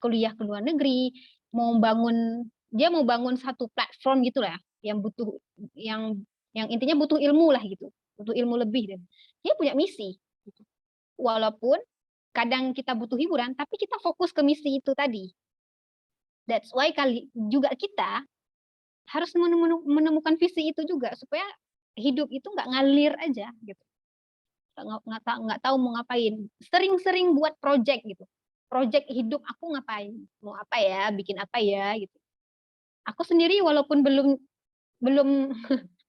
kuliah ke luar negeri mau bangun satu platform gitulah yang butuh yang intinya butuh ilmu lah gitu butuh ilmu lebih dan dia punya misi gitu. Walaupun kadang kita butuh hiburan tapi kita fokus ke misi itu tadi that's why kita harus menemukan visi itu juga supaya hidup itu nggak ngalir aja gitu nggak tahu mau ngapain sering-sering buat project gitu project hidup aku ngapain mau apa ya bikin apa ya gitu aku sendiri walaupun belum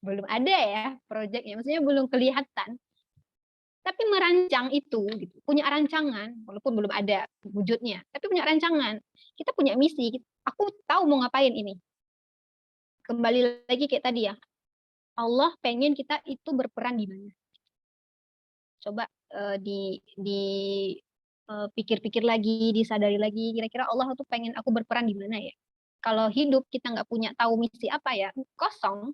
belum ada ya projectnya maksudnya belum kelihatan tapi merancang itu gitu punya rancangan walaupun belum ada wujudnya tapi punya rancangan kita punya misi aku tahu mau ngapain ini kembali lagi kayak tadi ya Allah pengen kita itu berperan di mana coba pikir-pikir lagi disadari lagi kira-kira Allah tuh pengen aku berperan di mana ya kalau hidup kita nggak punya tahu misi apa ya kosong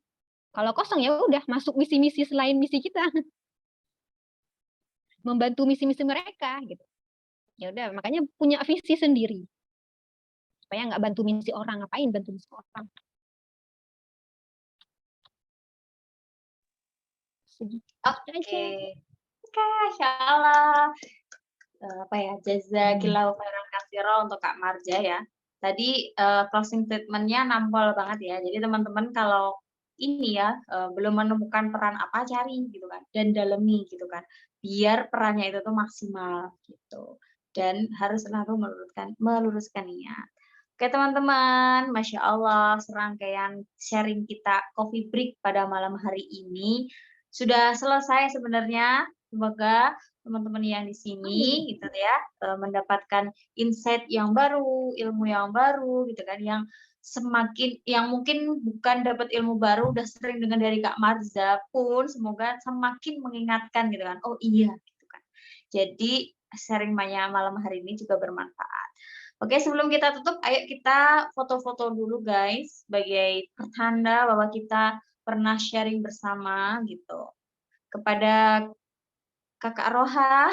kalau kosong ya udah masuk misi-misi selain misi kita membantu misi-misi mereka gitu. Ya udah, makanya punya visi sendiri. Supaya nggak bantu misi orang, ngapain bantu misi orang. Segitu Oke, aja. oke, Masya Allah. Apa ya, jazakillahu khairan katsira untuk Kak Marja ya. Tadi closing statement-nya nampol banget ya. Jadi teman-teman kalau ini ya belum menemukan peran apa, cari gitu kan dan dalemi gitu kan. Biar perannya itu tuh maksimal gitu. Dan harus selalu meluruskan niat. Oke teman-teman, Masya Allah serangkaian sharing kita Coffee Break pada malam hari ini sudah selesai sebenarnya. Semoga teman-teman yang di sini gitu ya mendapatkan insight yang baru, ilmu yang baru gitu kan, yang semakin yang mungkin bukan dapat ilmu baru udah sering dengar dari Kak Marza pun semoga semakin mengingatkan gitu kan. Oh iya gitu kan. Jadi sharing malam hari ini juga bermanfaat. Oke, sebelum kita tutup, ayo kita foto-foto dulu guys, sebagai pertanda bahwa kita pernah sharing bersama gitu. Kepada Kakak Roha,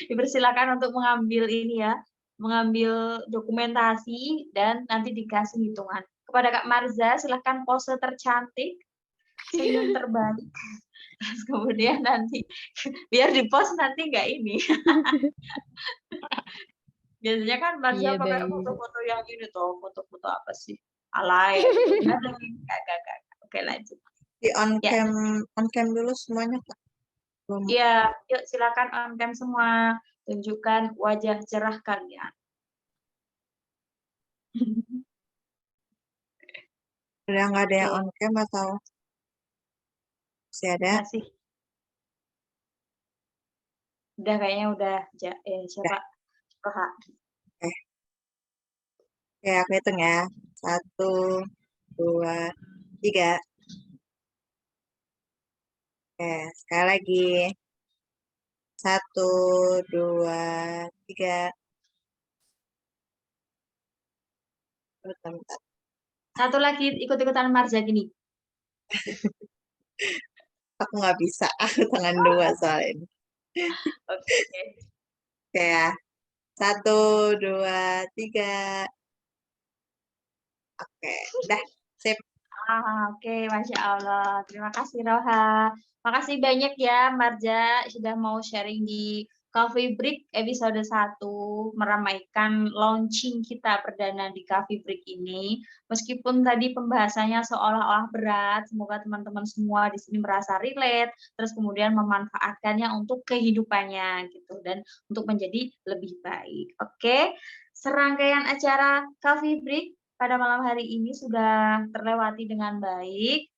dipersilakan untuk mengambil ini ya, mengambil dokumentasi dan nanti dikasih hitungan. Kepada Kak Marza, silahkan pose tercantik, senyum terbaik. Terus kemudian nanti, biar di post nanti nggak ini. Biasanya kan Marza Iya, pakai baik. foto-foto yang ini tuh, foto-foto apa sih? Alay, gitu. Enggak. Oke, lanjut. Di on Ya. cam dulu semuanya, Kak. Belum. Iya, yuk silakan on cam semua. Tunjukkan wajah cerah kalian. Udah nggak ada yang Oke. on cam atau masih ada? Masih. Udah kayaknya udah. Siapa? Roha. Oke. Oke, aku hitung ya. 1, 2, 3. Oke, sekali lagi. 1, 2, 3. Bentar. Satu lagi ikut-ikutan Marza gini. Aku nggak bisa. Aku tangan 2 soalnya. Oke. Oke ya. 1, 2, 3. Oke, udah. Sip. Oke, Masya Allah. Terima kasih Roha. Makasih banyak ya Marza sudah mau sharing di Coffee Break episode 1, meramaikan launching kita perdana di Coffee Break ini. Meskipun tadi pembahasannya seolah-olah berat, semoga teman-teman semua di sini merasa relate, terus kemudian memanfaatkannya untuk kehidupannya gitu dan untuk menjadi lebih baik. Oke, serangkaian acara Coffee Break pada malam hari ini sudah terlewati dengan baik.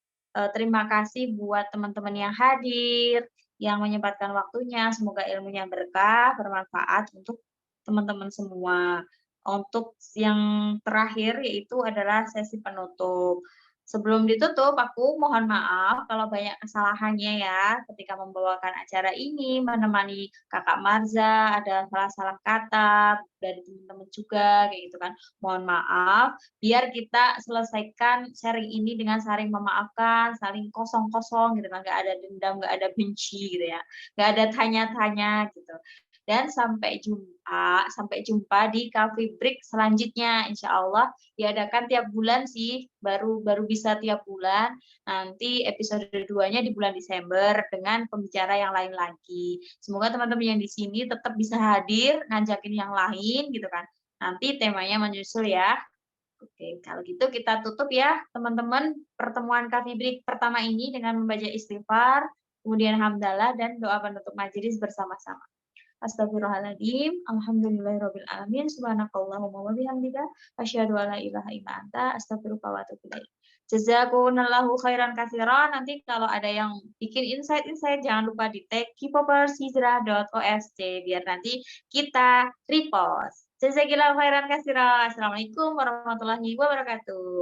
Terima kasih buat teman-teman yang hadir, yang menyempatkan waktunya. Semoga ilmunya berkah, bermanfaat untuk teman-teman semua. Untuk yang terakhir yaitu adalah sesi penutup. Sebelum ditutup, aku mohon maaf kalau banyak kesalahannya ya ketika membawakan acara ini, menemani Kakak Marza, ada salah-salah kata dari teman-teman juga, kayak gitu kan. Mohon maaf, biar kita selesaikan sharing ini dengan saling memaafkan, saling kosong-kosong gitu kan, nggak ada dendam, nggak ada benci gitu ya, nggak ada tanya-tanya gitu. Dan sampai jumpa di Coffee Break selanjutnya, insya Allah diadakan tiap bulan sih, baru bisa tiap bulan. Nanti episode 2-nya di bulan Desember dengan pembicara yang lain lagi. Semoga teman-teman yang di sini tetap bisa hadir, ngajakin yang lain gitu kan. Nanti temanya menyusul ya. Oke, kalau gitu kita tutup ya teman-teman pertemuan Coffee Break pertama ini dengan membaca istighfar, kemudian hamdalah dan doa penutup majelis bersama-sama. Astagfirullahaladzim, alhamdulillahirabbil alamin, subhanakallahumma wa bihamdika, asyhadu an la ilaha illa anta, astaghfiruka wa atubu ilaik. Jazakumullahu khairan katsiran. Nanti kalau ada yang bikin insight jangan lupa di tag kpopershijrah.org biar nanti kita repost. Jazakillahu khairan katsiran. Assalamualaikum warahmatullahi wabarakatuh.